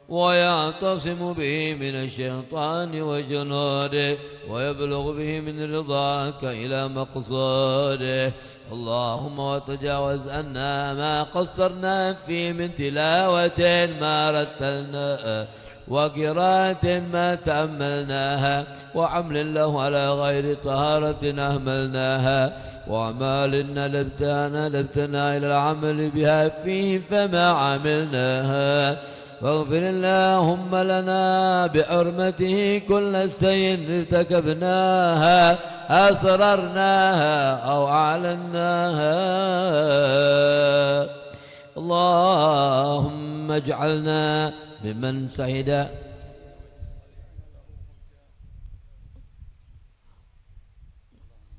ويعتصم به من الشيطان وجنوده ويبلغ به من رضاك إلى مقصوده. اللهم وتجاوز عنا ما قصرنا فيه من تلاوة ما رتلناها وقراءة ما تأملناها وعمل له على غير طهارة أهملناها وأعمال نلبتنا إلى العمل بها فيه فما عملناها. واغفر اللهم لنا بحرمته كل شيء ارتكبناها أسررناها أو أعلناها. اللهم اجعلنا ممن سعد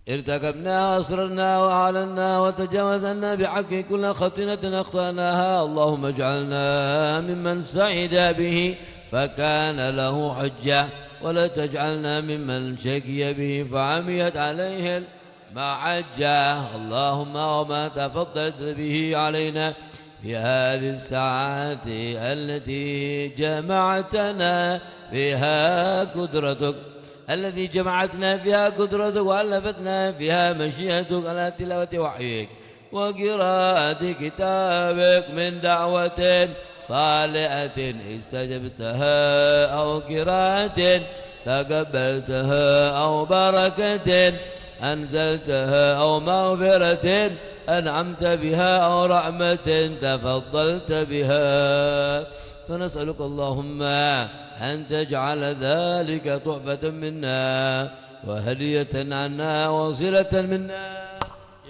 ارتكبنا أسررنا وأعلنا وتجاوزنا بحق كل خطيئة أخطأناها. اللهم اجعلنا ممن سعد به فكان له حجة ولا تجعلنا ممن شكي به فعميت عليه المحجة. اللهم وما تفضلت به علينا في هذه الساعات التي جمعتنا فيها قدرتك وألفتنا فيها مشيئتك على تلاوة وحيك وقراءة كتابك من دعوة صالحة استجبتها أو قراءة تقبلتها أو بركة أنزلتها أو مغفرة أنعمت بها أو رحمة تفضلت بها. فنسألك اللهم أن تجعل ذلك تحفة منا وهدية عنا وصلة منا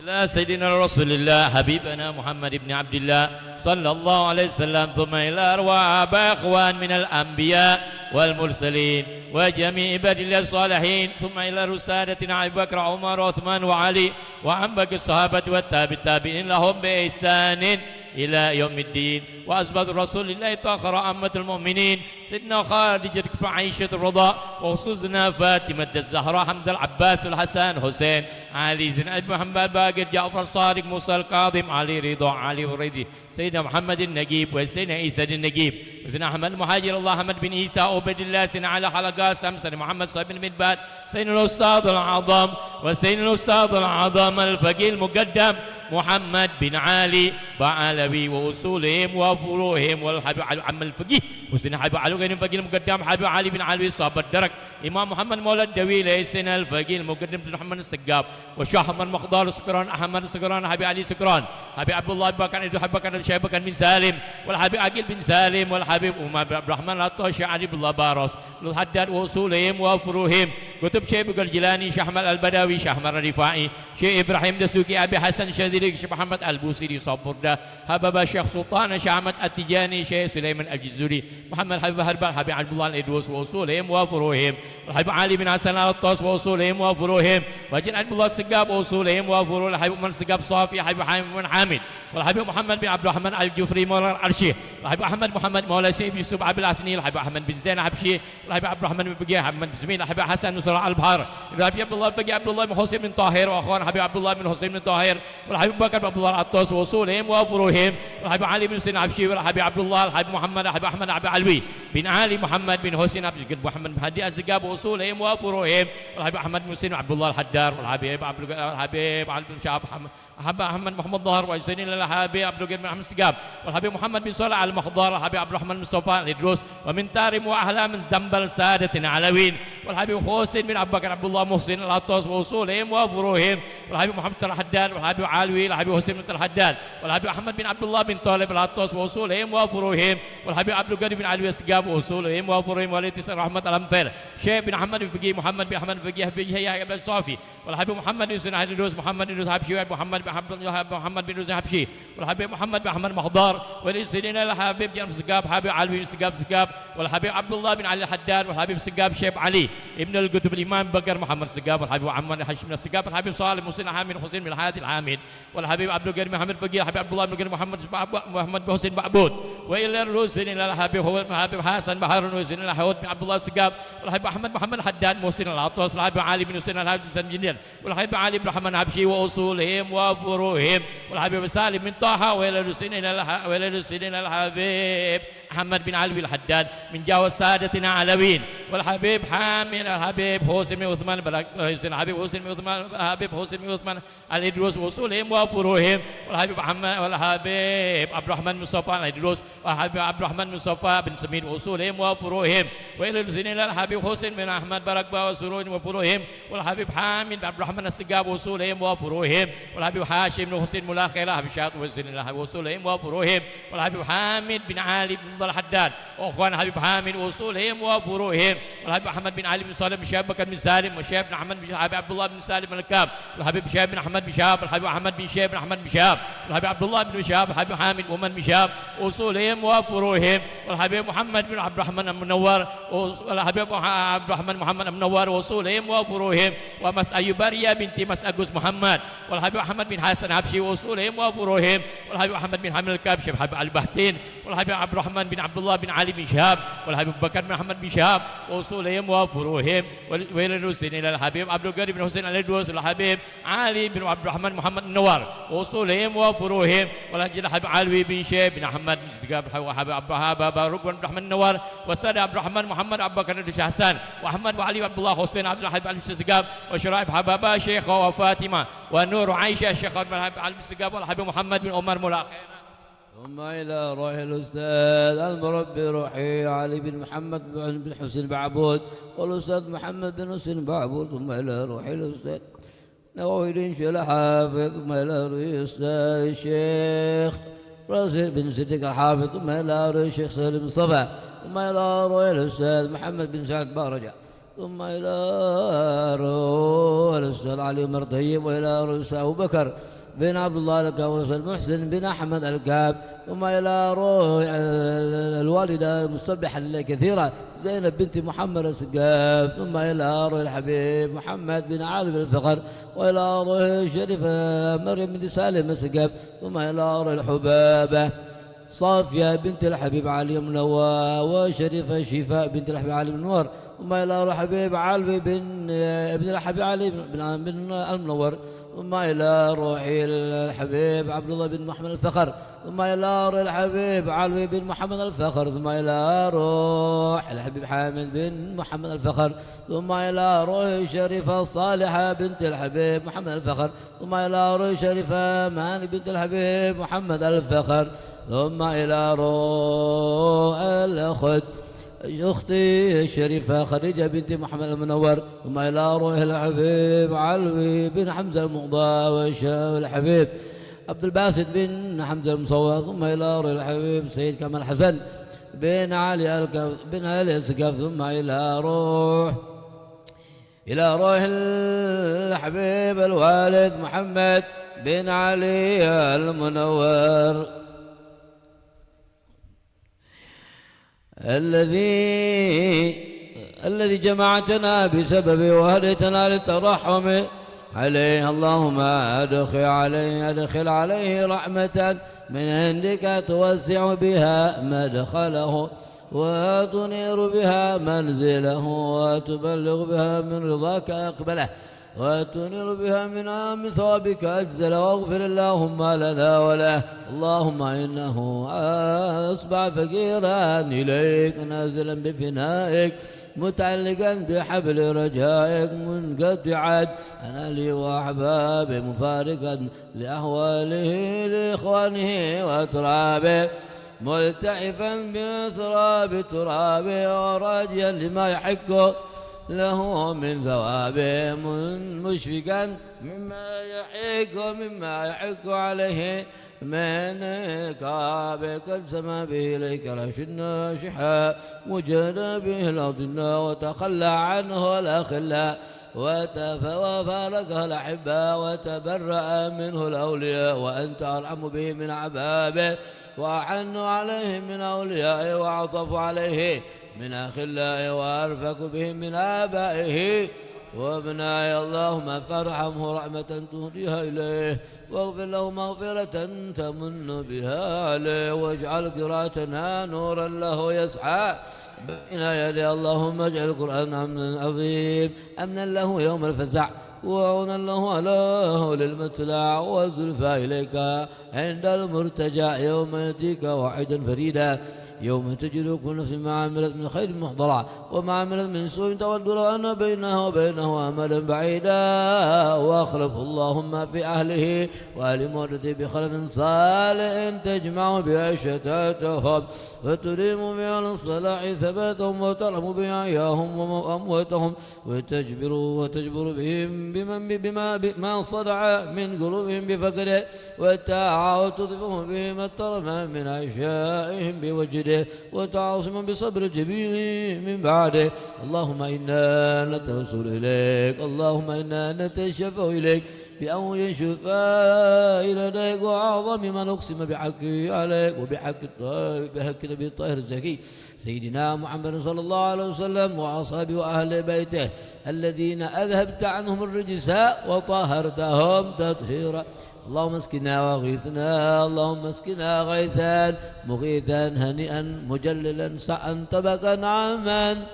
إلى سيدنا رسول الله حبيبنا محمد بن عبد الله صلى الله عليه وسلم ثم إلى أرواح آباء إخوان من الأنبياء والمرسلين وجميع عباد الله الصالحين ثم إلى رسالتنا أبي بكر عمر وعثمان وعلي وعن باقي الصحابة والتابعين لهم بإحسان إلى يوم الدين. وأزواج رسول الله طاهرة عامة المؤمنين سيدنا خادجة عائشة الرضا وخصوصنا فاطمة الزهراء حمزة العباس الحسن حسين علي زين محمد باقر جعفر الصادق موسى الكاظم علي رضا علي وريدي سيدنا محمد النجيب وسيدنا عيسى النجيب وسيدنا أحمد المهاجر الله أحمد بن عيسى عبد الله سيدنا على حلقات سيدنا محمد صاحب بن مدبات سيدنا الأستاذ الأعظم وسيدنا الأستاذ الأعظم الفقيه المقدم محمد بن علي بعلوي وأصولهم وفروعهم والحبيب علي عم الفقيه وسيدنا حبيب علي غير الفقيه المقدم حبيب علي بن علوي صاحب الدرك إمام محمد مولى الدويلة سيدنا الفقيه المقدم بن محمد السقاب وشاه أحمد مقدار سكران أحمد سكران حبيب علي سكران حبيب عبد الله بكر إدو حبكر الشيخ بكر بن سالم والحبيب عقيل بن سالم والحبيب أمام عبد الرحمن الطاشي علي بن الله بارس الحداد وأصولهم وفروعهم كتب شيخ الجيلاني شيخ أحمد البدوي شيخ أحمد الرفاعي شيخ إبراهيم دسوقي أبي حسن شذير الشريك شيخ محمد البوسيري صوب بردة حبابا شيخ سلطان شيخ أحمد التجاني شيخ سليمان الجزوري محمد حبيب هربان حبيب عبد الله الإدوس وأصولهم وفروعهم الحبيب علي بن حسن الطاس وأصولهم وفروعهم وجن عبد الله السقاب وأصولهم وفروع الحبيب من السقاب صافي الحبيب حامد بن حامد والحبيب محمد بن عبد الرحمن الجفري مولى العرشي الحبيب أحمد محمد مولى سيد يوسف عبد العسني الحبيب أحمد بن زين حبشي الحبيب عبد الرحمن بن فقيه محمد بن سمين الحبيب حسن نصر البحر الحبيب عبد الله الفقيه عبد الله بن حسين بن طاهر وأخوان حبيب عبد الله بن حسين بن طاهر والحبيب بكر بن عبد الله العطاس وأصولهم وفروعهم والحبيب علي بن حسين حبشي والحبيب عبد الله الحبيب محمد الحبيب أحمد عبد علوي بن علي محمد بن حسين عبد محمد بن هدي الزقاب وأصولهم وفروعهم والحبيب أحمد بن حسين عبد الله الحدار والحبيب الحبيب علي بن شعب أحمد محمد ظهر وحسين الحبيب عبد القادر بن أحمد السقاب والحبيب محمد بن صالح المخضار والحبيب عبد الرحمن مصطفى الإدروس ومن تارم وأحلام الزنبل سادة علوين والحبيب حسين بن أبو بكر عبد الله محسن العطاس وأصولهم وفروعهم والحبيب محمد الحداد والحبيب علوي والحبيب حسين بن الحداد والحبيب أحمد بن عبد الله بن طالب العطاس وأصولهم وفروعهم والحبيب عبد القادر بن علوي السقاب وأصولهم وفروعهم والإتس رحمة الأنفال شيخ بن أحمد بن فقيه محمد بن أحمد فقيه بن يحيى بن صافي والحبيب محمد بن سنة الإدروس محمد بن حبشي محمد بن حبشي والحبيب محمد بن أحمد مخضار والإنسانين الحبيب جنب السقاب حبيب علوي السقاب والحبيب عبد الله بن علي الحداد والحبيب السقاب شيخ علي ابن القطب الإمام بكر محمد السقاب والحبيب محمد الحشم السقاب والحبيب صالح محسن حامد حسين بن الحادي الحامد والحبيب عبد القادر محمد فقيه الحبيب عبد الله بن القادر محمد بن حسين معبود وإلى الرسل إلى الحبيب هو الحبيب حسن بحر وزين الحوت بن عبد الله السقاب والحبيب أحمد محمد الحداد محسن العطاس والحبيب علي بن حسين الحبيب بن جنيل والحبيب علي بن محمد حبشي وأصولهم وفروعهم والحبيب سالم بن طه وإلى الرسل إلى الحبيب أحمد بن علوي الحداد من جاوز سادتنا علوين والحبيب حامل الحبيب حسين بن عثمان الحبيب حسين بن عثمان الحبيب حسين بن عثمان الإدروس وأصولهم وفروعهم والحبيب محمد والحبيب عبد الرحمن مصطفى الإدروس والحبيب عبد الرحمن مصطفى بن سمين وأصولهم وفروعهم وإلى الرسل إلى الحبيب حسين بن أحمد بركبة وسرور وفروعهم والحبيب حامد بن عبد الرحمن السقاب وأصولهم وفروعهم والحبيب هاشم بن حسين ملاخرة بشاط وأصولهم وفروعهم والحبيب حامد بن علي بن الحداد واخوان حبيب حامد واصولهم وفروعهم والحبيب احمد بن علي بن صالح بن شهاب بكر بن سالم وشهاب بن احمد بن عبد الله بن سالم بن الكاب والحبيب شهاب بن احمد بن شهاب والحبيب احمد بن شهاب بن احمد بن شهاب والحبيب عبد الله بن شهاب والحبيب حامد ومن بن شهاب واصولهم وفروعهم والحبيب محمد بن عبد الرحمن المنور والحبيب عبد الرحمن محمد المنور واصولهم وفروعهم ومس ايوباريا بنت مس اجوز محمد والحبيب احمد بن حسن حبشي واصولهم وفروعهم والحبيب احمد بن حامد الكابشي والحبيب علي بحسين والحبيب عبد الرحمن بن عبد الله بن علي بن شهاب والحبيب بكر بن محمد بن شهاب واصولهم وفروعهم والرسل الى الحبيب عبد القادر بن حسين الادوس والحبيب علي بن عبد الرحمن محمد النوار واصولهم وفروعهم والحبيب علوي بن شيب بن احمد بن سقاب وحبيب عبد الوهاب بن عبد الرحمن النوار والسيد عبد الرحمن محمد ابو بكر بن حسان واحمد وعلي عبد الله حسين عبد الحبيب علي بن سقاب وشرائب حبابه شيخه وفاطمه ونور عائشه شيخ علي بن سقاب والحبيب محمد بن عمر ملاقي ثم إلى روح الأستاذ المربي روحي علي بن محمد بن حسين بعبود والأستاذ محمد بن حسين بعبود ثم إلى روح الأستاذ نووي بن شيخ الحافظ ثم إلى روح الأستاذ الشيخ راسل بن صديق الحافظ ثم إلى روح الشيخ سالم مصطفى ثم إلى روح الأستاذ محمد بن سعد بارجع ثم إلى روح الأستاذ علي عمر طيب وإلى روح الأستاذ أبو بكر بن عبد الله الكاوس المحسن بن أحمد الكاب ثم إلى روح الوالدة المسبحة لله كثيرا زينب بنت محمد السقاف ثم إلى روح الحبيب محمد بن علي بن الفقر وإلى روح الشريفة مريم بن سالم السقاف ثم إلى روح الحبابة صافية بنت الحبيب علي منوى وشريفة شفاء بنت الحبيب علي بن نور ثم إلى روح الحبيب علوي بن ابن الحبيب علي بن المنور ثم إلى روح الحبيب عبد الله بن محمد الفخر ثم إلى روح الحبيب علوي بن محمد الفخر ثم إلى روح الحبيب حامد بن محمد الفخر ثم إلى روح شريفة الصالحة بنت الحبيب محمد الفخر ثم إلى روح شريفة ماني بنت الحبيب محمد الفخر ثم إلى روح الأخت أختي الشريفة خديجة بنت محمد المنور ثم إلى روح الحبيب علوي بن حمزة المقضى والحبيب عبد الباسط بن حمزة المصور ثم إلى روح الحبيب سيد كمال حسن بن علي بن علي السقاف ثم إلى روح الحبيب الوالد محمد بن علي المنور الذي جمعتنا بسببه وهديتنا للترحم عليه. اللهم أدخل عليه رحمة من عندك توسع بها مدخله وتنير بها منزله وتبلغ بها من رضاك أقبله وتنير بها من ثوابك أجزل. واغفر اللهم لنا وله. اللهم إنه أصبح فقيرا إليك نازلا بفنائك متعلقا بحبل رجائك منقطعا عن أهله وأحبابه مفارقا لأهواله لإخوانه وأترابه ملتحفا بتراب ترابه وراجيا لما يحق له من ثوابه مشفقا مما يحق عليه من عقابه. قد سما به إليك العرش الناشحا وجد به الأضلاء وتخلى عنه الأخلاء وفارقه الأحباء وتبرأ منه الأولياء. وأنت أرحم به من أحبابه وأحن عليه من أوليائه وأعطف عليه من أخلائه وأرفق به من آبائه وابنائه. اللهم فارحمه رحمة تهديها إليه واغفر له مغفرة تمن بها عليه واجعل قراءتنا نورا له يسعى بين يدي. اللهم اجعل القرآن أمنا عظيم أمنا له يوم الفزع وعونا له على هول المطلع وزلفى إليك عند المرتجع يوم يأتيك واحدا فريدا يوم تجد كل نفس ما عملت من خير محضرا وما عملت من سوء تود لو أن بينه وبينه أملا بعيدا. واخلف اللهم في أهله وأهل مورته بخلف صالح تجمع بها شتاتهم وتريم بها الصلاح ثباتهم وترحم بها إياهم وأمواتهم وتجبر بهم بما صدع من قلوبهم بفقره والتاعة وتضيفهم بهم الترم من عشائهم بوجده وتعاصم بصبر الجميل من بعده. اللهم إنا نتوسل إليك. اللهم إنا نتشفع إليك بأن يشفى إليك وأعظم ما نقسم بحقه عليك وبحق نبي الطاهر الزكي سيدنا محمد صلى الله عليه وسلم وأصحابه وأهل بيته الذين أذهبت عنهم الرجس وطهرتهم تطهيرا. اللهم اسقنا واغيثنا. اللهم اسقنا غيثا مغيثا هنيئا مجللا سعا طبقا عاما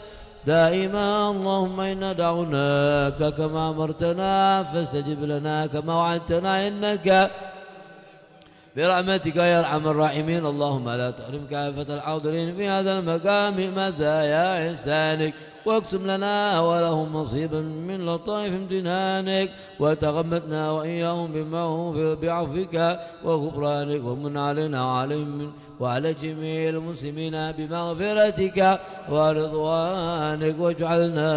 دائما. اللهم إنا دعوناك كما أمرتنا فاستجب لنا كما وعدتنا إنك برحمتك يا أرحم الراحمين. اللهم لا تحرم كافة الحاضرين في هذا المقام مزايا إحسانك واقسم لنا ولهم نصيبا من لطائف امتنانك وتغمدنا وإياهم بعفوك وغفرانك ومن علينا وعليهم وعلى جميع المسلمين بمغفرتك ورضوانك واجعلنا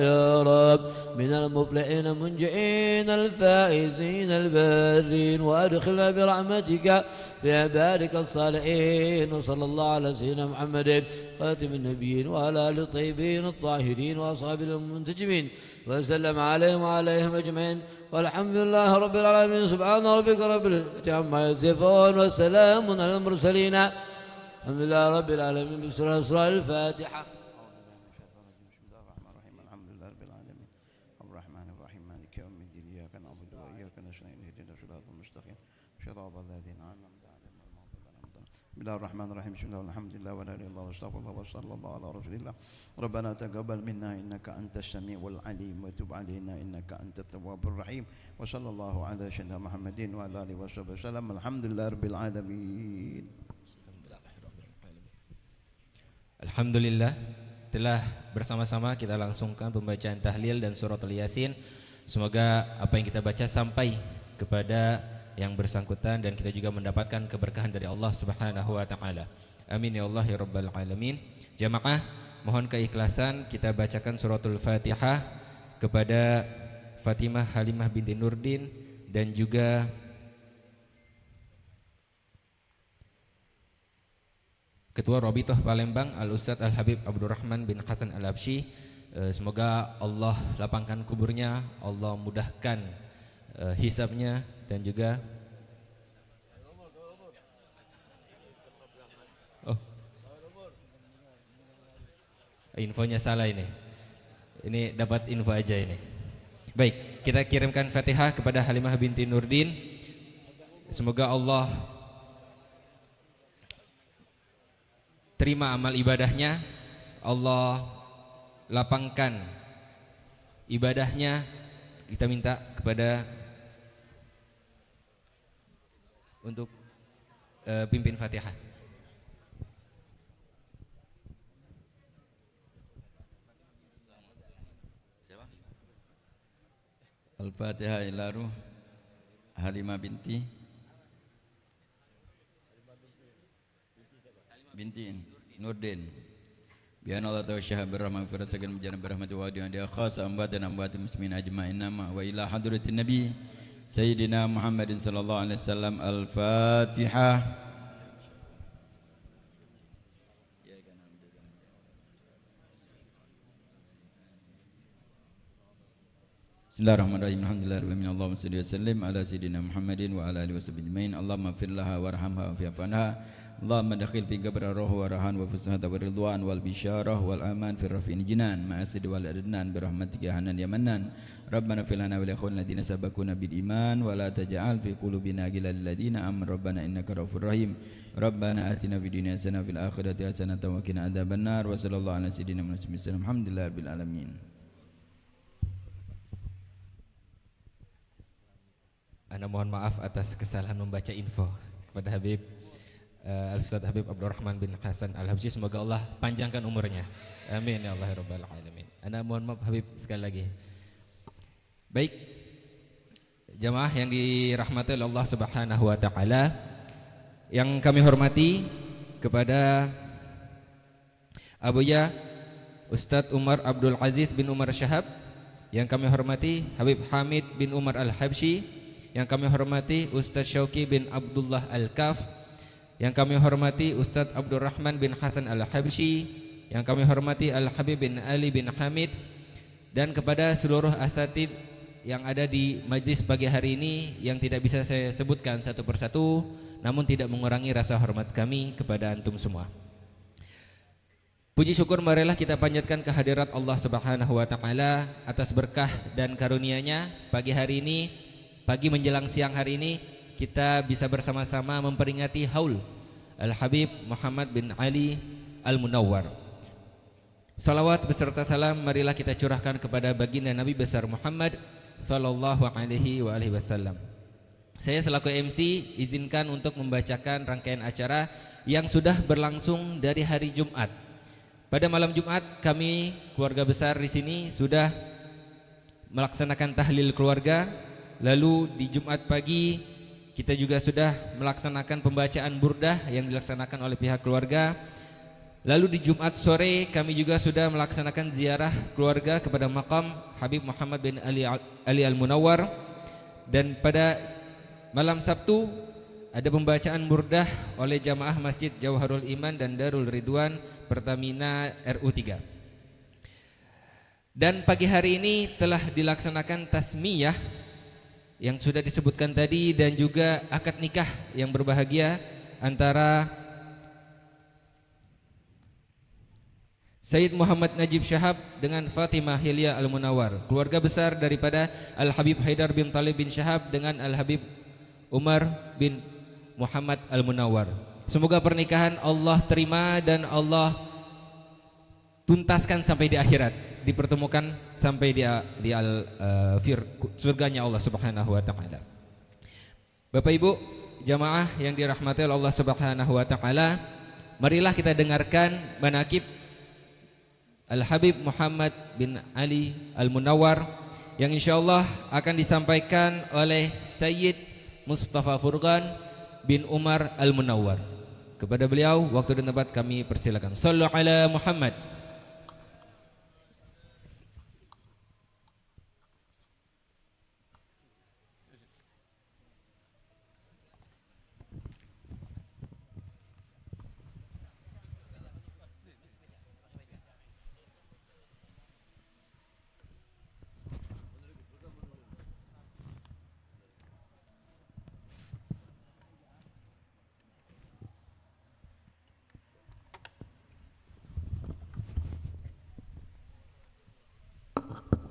يا رب من المفلحين المنجحين الفائزين البارين وأدخلنا برحمتك في عبادك الصالحين. وصلى الله على سيدنا محمد خاتم النبيين وعلى آله الطيبين الطاهرين وأصحابه المنتجبين وسلم عليهم وعليهم أجمعين والحمد لله رب العالمين. سبحان ربك رب العزة عما يصفون وسلام على المرسلين الحمد لله رب العالمين. بسورة الفاتحة. الحمد لله رب العالمين الرحمن الرحيم مالك يوم الدين إياك نعبد وإياك نستعين اهدنا الصراط المستقيم صراط الذين أنعمت عليهم غير المغضوب عليهم. بسم الله الرحمن الرحيم. بسم الله والحمد لله ولا إله إلا الله واستغفر الله وصلى الله على رسول الله. ربنا تقبل منا إنك أنت السميع العليم وتب علينا إنك أنت التواب الرحيم. وصلى الله على سيدنا محمد وعلى آله وصحبه وسلم. الحمد لله رب العالمين. Alhamdulillah, telah bersama-sama kita langsungkan pembacaan tahlil dan suratul Yasin. Semoga apa yang kita baca sampai kepada yang bersangkutan dan kita juga mendapatkan keberkahan dari Allah Subhanahu wa taala. Amin ya Allah ya rabbal alamin. Jamaah, mohon keikhlasan kita bacakan suratul Fatihah kepada Fatimah Halimah binti Nurdin dan juga Ketua Robitoh Palembang Al-Ustadz Al-Habib Abdurrahman bin Hasan Al-Habsyi. Semoga Allah lapangkan kuburnya, Allah mudahkan hisabnya dan juga infonya salah ini. Ini dapat info aja ini. Baik, kita kirimkan Fatihah kepada Halimah binti Nurdin. Semoga Allah terima amal ibadahnya, Allah lapangkan ibadahnya. Kita minta kepada untuk pimpin Fatihah. Al-Fatihah ila ruh Halimah binti Nurdin. Bihan Allah ta'ala syahab berrahman firasakan menjana berrahmati wa adiyan dia khasa ambat dan ambat muslimin ajma'in nama wa ila hadratin Nabi Sayyidina Muhammadin sallallahu alaihi wasallam. Al-Fatihah. Bismillahirrahmanirrahim. Alhamdulillahirabbil alamin. Allahumma shalli wa sallim ala sayyidina Muhammadin wa ala alihi washabbihi ajmain. Allahumma ighfir laha warhamha wa'fu anha. Allahumma dakhil fi qabri ar-ruh wa rahan wa fusahata wa ridwan wal bisyarah wal aman fi rafi'in jinan ma'asid wal adnan bi rahmatika hanan ya mannan. Rabbana fil lana wa li ikhwanina alladziina sabaquna bil iman wa la taj'al fi qulubina ghillan lil ladziina amanu rabbana innaka ra'ufur rahim. Rabbana atina fid dunya hasanah wa fil akhirati hasanah wa qina adzabannar. Wa sallallahu ala sayyidina Muhammadin. Alhamdulillahirabbil alamin. Ana mohon maaf atas kesalahan membaca info kepada Habib Al-Ustaz Habib Abdurrahman bin Hasan Al-Habsyi. Semoga Allah panjangkan umurnya. Amin ya Allah rabbal alamin. Ana mohon maaf Habib sekali lagi. Baik, jamaah yang dirahmati oleh Allah Subhanahu wa taala, yang kami hormati kepada Abuya Ustadz Umar Abdul Aziz bin Umar Syahab, yang kami hormati Habib Hamid bin Umar Al-Habsyi, yang kami hormati Ustadz Syauqi bin Abdullah Al-Kaf, yang kami hormati Ustadz Abdurrahman bin Hasan Al-Habsyi, yang kami hormati Al-Habib bin Ali bin Hamid, dan kepada seluruh asatidz yang ada di majlis pagi hari ini yang tidak bisa saya sebutkan satu persatu, namun tidak mengurangi rasa hormat kami kepada antum semua. Puji syukur marilah kita panjatkan kehadirat Allah Subhanahu wa taala atas berkah dan karunia-Nya. Pagi hari ini, pagi menjelang siang hari ini, kita bisa bersama-sama memperingati haul Al-Habib Muhammad bin Ali Al-Munawwar. Salawat beserta salam marilah kita curahkan kepada baginda Nabi besar Muhammad sallallahu alaihi wasallam. Saya selaku MC izinkan untuk membacakan rangkaian acara yang sudah berlangsung dari hari Jumat. Pada malam Jumat kami keluarga besar di sini sudah melaksanakan tahlil keluarga. Lalu di Jumat pagi kita juga sudah melaksanakan pembacaan burdah yang dilaksanakan oleh pihak keluarga. Lalu di Jumat sore kami juga sudah melaksanakan ziarah keluarga kepada makam Habib Muhammad bin Ali Al-Munawwar. Dan pada malam Sabtu ada pembacaan burdah oleh jamaah Masjid Jauharul Iman dan Darul Ridwan Pertamina RU3. Dan pagi hari ini telah dilaksanakan tasmiyah yang sudah disebutkan tadi, dan juga akad nikah yang berbahagia antara Sayyid Muhammad Najib Syahab dengan Fatimah Hilya Al-Munawwar, keluarga besar daripada Al-Habib Haidar bin Talib bin Syahab dengan Al-Habib Umar bin Muhammad Al-Munawwar. Semoga pernikahan Allah terima dan Allah tuntaskan sampai di akhirat, dipertemukan sampai di surganya Allah Subhanahu wa taala. Bapak Ibu jamaah yang dirahmati oleh Allah Subhanahu wa taala, marilah kita dengarkan manaqib Al-Habib Muhammad bin Ali Al-Munawwar yang insyaallah akan disampaikan oleh Sayyid Mustafa Furqan bin Umar Al-Munawwar. Kepada beliau waktu dan tempat kami persilakan. Shallu ala Muhammad.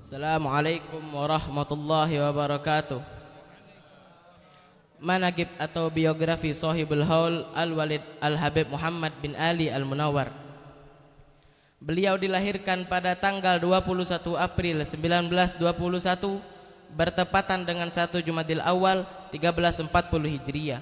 Assalamualaikum warahmatullahi wabarakatuh. Manaqib atau biografi Shahibul Haul Al-Walid Al-Habib Muhammad bin Ali Al-Munawwar. Beliau dilahirkan pada tanggal 21 April 1921 bertepatan dengan 1 Jumadil Awal 1340 Hijriah.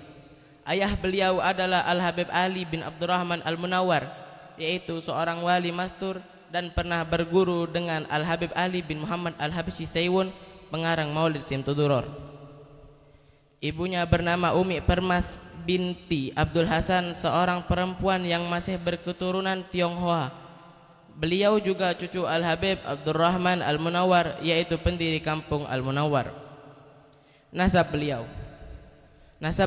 Ayah beliau adalah Al-Habib Ali bin Abdurrahman Al-Munawwar, yaitu seorang wali mastur dan pernah berguru dengan Al-Habib Ali bin Muhammad Al-Habsyi Saiwun, pengarang Maulid Simtuduror. Ibunya bernama Umi Permas binti Abdul Hasan, seorang perempuan yang masih berketurunan Tionghoa. Beliau juga cucu Al-Habib Abdurrahman Al-Munawwar, yaitu pendiri kampung Al-Munawwar. Nasab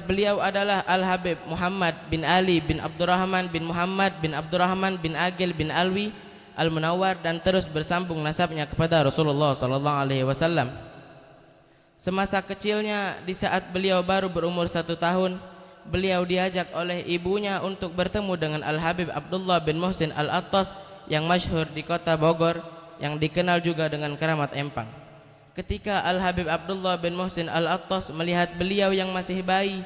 beliau adalah Al-Habib Muhammad bin Ali bin Abdurrahman bin Muhammad bin Abdurrahman bin Agil bin Alwi Al-Munawwar, dan terus bersambung nasabnya kepada Rasulullah SAW. Semasa kecilnya, di saat beliau baru berumur 1 tahun, beliau diajak oleh ibunya untuk bertemu dengan Al-Habib Abdullah bin Muhsin Al-Attas yang masyhur di kota Bogor, yang dikenal juga dengan Keramat Empang. Ketika Al-Habib Abdullah bin Muhsin Al-Attas melihat beliau yang masih bayi,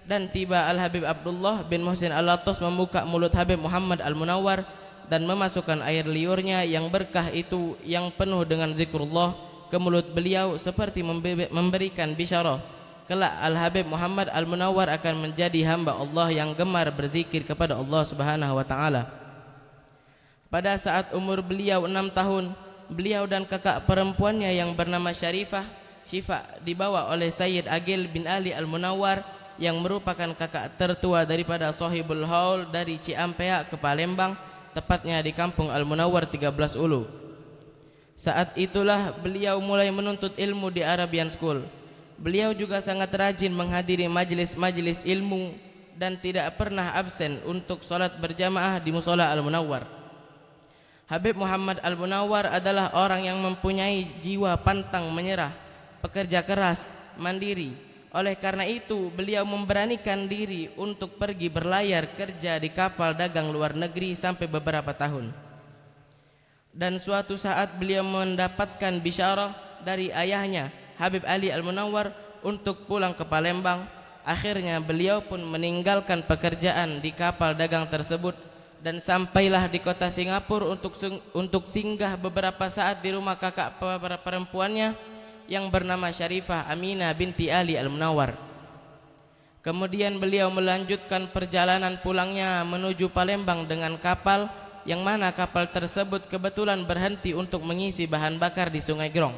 dan tiba Al-Habib Abdullah bin Muhsin Al-Attas membuka mulut Habib Muhammad Al-Munawwar dan memasukkan air liurnya yang berkah itu yang penuh dengan zikrullah ke mulut beliau, seperti memberikan bisyarah kelak Al-Habib Muhammad Al-Munawwar akan menjadi hamba Allah yang gemar berzikir kepada Allah Subhanahu wa taala. Pada saat umur beliau 6 tahun, beliau dan kakak perempuannya yang bernama Syarifah Syifa dibawa oleh Sayyid Agil bin Ali Al-Munawwar yang merupakan kakak tertua daripada Shahibul Haul dari Ciampea ke Palembang, tepatnya di kampung Al-Munawwar 13 Ulu. Saat itulah beliau mulai menuntut ilmu di Arabian School. Beliau juga sangat rajin menghadiri majelis-majelis ilmu dan tidak pernah absen untuk sholat berjamaah di musola Al-Munawwar. Habib Muhammad Al-Munawwar adalah orang yang mempunyai jiwa pantang menyerah, pekerja keras, mandiri. Oleh karena itu, beliau memberanikan diri untuk pergi berlayar kerja di kapal dagang luar negeri sampai beberapa tahun. Dan suatu saat beliau mendapatkan bisyarah dari ayahnya Habib Ali Al-Munawwar untuk pulang ke Palembang. Akhirnya beliau pun meninggalkan pekerjaan di kapal dagang tersebut dan sampailah di kota Singapura untuk singgah beberapa saat di rumah kakak perempuannya yang bernama Syarifah Aminah binti Ali Al-Munawwar. Kemudian beliau melanjutkan perjalanan pulangnya menuju Palembang dengan kapal, yang mana kapal tersebut kebetulan berhenti untuk mengisi bahan bakar di Sungai Grong.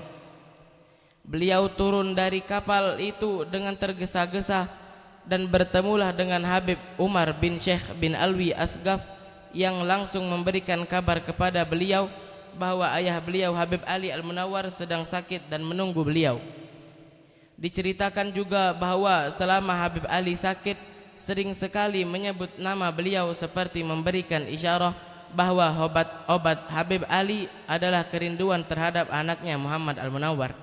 Beliau turun dari kapal itu dengan tergesa-gesa dan bertemulah dengan Habib Umar bin Syekh bin Alwi Asgaf yang langsung memberikan kabar kepada beliau bahwa ayah beliau Habib Ali Al-Munawwar sedang sakit dan menunggu beliau. Diceritakan juga bahwa selama Habib Ali sakit, sering sekali menyebut nama beliau seperti memberikan isyarah bahwa obat Habib Ali adalah kerinduan terhadap anaknya Muhammad Al-Munawwar.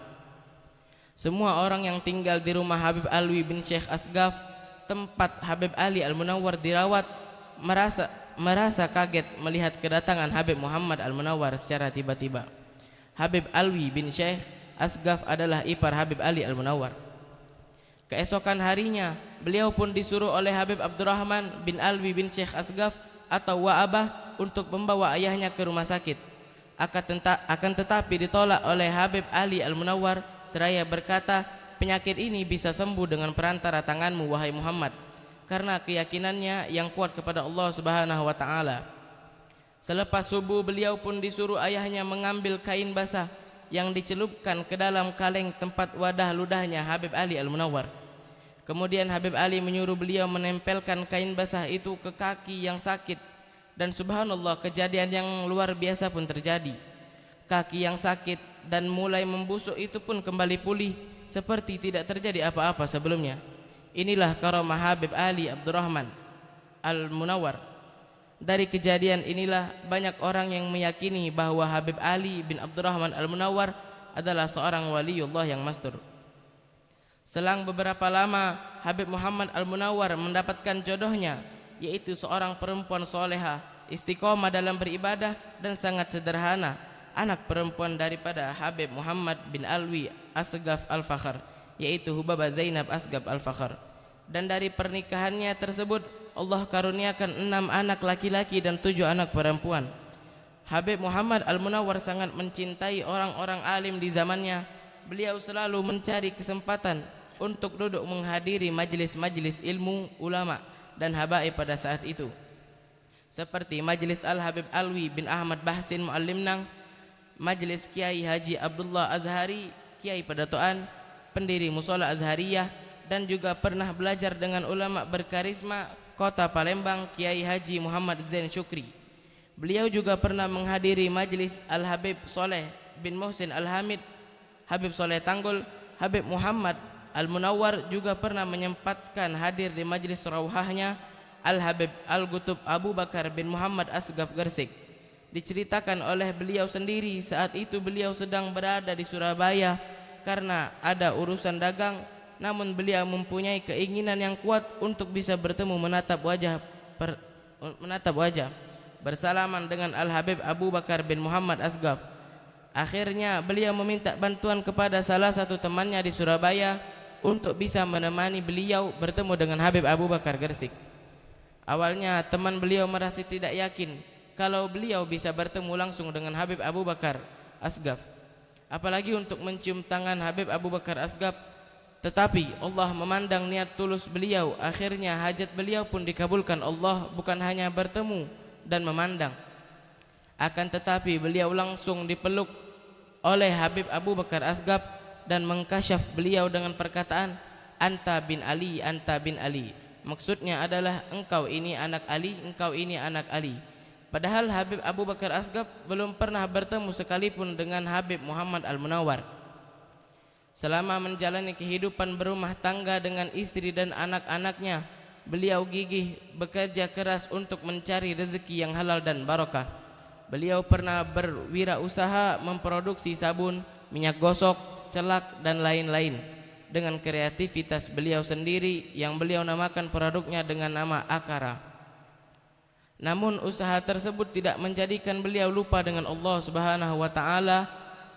Semua orang yang tinggal di rumah Habib Alwi bin Syekh Asgaf, tempat Habib Ali Al-Munawwar dirawat, merasa kaget melihat kedatangan Habib Muhammad Al-Munawwar secara tiba-tiba. Habib Alwi bin Syekh Asgaf adalah ipar Habib Ali Al-Munawwar. Keesokan harinya, beliau pun disuruh oleh Habib Abdurrahman bin Alwi bin Syekh Asgaf atau Wa'abah untuk membawa ayahnya ke rumah sakit. Akan tetapi ditolak oleh Habib Ali Al-Munawwar seraya berkata, penyakit ini bisa sembuh dengan perantara tanganmu wahai Muhammad, karena keyakinannya yang kuat kepada Allah Subhanahu wa taala. Selepas subuh, beliau pun disuruh ayahnya mengambil kain basah yang dicelupkan ke dalam kaleng tempat wadah ludahnya Habib Ali Al-Munawwar. Kemudian Habib Ali menyuruh beliau menempelkan kain basah itu ke kaki yang sakit. Dan subhanallah, kejadian yang luar biasa pun terjadi. Kaki yang sakit dan mulai membusuk itu pun kembali pulih seperti tidak terjadi apa-apa sebelumnya. Inilah karamah Habib Ali Abdurrahman Al-Munawwar. Dari kejadian inilah banyak orang yang meyakini bahwa Habib Ali bin Abdurrahman Al-Munawwar adalah seorang waliullah yang mastur. Selang beberapa lama, Habib Muhammad Al-Munawwar mendapatkan jodohnya, yaitu seorang perempuan soleha, istiqomah dalam beribadah dan sangat sederhana. anak perempuan daripada Habib Muhammad bin Alwi Asgaf Al-Fakhr, yaitu Hubabah Zainab Asgaf Al-Fakhr. Dan dari pernikahannya tersebut Allah karuniakan 6 anak laki-laki dan 7 anak perempuan. Habib Muhammad Al-Munawwar sangat mencintai orang-orang alim di zamannya. Beliau selalu mencari kesempatan untuk duduk menghadiri majelis-majelis ilmu ulama dan habaib pada saat itu, seperti majelis Al-Habib Alwi bin Ahmad Bahsin Muallimnang, majelis Kiai Haji Abdullah Azhari, Kiai Pedatoan, pendiri Musola Azhariyah, dan juga pernah belajar dengan ulama berkarisma Kota Palembang, Kiai Haji Muhammad Zain Syukri. Beliau juga pernah menghadiri majelis Al-Habib Soleh bin Muhsin Al-Hamid, Habib Soleh Tanggul. Habib Muhammad Al-Munawwar juga pernah menyempatkan hadir di majelis rawahnya Al-Habib Al-Gutub Abu Bakar bin Muhammad Asgaf Gersik. Diceritakan oleh beliau sendiri, saat itu beliau sedang berada di Surabaya karena ada urusan dagang, namun beliau mempunyai keinginan yang kuat untuk bisa bertemu menatap wajah bersalaman dengan Al-Habib Abu Bakar bin Muhammad Asgaf. Akhirnya beliau meminta bantuan kepada salah satu temannya di Surabaya untuk bisa menemani beliau bertemu dengan Habib Abu Bakar Gersik. Awalnya teman beliau merasa tidak yakin kalau beliau bisa bertemu langsung dengan Habib Abu Bakar Asgaf, apalagi untuk mencium tangan Habib Abu Bakar Asgaf. Tetapi Allah memandang niat tulus beliau. Akhirnya hajat beliau pun dikabulkan Allah, bukan hanya bertemu dan memandang, akan tetapi beliau langsung dipeluk oleh Habib Abu Bakar Asgaf dan mengkasyaf beliau dengan perkataan anta bin Ali, anta bin Ali. Maksudnya adalah engkau ini anak Ali, engkau ini anak Ali. Padahal Habib Abu Bakar Asgaf belum pernah bertemu sekalipun dengan Habib Muhammad Al-Munawwar. Selama menjalani kehidupan berumah tangga dengan istri dan anak-anaknya, beliau gigih bekerja keras untuk mencari rezeki yang halal dan barokah. Beliau pernah berwirausaha memproduksi sabun, minyak gosok, celak, dan lain-lain dengan kreativitas beliau sendiri yang beliau namakan produknya dengan nama Akara. Namun usaha tersebut tidak menjadikan beliau lupa dengan Allah Subhanahu wa taala,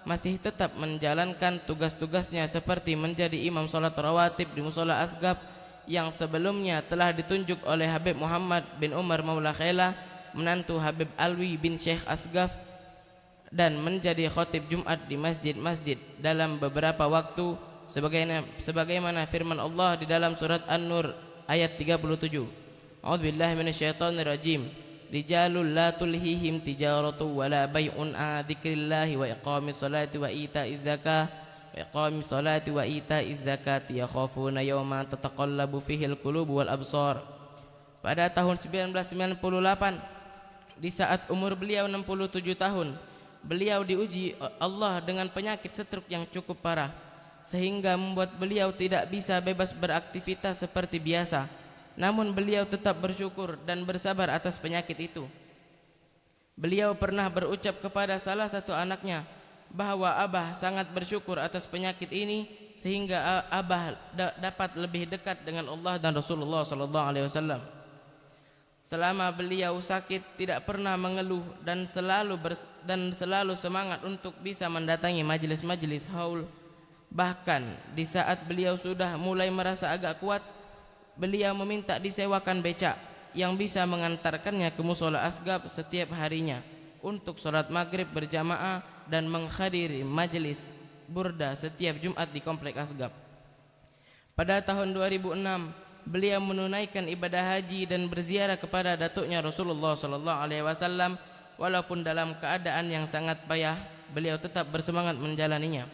masih tetap menjalankan tugas-tugasnya seperti menjadi imam salat rawatib di Musola Asgaf yang sebelumnya telah ditunjuk oleh Habib Muhammad bin Umar Maula Khela, menantu Habib Alwi bin Syekh Asgaf, dan menjadi khotib Jumat di masjid-masjid dalam beberapa waktu sebagaimana firman Allah di dalam surat An-Nur ayat 37. A'udzubillahi minasyaitonirrajim. Rijalul la tulhihim tijaratu wala bai'un an dzikrillahi wa iqamis salati wa ita'iz zakah iqamis salati wa ita'iz zakati yakhafuna yawman tataqallabu fihi al-qulubu wal absar. Pada tahun 1998, di saat umur beliau 67 tahun, beliau diuji Allah dengan penyakit stroke yang cukup parah, sehingga membuat beliau tidak bisa bebas beraktivitas seperti biasa. Namun beliau tetap bersyukur dan bersabar atas penyakit itu. Beliau pernah berucap kepada salah satu anaknya bahwa Abah sangat bersyukur atas penyakit ini sehingga Abah dapat lebih dekat dengan Allah dan Rasulullah SAW. Selama beliau sakit tidak pernah mengeluh dan selalu semangat untuk bisa mendatangi majelis-majelis haul. Bahkan di saat beliau sudah mulai merasa agak kuat, beliau meminta disewakan becak yang bisa mengantarkannya ke Musola Asgaf setiap harinya untuk sholat maghrib berjamaah dan menghadiri majelis burda setiap Jumat di komplek Asgaf. Pada tahun 2006, beliau menunaikan ibadah haji dan berziarah kepada datuknya Rasulullah SAW. Walaupun dalam keadaan yang sangat payah, beliau tetap bersemangat menjalaninya.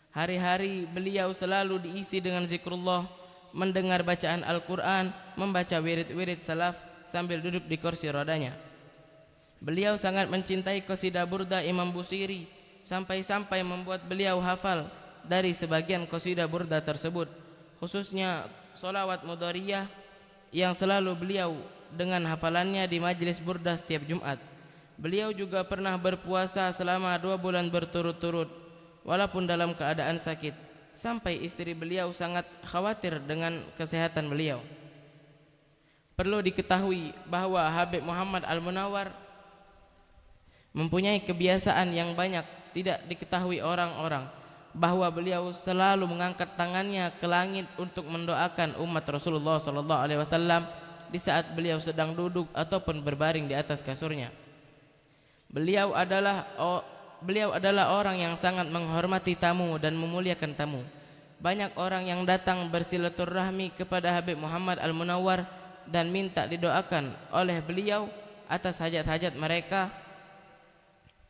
Hari-hari beliau selalu diisi dengan zikrullah, mendengar bacaan Al-Quran, membaca wirid-wirid salaf sambil duduk di kursi rodanya. Beliau sangat mencintai qasidah burda Imam Busiri, sampai-sampai membuat beliau hafal dari sebagian qasidah burda tersebut, khususnya sholawat mudhariyah yang selalu beliau dengan hafalannya di majelis burda setiap Jumat. Beliau juga pernah berpuasa selama 2 bulan berturut-turut walaupun dalam keadaan sakit, sampai istri beliau sangat khawatir dengan kesehatan beliau. Perlu diketahui bahwa Habib Muhammad Al-Munawwar mempunyai kebiasaan yang banyak tidak diketahui orang-orang, bahwa beliau selalu mengangkat tangannya ke langit untuk mendoakan umat Rasulullah SAW di saat beliau sedang duduk ataupun berbaring di atas kasurnya. Beliau adalah orang yang sangat menghormati tamu dan memuliakan tamu. Banyak orang yang datang bersilaturahmi kepada Habib Muhammad Al-Munawwar dan minta didoakan oleh beliau atas hajat-hajat mereka.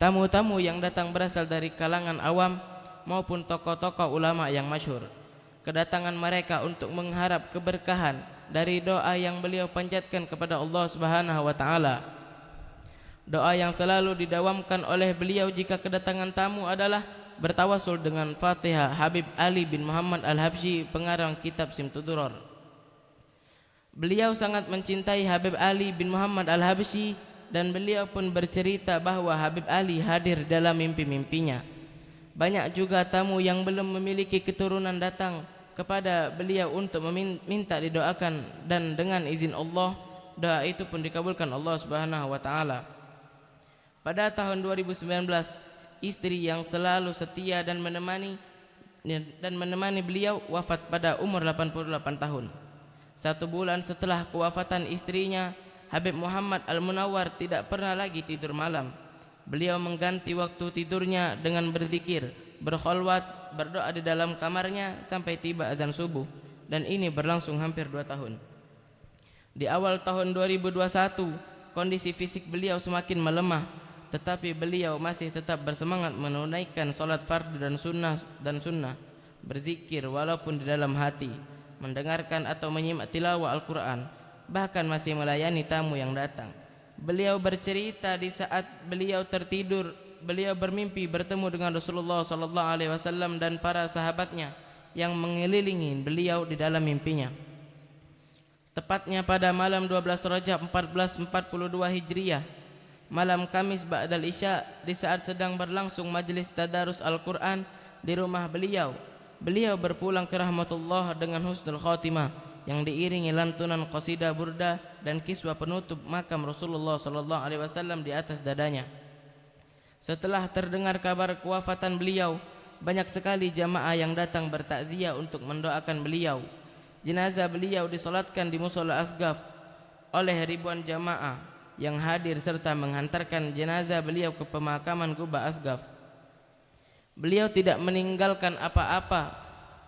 Tamu-tamu yang datang berasal dari kalangan awam maupun tokoh-tokoh ulama yang masyhur. Kedatangan mereka untuk mengharap keberkahan dari doa yang beliau panjatkan kepada Allah Subhanahu wa taala. Doa yang selalu didawamkan oleh beliau jika kedatangan tamu adalah bertawasul dengan Fatihah Habib Ali bin Muhammad Al-Habsyi, pengarang kitab Simtud-Duror. Beliau sangat mencintai Habib Ali bin Muhammad Al-Habsyi dan beliau pun bercerita bahwa Habib Ali hadir dalam mimpi-mimpinya. Banyak juga tamu yang belum memiliki keturunan datang kepada beliau untuk meminta didoakan, dan dengan izin Allah doa itu pun dikabulkan Allah Subhanahu wa taala. Pada tahun 2019, istri yang selalu setia dan menemani beliau wafat pada umur 88 tahun. 1 bulan setelah kewafatan istrinya, Habib Muhammad Al-Munawwar tidak pernah lagi tidur malam. Beliau mengganti waktu tidurnya dengan berzikir, berkholwat, berdoa di dalam kamarnya sampai tiba azan subuh, dan ini berlangsung hampir 2 tahun. Di awal tahun 2021, kondisi fisik beliau semakin melemah, tetapi beliau masih tetap bersemangat menunaikan salat fardu dan sunnah, berzikir walaupun di dalam hati, mendengarkan atau menyimak tilawah Al-Quran, bahkan masih melayani tamu yang datang. Beliau bercerita di saat beliau tertidur, beliau bermimpi bertemu dengan Rasulullah SAW dan para sahabatnya yang mengelilingi beliau di dalam mimpinya. Tepatnya pada malam 12 Rajab 1442 Hijriah, malam Kamis ba'dal Isya, di saat sedang berlangsung majelis tadarus Al-Quran di rumah beliau, beliau berpulang ke rahmatullah dengan husnul khatimah yang diiringi lantunan qasidah burda dan kiswah penutup makam Rasulullah SAW di atas dadanya. Setelah terdengar kabar kewafatan beliau, banyak sekali jamaah yang datang bertakziah untuk mendoakan beliau. Jenazah beliau disolatkan di Musola Asgaf oleh ribuan jamaah yang hadir serta menghantarkan jenazah beliau ke pemakaman Guba Asgaf. Beliau tidak meninggalkan apa-apa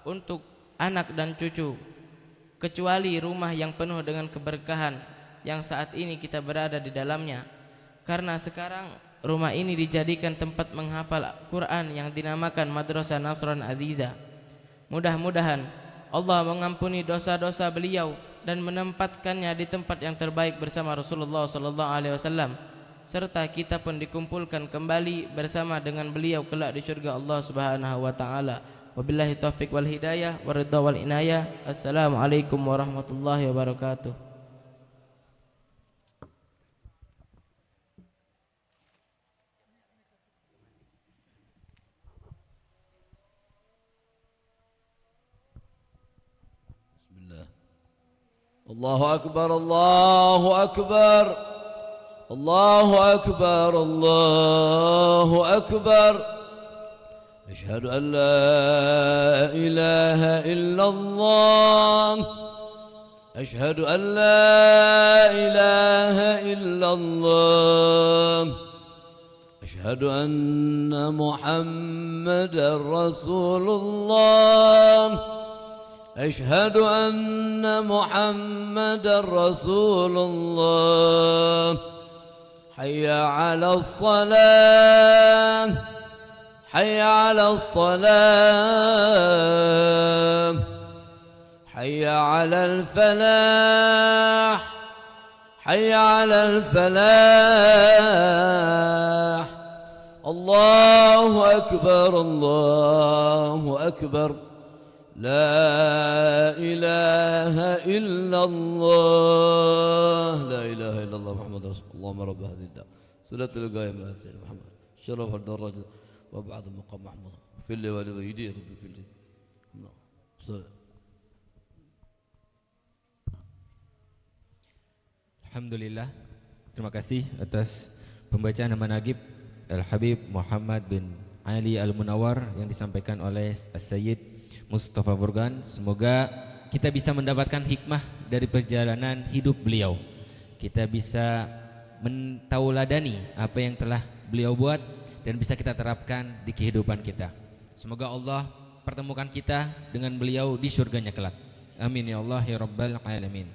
untuk anak dan cucu, kecuali rumah yang penuh dengan keberkahan yang saat ini kita berada di dalamnya. Karena sekarang rumah ini dijadikan tempat menghafal Quran yang dinamakan Madrasah Nasran Aziza. Mudah-mudahan Allah mengampuni dosa-dosa beliau dan menempatkannya di tempat yang terbaik bersama Rasulullah SAW, serta kita pun dikumpulkan kembali bersama dengan beliau kelak di syurga Allah Subhanahu wa taala. Wabillahi taufiq wal hidayah wa ridha wal inayah. Assalamualaikum warahmatullahi wabarakatuh. Bismillah. Allahu akbar, Allahu akbar, Allahu akbar, Allahu akbar. أشهد أن لا إله إلا الله، أشهد أن لا إله إلا الله، أشهد أن محمدا رسول الله، أشهد أن محمدا رسول الله. حي على الصلاة، حي على الصلاة، حي على الفلاح، حي على الفلاح. الله أكبر، الله أكبر، لا إله إلا الله، لا إله إلا الله محمد رسول الله. اللهم رب هذه الدعوة صلاة القائمة سيدنا محمد شرف الدرجة وبعد المقام محمود في اللي والدي ربي في اللي. Alhamdulillah, terima kasih atas pembacaan manaqib Al-Habib Muhammad bin Ali Al-Munawar yang disampaikan oleh As-Sayyid Mustafa Furgan. Semoga kita bisa mendapatkan hikmah dari perjalanan hidup beliau. Kita bisa mentauladani apa yang telah beliau buat dan bisa kita terapkan di kehidupan kita. Semoga Allah pertemukan kita dengan beliau di surganya kelak. Amin ya Allah ya Rabbal Alamin.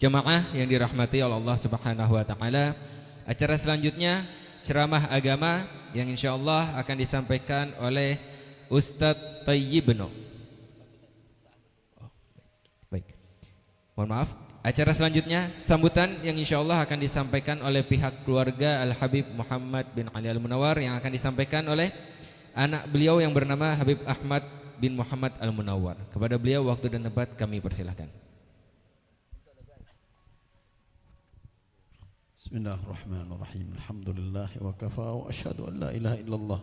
Jemaah yang dirahmati oleh Allah Subhanahu wa taala, acara selanjutnya ceramah agama yang insyaallah akan disampaikan oleh Ustadz Tayyibno. Baik. Mohon maaf, acara selanjutnya sambutan yang insyaallah akan disampaikan oleh pihak keluarga Al-Habib Muhammad bin Ali Al-Munawar yang akan disampaikan oleh anak beliau yang bernama Habib Ahmad bin Muhammad Al-Munawar. Kepada beliau waktu dan tempat kami persilahkan. Bismillahirrahmanirrahim. Alhamdulillah wa kafa wa asyhadu an la ilaha illallah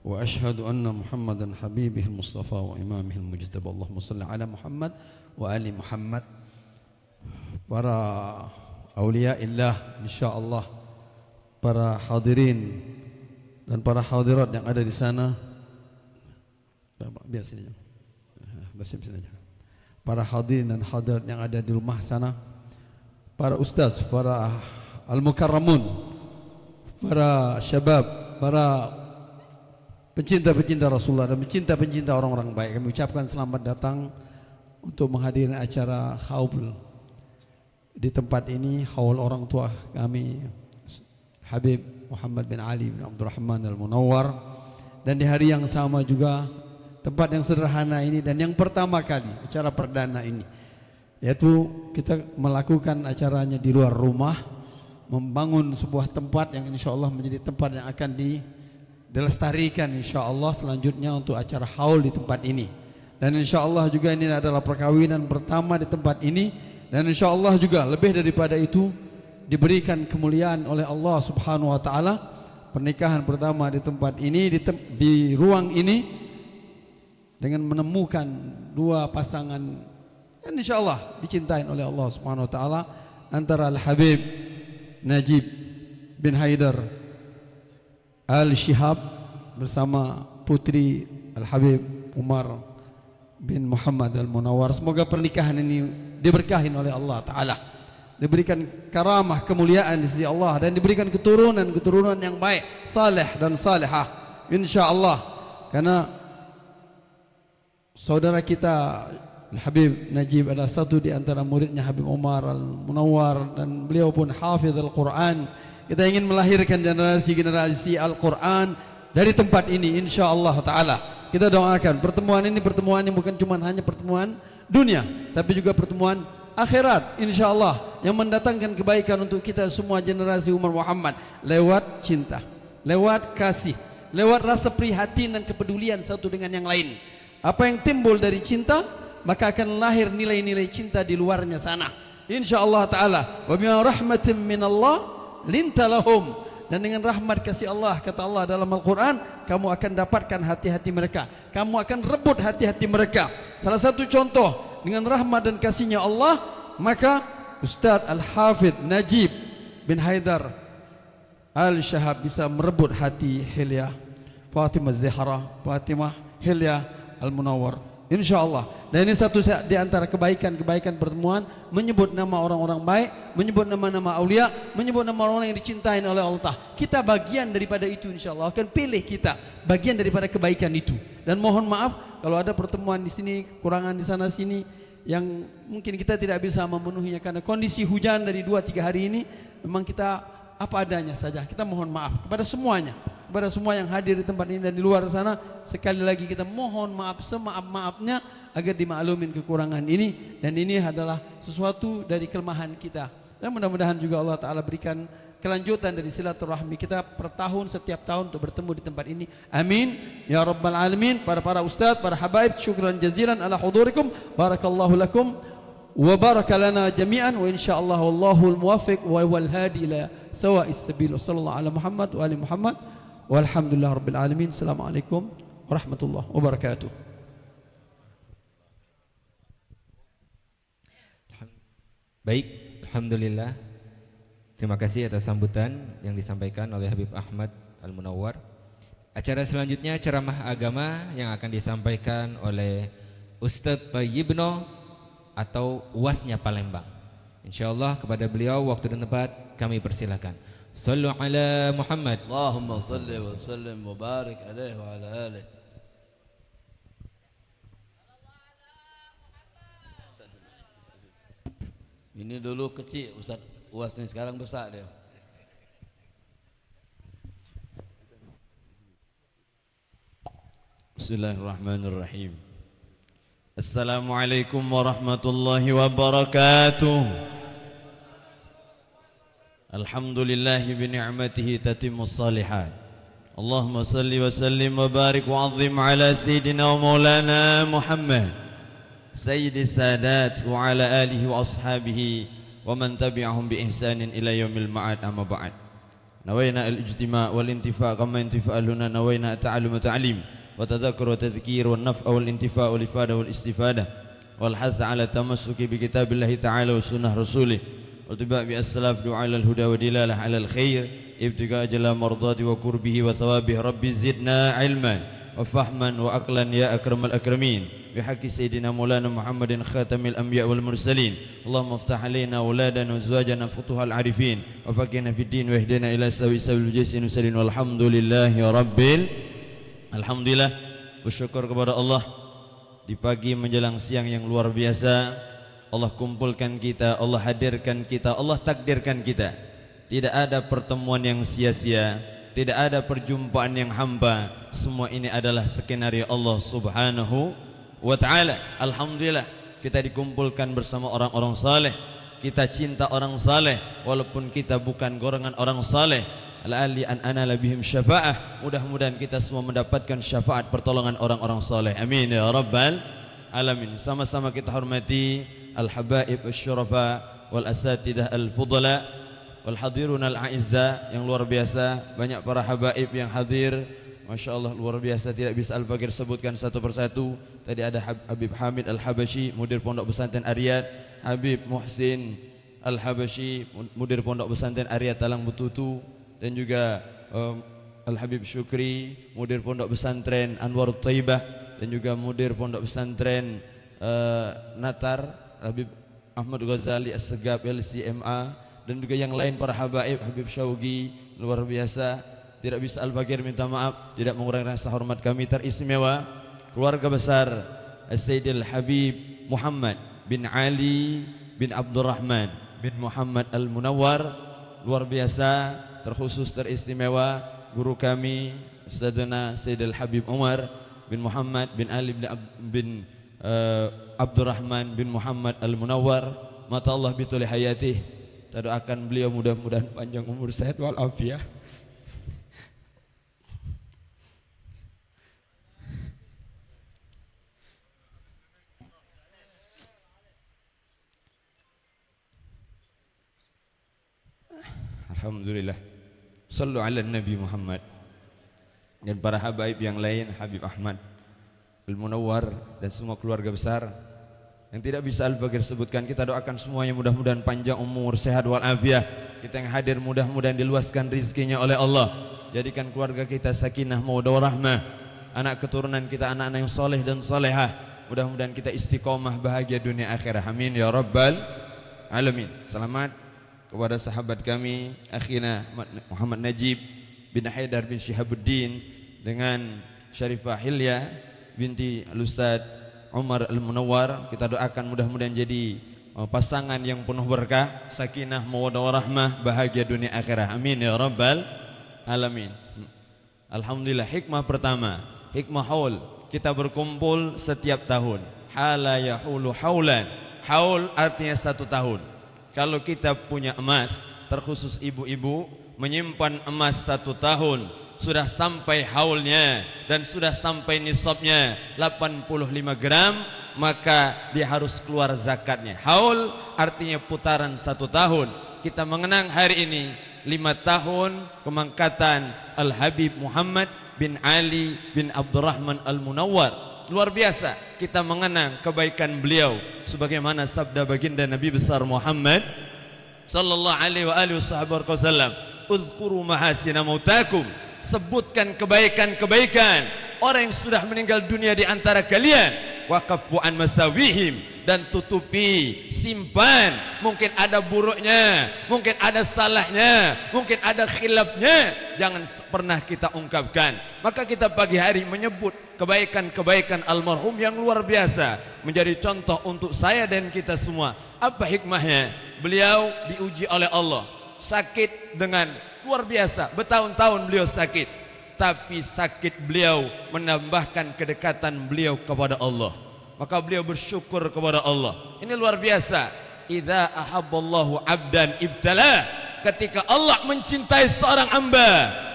wa asyhadu anna Muhammadan habibihil mustafa wa imamihil mujtaba. Allahumma shalli ala Muhammad wa ali Muhammad. Para auliyaillah insyaallah, para hadirin dan para hadirat yang ada di sana. Biar sini. Basim sini aja. Para hadirin dan hadirat yang ada di rumah sana. Para ustaz, para al-mukarramun, para syabab, para pencinta-pencinta Rasulullah dan pencinta-pencinta orang-orang baik, kami ucapkan selamat datang untuk menghadiri acara haul di tempat ini, haul orang tua kami Habib Muhammad bin Ali bin Abdurrahman Al-Munawar. Dan di hari yang sama juga tempat yang sederhana ini dan yang pertama kali acara perdana ini, yaitu kita melakukan acaranya di luar rumah, membangun sebuah tempat yang insyaallah menjadi tempat yang akan dilestarikan insyaallah selanjutnya untuk acara haul di tempat ini. Dan insyaallah juga ini adalah perkawinan pertama di tempat ini, dan insyaallah juga lebih daripada itu diberikan kemuliaan oleh Allah Subhanahu wa taala, pernikahan pertama di tempat ini, di ruang ini, dengan menemukan dua pasangan yang insyaallah dicintai oleh Allah Subhanahu wa taala, antara Al-Habib Najib bin Haidar Al-Shihab bersama putri Al-Habib Umar bin Muhammad Al-Munawar. Semoga pernikahan ini diberkahin oleh Allah Ta'ala, diberikan karamah kemuliaan di sisi Allah, dan diberikan keturunan yang baik, saleh dan salihah insyaallah. Karena saudara kita Al-Habib Najib adalah satu di antara muridnya Habib Umar Al-Munawar, dan beliau pun hafiz Al-Quran. Kita ingin melahirkan generasi Al-Quran dari tempat ini insyaallah ta'ala. Kita doakan pertemuan ini bukan cuma hanya pertemuan dunia, tapi juga pertemuan akhirat insyaallah, yang mendatangkan kebaikan untuk kita semua generasi umat Muhammad, lewat cinta, lewat kasih, lewat rasa prihatin dan kepedulian satu dengan yang lain. Apa yang timbul dari cinta, maka akan lahir nilai-nilai cinta di luarnya sana insyaallah ta'ala. Wa bima rahmatin minallah linta lahum, dan dengan rahmat kasih Allah, kata Allah dalam Al-Quran, kamu akan dapatkan hati-hati mereka, kamu akan rebut hati-hati mereka. Salah satu contoh dengan rahmat dan kasihnya Allah, maka Ustadz Al-Hafidh Najib bin Haidar Al-Shihab bisa merebut hati Hilya Fatimah Zahra, Fatimah Hilya Al-Munawar insyaallah. Dan ini satu di antara kebaikan-kebaikan pertemuan, menyebut nama orang-orang baik, menyebut nama-nama aulia, menyebut nama orang-orang yang dicintai oleh Allah. Kita bagian daripada itu insyaallah, akan pilih kita bagian daripada kebaikan itu. Dan mohon maaf kalau ada pertemuan di sini, kurangan di sana sini yang mungkin kita tidak bisa memenuhinya karena kondisi hujan dari 2-3 hari ini. Memang kita apa adanya saja. Kita mohon maaf kepada semuanya, kepada semua yang hadir di tempat ini dan di luar sana. Sekali lagi kita mohon maaf semaaf-maafnya agar dimaklumin kekurangan ini, dan ini adalah sesuatu dari kelemahan kita. Dan mudah-mudahan juga Allah Ta'ala berikan kelanjutan dari silaturahmi kita per tahun, setiap tahun untuk bertemu di tempat ini. Amin ya Rabbal Alamin. Para ustaz, para habaib, syukran jazilan ala hudurikum. Barakallahu lakum wa baraka lana jami'an, wa insyaallah wallahul muwaffiq wa wal hadi ila sawa'is sabil. Sallallahu ala Muhammad wa ali Muhammad walhamdulillah rabbil alamin. Assalamualaikum warahmatullahi wabarakatuh. Baik, alhamdulillah. Terima kasih atas sambutan yang disampaikan oleh Habib Ahmad Al-Munawwar. Acara selanjutnya ceramah agama yang akan disampaikan oleh Ustadz Thayyibno atau UASnya Palembang. Insyaallah kepada beliau waktu dan tempat kami persilakan. Sallu ala Muhammad. Allahumma salli wa sallim wa barik alaihi wa ala alihi. Ini dulu kecil Ustaz UAS ini, sekarang besar dia. Bismillahirrahmanirrahim. Assalamualaikum warahmatullahi wabarakatuh. Alhamdulillahi bi ni'matihi tatimmus salihat. Allahumma salli wa sallim wa barik wa 'azzim ala sayyidina wa maulana Muhammad sayyidis sadat wa ala alihi wa ashabihi wa man tabi'ahum bi ihsanin ila yaumil ma'ad, amma ba'd. Nawaina al-ijtima' wal intifa' kama intifa'aluna nawaina ta'allum ta'lim wa tadhakkur wa tadhkir wa naf' wal intifa' wal ifada wal istifadah wal hath 'ala tamassuki bi kitabillahi ta'ala wa sunnah rasulih wa tiba' bi as-salaf du'a al huda wa dilalah 'ala al khair ibtiga' jalla mardati wa qurbihi wa thawabih rabbi zidna 'ilman wa fahman wa aqlan ya akramal akramin بحق سيدنا مولانا محمد خاتم الأنبياء والمرسلين اللهم افتح علينا أولادنا وزواجنا فتوح العارفين وفقنا في الدين واهدنا إلى سوي الجيش نسلين والحمد لله Alhamdulillah bersyukur kepada Allah di pagi menjelang siang yang luar biasa. Allah kumpulkan kita, Allah hadirkan kita, Allah takdirkan kita. Tidak ada pertemuan yang sia-sia, tidak ada perjumpaan yang hampa. Semua ini adalah skenario Allah Subhanahu wa ta'ala. Alhamdulillah kita dikumpulkan bersama orang-orang saleh. Kita cinta orang saleh walaupun kita bukan golongan orang saleh. La'alli an anala bihim syafa'ah. Mudah-mudahan kita semua mendapatkan syafaat pertolongan orang-orang saleh. Amin ya rabbal alamin. Sama-sama kita hormati al-habaib asy-syurafa wal asatidah al-fudala wal hadirun al-a'izza yang luar biasa. Banyak para habaib yang hadir, Masya Allah luar biasa, tidak bisa Al-Fakir sebutkan satu persatu. Tadi ada Habib Hamid Al-Habashi, mudir Pondok Pesantren Ariyat, Habib Muhsin Al-Habashi, mudir Pondok Pesantren Ariyat Talang Bututu, dan juga Al-Habib Syukri, mudir Pondok Pesantren Anwar Thaibah, dan juga mudir Pondok Pesantren Natar, Habib Ahmad Ghazali As-Segab LCMA, dan juga yang lain para habaib, Habib Syaugi, luar biasa. Tidak bisa Al-Fakir minta maaf, tidak mengurangi rasa hormat kami teristimewa keluarga besar Sayyidil Habib Muhammad bin Ali bin Abdurrahman bin Muhammad Al-Munawwar, luar biasa, terkhusus teristimewa guru kami Ustadzana Sayyidil Habib Umar bin Muhammad bin Ali bin Abdurrahman bin Muhammad Al-Munawwar. Mata Allah bituli hayatih, kita doakan beliau mudah-mudahan panjang umur, sehat walafiat. Alhamdulillah. Sallu ala Nabi Muhammad. Dan para habaib yang lain, Habib Ahmad Al-Munawwar dan semua keluarga besar yang tidak bisa Al-Fakir sebutkan, kita doakan semuanya mudah-mudahan panjang umur, sehat walafiat. Kita yang hadir mudah-mudahan diluaskan rezekinya oleh Allah. Jadikan keluarga kita sakinah mawaddah warahmah. Anak keturunan kita anak-anak yang soleh dan solehah. Mudah-mudahan kita istiqomah bahagia dunia akhirat. Amin ya rabbal alamin. Selamat kepada sahabat kami akhina Muhammad Najib bin Haidar bin Syihabuddin dengan Syarifah Hilya binti Al-Ustadz Umar Al-Munawwar. Kita doakan mudah-mudahan jadi pasangan yang penuh berkah, sakinah mawaddah warahmah, bahagia dunia akhirat. Amin ya rabbal alamin. Alhamdulillah. Hikmah pertama, hikmah haul. Kita berkumpul setiap tahun. Hala yahulu haulan. Haul artinya 1 tahun. Kalau kita punya emas, terkhusus ibu-ibu menyimpan emas 1 tahun, sudah sampai haulnya dan sudah sampai nisabnya 85 gram, maka dia harus keluar zakatnya. Haul artinya putaran 1 tahun. Kita mengenang hari ini 5 tahun kemangkatan Al-Habib Muhammad bin Ali bin Abdurrahman Al-Munawwar. Luar biasa kita mengenang kebaikan beliau sebagaimana sabda baginda Nabi besar Muhammad sallallahu alaihi wa alihi wasallam, "Udhkuru mahasina mautakum." Sebutkan kebaikan-kebaikan orang yang sudah meninggal dunia di antara kalian. Wa kaffu an masawihim, dan tutupi, simpan. Mungkin ada buruknya, mungkin ada salahnya, mungkin ada khilafnya, jangan pernah kita ungkapkan. Maka kita pagi hari menyebut kebaikan-kebaikan almarhum yang luar biasa, menjadi contoh untuk saya dan kita semua. Apa hikmahnya? Beliau diuji oleh Allah, sakit dengan luar biasa, bertahun-tahun beliau sakit, tapi sakit beliau menambahkan kedekatan beliau kepada Allah. Maka beliau bersyukur kepada Allah. Ini luar biasa. Idza ahabballahu 'abdan ibtala. Ketika Allah mencintai seorang hamba,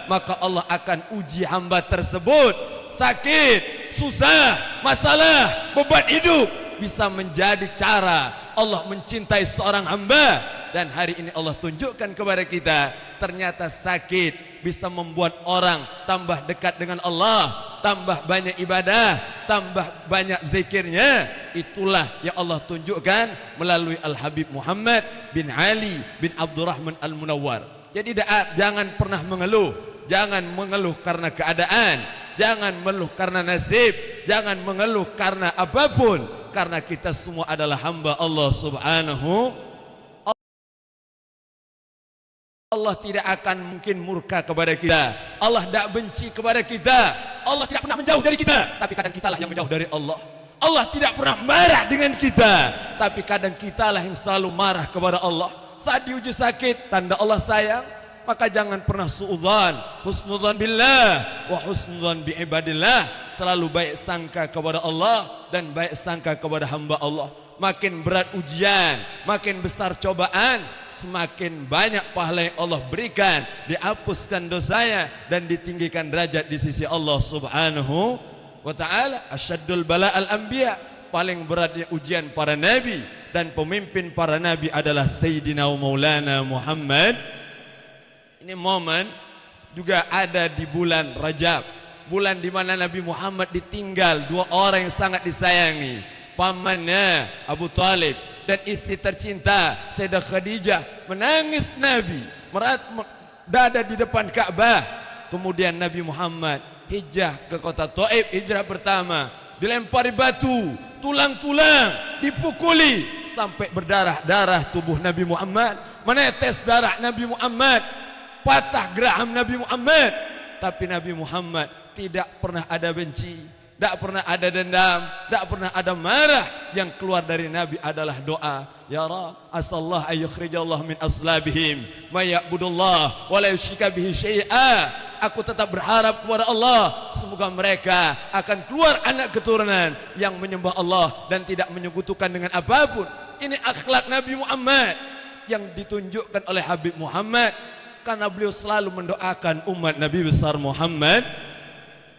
maka Allah akan uji hamba tersebut. Sakit, susah, masalah, beban hidup bisa menjadi cara Allah mencintai seorang hamba. Dan hari ini Allah tunjukkan kepada kita, ternyata sakit bisa membuat orang tambah dekat dengan Allah, tambah banyak ibadah, tambah banyak zikirnya. Itulah yang Allah tunjukkan melalui Al-Habib Muhammad bin Ali bin Abdurrahman Al-Munawwar. Jadi jangan pernah mengeluh, jangan mengeluh karena keadaan, jangan mengeluh karena nasib, jangan mengeluh karena apapun, karena kita semua adalah hamba Allah Subhanahu. Allah tidak akan mungkin murka kepada kita. Allah tidak benci kepada kita. Allah tidak pernah menjauh dari kita, tapi kadang kitalah yang menjauh dari Allah. Allah tidak pernah marah dengan kita, tapi kadang kitalah yang selalu marah kepada Allah. Saat diuji sakit, tanda Allah sayang, maka jangan pernah suudzon, husnudzon billah wa husnudzon bi ibadillah. Selalu baik sangka kepada Allah dan baik sangka kepada hamba Allah. Makin berat ujian, makin besar cobaan, semakin banyak pahala yang Allah berikan, dihapuskan dosanya dan ditinggikan derajat di sisi Allah Subhanahu wa ta'ala. Asyaddul bala'al anbiya, paling beratnya ujian para nabi, dan pemimpin para nabi adalah Sayyidina Maulana Muhammad. Ini momen juga ada di bulan Rajab, bulan di mana Nabi Muhammad ditinggal dua orang yang sangat disayangi, pamannya Abu Talib dan istri tercinta Sayyidah Khadijah. Menangis Nabi, dada di depan Ka'bah. Kemudian Nabi Muhammad hijrah ke kota Taif, hijrah pertama, dilempari batu, tulang-tulang dipukuli sampai berdarah-darah tubuh Nabi Muhammad, menetes darah Nabi Muhammad, patah geraham Nabi Muhammad. Tapi Nabi Muhammad tidak pernah ada benci, tidak pernah ada dendam, tidak pernah ada marah. Yang keluar dari Nabi adalah doa, ya Rab, asallahu ayyukhrijallahu min aslabihim may ya'budullah wa la yusyrika bihi syai'a. Aku tetap berharap kepada Allah, semoga mereka akan keluar anak keturunan yang menyembah Allah dan tidak menyekutukan dengan apapun. Ini akhlak Nabi Muhammad yang ditunjukkan oleh Habib Muhammad, karena beliau selalu mendoakan umat Nabi besar Muhammad.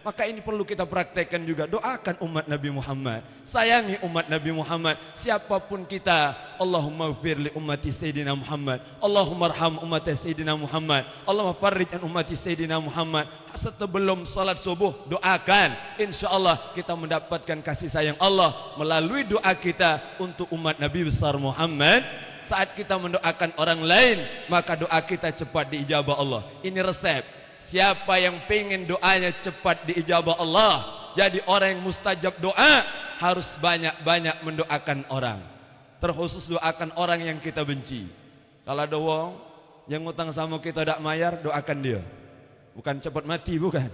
Maka ini perlu kita praktekkan juga. Doakan umat Nabi Muhammad, sayangi umat Nabi Muhammad, siapapun kita. Allahumma ighfir li ummati Sayyidina Muhammad, Allahumma arham ummati Sayyidina Muhammad, Allahumma farrij an ummati Sayyidina Muhammad. Sebelum salat subuh doakan, insyaallah kita mendapatkan kasih sayang Allah melalui doa kita untuk umat Nabi besar Muhammad. Saat kita mendoakan orang lain, maka doa kita cepat diijabah Allah. Ini resep. Siapa yang pengen doanya cepat diijabah Allah, jadi orang yang mustajab doa, harus banyak-banyak mendoakan orang. Terkhusus doakan orang yang kita benci. Kalau ada wong yang ngutang sama kita tidak mayar, doakan dia. Bukan cepat mati, bukan.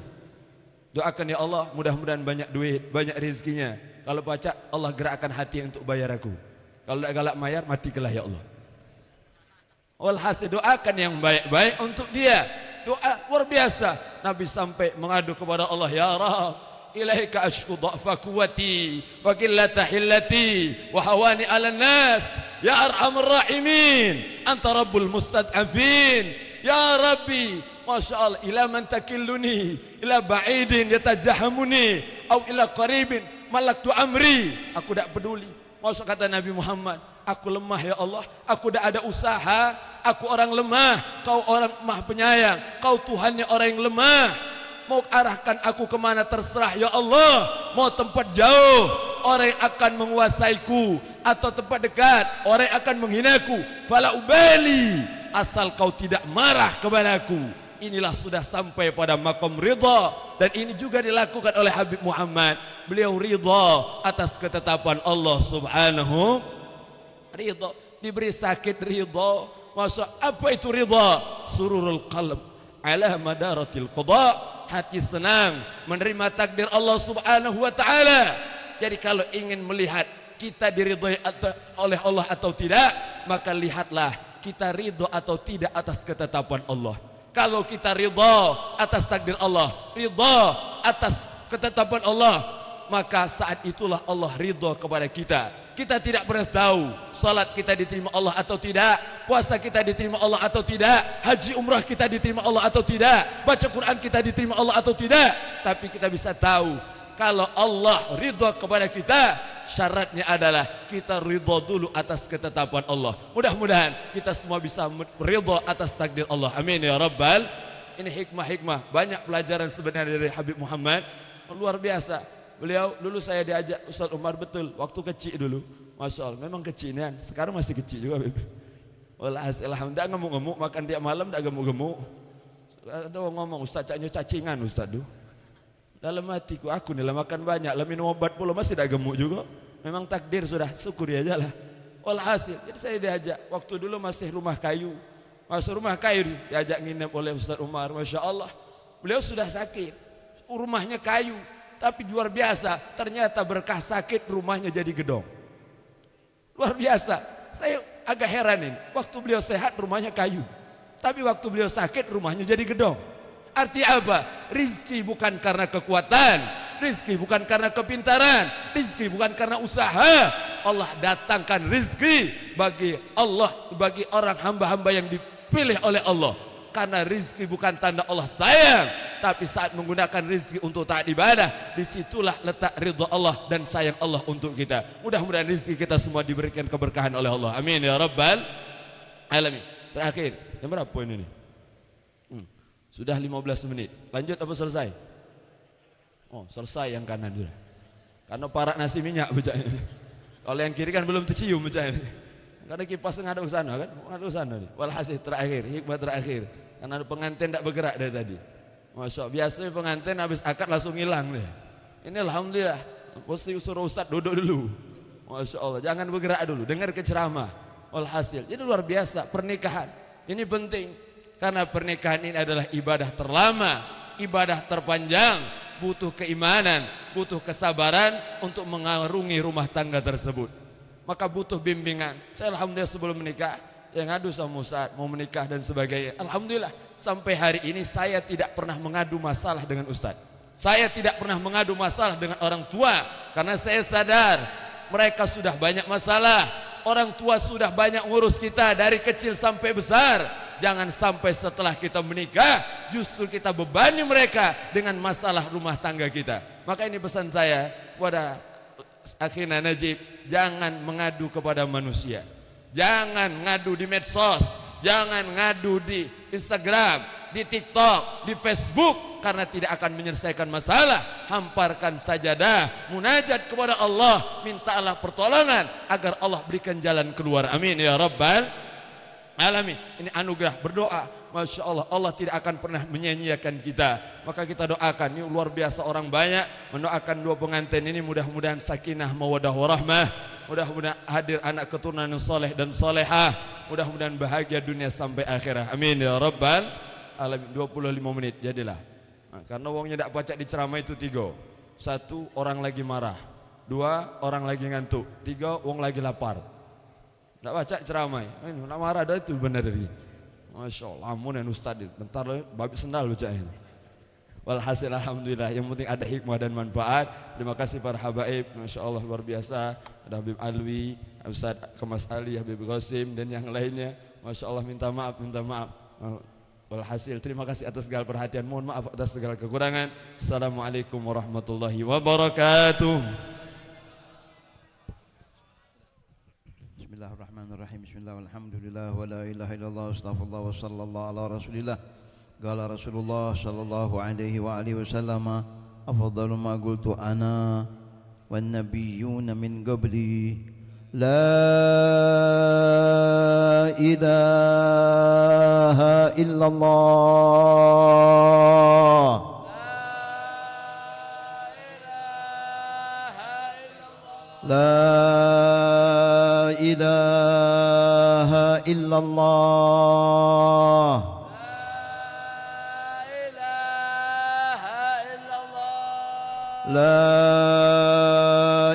Doakan, ya Allah, mudah-mudahan banyak duit, banyak rezekinya. Kalau baca, Allah gerakkan hati untuk bayar aku. Kalau tidak galak mayar, matilah ya Allah. Walhasil doakan yang baik-baik untuk dia. Doa luar biasa. Nabi sampai mengadu kepada Allah, ya Rabb, ilaika ashku dha'fa quwwati wa qillata hillati wa hawani 'alan nas, ya arhamar rahimin, anta rabbul mustad'afin. Ya Rabbi, Masya Allah, ila man takilluni, ila ba'idin yatajahamuni, au ila qaribin malaktu amri. Aku tidak peduli. Masya kata Nabi Muhammad, aku lemah ya Allah, aku tidak ada usaha, aku orang lemah, kau orang maha penyayang, kau Tuhannya orang yang lemah. Mau arahkan aku kemana terserah ya Allah, mau tempat jauh, orang yang akan menguasaiku, atau tempat dekat orang yang akan menghinaku, fala ubali, asal kau tidak marah kepadaku. Inilah sudah sampai pada makom ridha. Dan ini juga dilakukan oleh Habib Muhammad. Beliau ridha atas ketetapan Allah subhanahu. Ridha, diberi sakit ridha. Masa apa itu ridha? Sururul qalb ala madaratil qada. Hati senang menerima takdir Allah subhanahu wa ta'ala. Jadi kalau ingin melihat kita diridhoi oleh Allah atau tidak, maka lihatlah kita ridho atau tidak atas ketetapan Allah. Kalau kita ridho atas takdir Allah, ridho atas ketetapan Allah, maka saat itulah Allah ridho kepada kita. Kita tidak pernah tahu salat kita diterima Allah atau tidak, puasa kita diterima Allah atau tidak, haji umrah kita diterima Allah atau tidak, baca Quran kita diterima Allah atau tidak. Tapi kita bisa tahu kalau Allah ridho kepada kita, syaratnya adalah kita ridho dulu atas ketetapan Allah. Mudah-mudahan kita semua bisa ridho atas takdir Allah. Amin ya rabbal. Ini hikmah-hikmah, banyak pelajaran sebenarnya dari Habib Muhammad, luar biasa. Beliau dulu saya diajak Ustaz Umar, betul, waktu kecil dulu, Masya Allah, memang kecilnya, sekarang masih kecil juga. Alhamdulillah, ngemuk-ngemuk, makan tiap malam tak gemuk-gemuk. Ada orang ngomong, Ustaz caknya cacingan Ustaz tu. Dalam hatiku, aku nih lah makan banyak, lah minum obat pula masih tak gemuk juga. Memang takdir sudah, syukuri aja lah. Walhasil, jadi saya diajak, waktu dulu masih rumah kayu. Masuk rumah kayu, diajak nginep oleh Ustaz Umar, Masya Allah. Beliau sudah sakit, rumahnya kayu. Tapi luar biasa, ternyata berkah sakit rumahnya jadi gedong. Luar biasa. Saya agak heranin, waktu beliau sehat rumahnya kayu, tapi waktu beliau sakit rumahnya jadi gedong. Arti apa? Rizki bukan karena kekuatan, rizki bukan karena kepintaran, rizki bukan karena usaha. Allah datangkan rizki bagi Allah, bagi orang hamba-hamba yang dipilih oleh Allah. Karena rizki bukan tanda Allah sayang, tapi saat menggunakan rizki untuk taat ibadah, disitulah letak ridha Allah dan sayang Allah untuk kita. Mudah-mudahan rizki kita semua diberikan keberkahan oleh Allah. Amin ya rabbal alamin. Terakhir, jam berapa ini nih? Sudah 15 menit. Lanjut apa selesai? Oh, selesai yang kanan sudah. Karena parak nasi minyak bacanya. Kalau yang kiri kan belum tercium bacanya. Karena kipas ngaduk sana kan, ngaduk sana nih. Walhasil terakhir, hikmah terakhir. Karena pengantin tak bergerak dari tadi. Masya Allah, biasanya pengantin habis akad langsung hilang deh. Ini alhamdulillah, mesti suruh Ustaz duduk dulu. Masya Allah, jangan bergerak dulu, dengar ke ceramah. Walhasil, jadi luar biasa pernikahan. Ini penting, karena pernikahan ini adalah ibadah terlama, ibadah terpanjang, butuh keimanan, butuh kesabaran untuk mengarungi rumah tangga tersebut. Maka butuh bimbingan. Saya alhamdulillah sebelum menikah, yang ngadu sama Ustaz mau menikah dan sebagainya. Alhamdulillah sampai hari ini saya tidak pernah mengadu masalah dengan Ustaz. Saya tidak pernah mengadu masalah dengan orang tua, karena saya sadar mereka sudah banyak masalah. Orang tua sudah banyak ngurus kita dari kecil sampai besar. Jangan sampai setelah kita menikah justru kita bebani mereka dengan masalah rumah tangga kita. Maka ini pesan saya kepada akhirnya Najib, jangan mengadu kepada manusia. Jangan ngadu di medsos, jangan ngadu di Instagram, di TikTok, di Facebook, karena tidak akan menyelesaikan masalah. Hamparkan sajadah, munajat kepada Allah, minta Allah pertolongan agar Allah berikan jalan keluar. Amin ya rabbal alamin. Ini anugerah, berdoa. Masya Allah, Allah tidak akan pernah menyia-nyiakan kita. Maka kita doakan, ini luar biasa orang banyak mendoakan dua pengantin ini, mudah-mudahan sakinah mawaddah warahmah, mudah-mudahan hadir anak keturunan yang soleh dan solehah, mudah-mudahan bahagia dunia sampai akhirat. Amin ya rabbal alamin. 25 menit jadilah. Nah, karena uangnya tidak baca di ceramah itu 3. 1, orang lagi marah. 2, orang lagi ngantuk. 3, uang lagi lapar. Tidak baca ceramah. Ini nak marah dah itu benar dari. Masya Allah, amun yang Ustaz, bentar babi sendal bacain. Walhasil alhamdulillah, yang penting ada hikmah dan manfaat. Terima kasih para habaib, Masya Allah luar biasa. Ada Habib Alwi, Ustaz Kemas Ali, Habib Qasim dan yang lainnya. Masya Allah, minta maaf, minta maaf. Walhasil, terima kasih atas segala perhatian. Mohon maaf atas segala kekurangan. Assalamualaikum warahmatullahi wabarakatuh. Bismillahirrahmanirrahim. Bismillah walhamdulillah wa la ilaha illallah astaghfirullah wa sallallahu ala rasulillah. Qala Rasulullah sallallahu alaihi wa alihi wasallam, afdalu ma qultu ana والنبيون من قبلي لا إله إلا الله لا إله إلا الله لا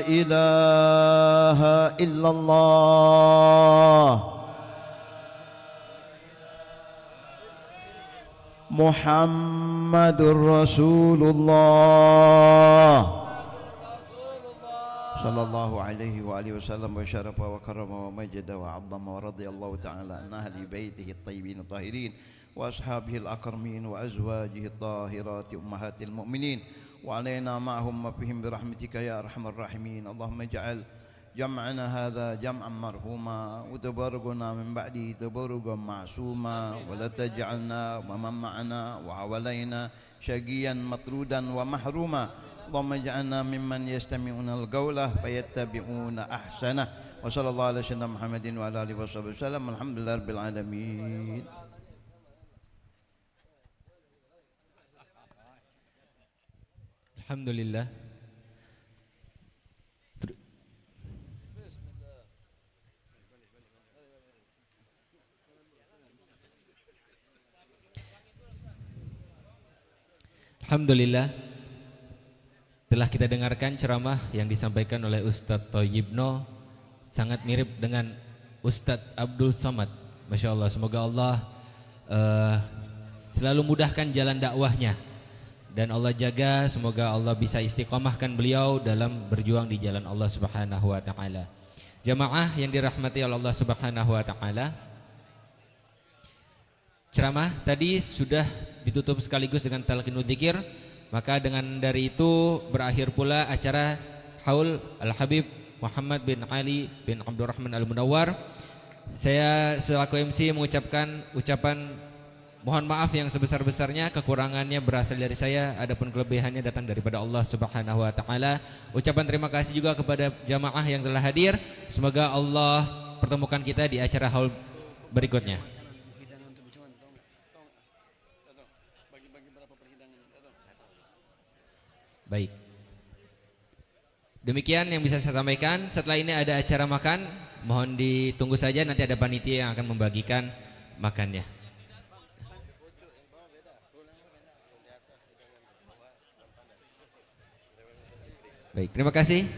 إله إلا الله محمد رسول الله صلى الله عليه وآله وسلم وشرف وكرم ومجد وعظم ورضي الله تعالى عن أهل بيته الطيبين الطاهرين وأصحابه الأكرمين وأزواجه الطاهرات أمهات المؤمنين وعلينا معهم وفيهم برحمتك يا أرحم الراحمين اللهم اجعل جمعنا هذا جمعا مرحوما وتبرقنا من بعده تبرقا معصوما ولا تجعلنا ومن معنا وحوالينا شقيا مطرودا ومحروما اللهم اجعلنا ممن يستمعون القول فيتبعون أحسنه وصلى الله على سيدنا محمد وعلى آله وصحبه وسلم الحمد لله رب العالمين. Alhamdulillah. Alhamdulillah. Telah kita dengarkan ceramah yang disampaikan oleh Ustadz Thayyibno, sangat mirip dengan Ustadz Abdul Somad. Masya Allah, semoga Allah selalu mudahkan jalan dakwahnya. Dan Allah jaga, semoga Allah bisa istiqomahkan beliau dalam berjuang di jalan Allah Subhanahu wa taala. Jamaah yang dirahmati oleh Allah Subhanahu wa taala, ceramah tadi sudah ditutup sekaligus dengan talqinul dzikir, maka dengan dari itu berakhir pula acara Haul Al-Habib Muhammad bin Ali bin Abdurrahman Al-Munawwar. Saya selaku MC mengucapkan ucapan mohon maaf yang sebesar-besarnya, kekurangannya berasal dari saya, adapun kelebihannya datang daripada Allah Subhanahu wa taala. Ucapan terima kasih juga kepada jamaah yang telah hadir. Semoga Allah pertemukan kita di acara haul berikutnya. Baik. Demikian yang bisa saya sampaikan. Setelah ini ada acara makan, mohon ditunggu saja, nanti ada panitia yang akan membagikan makannya. Baik, terima kasih.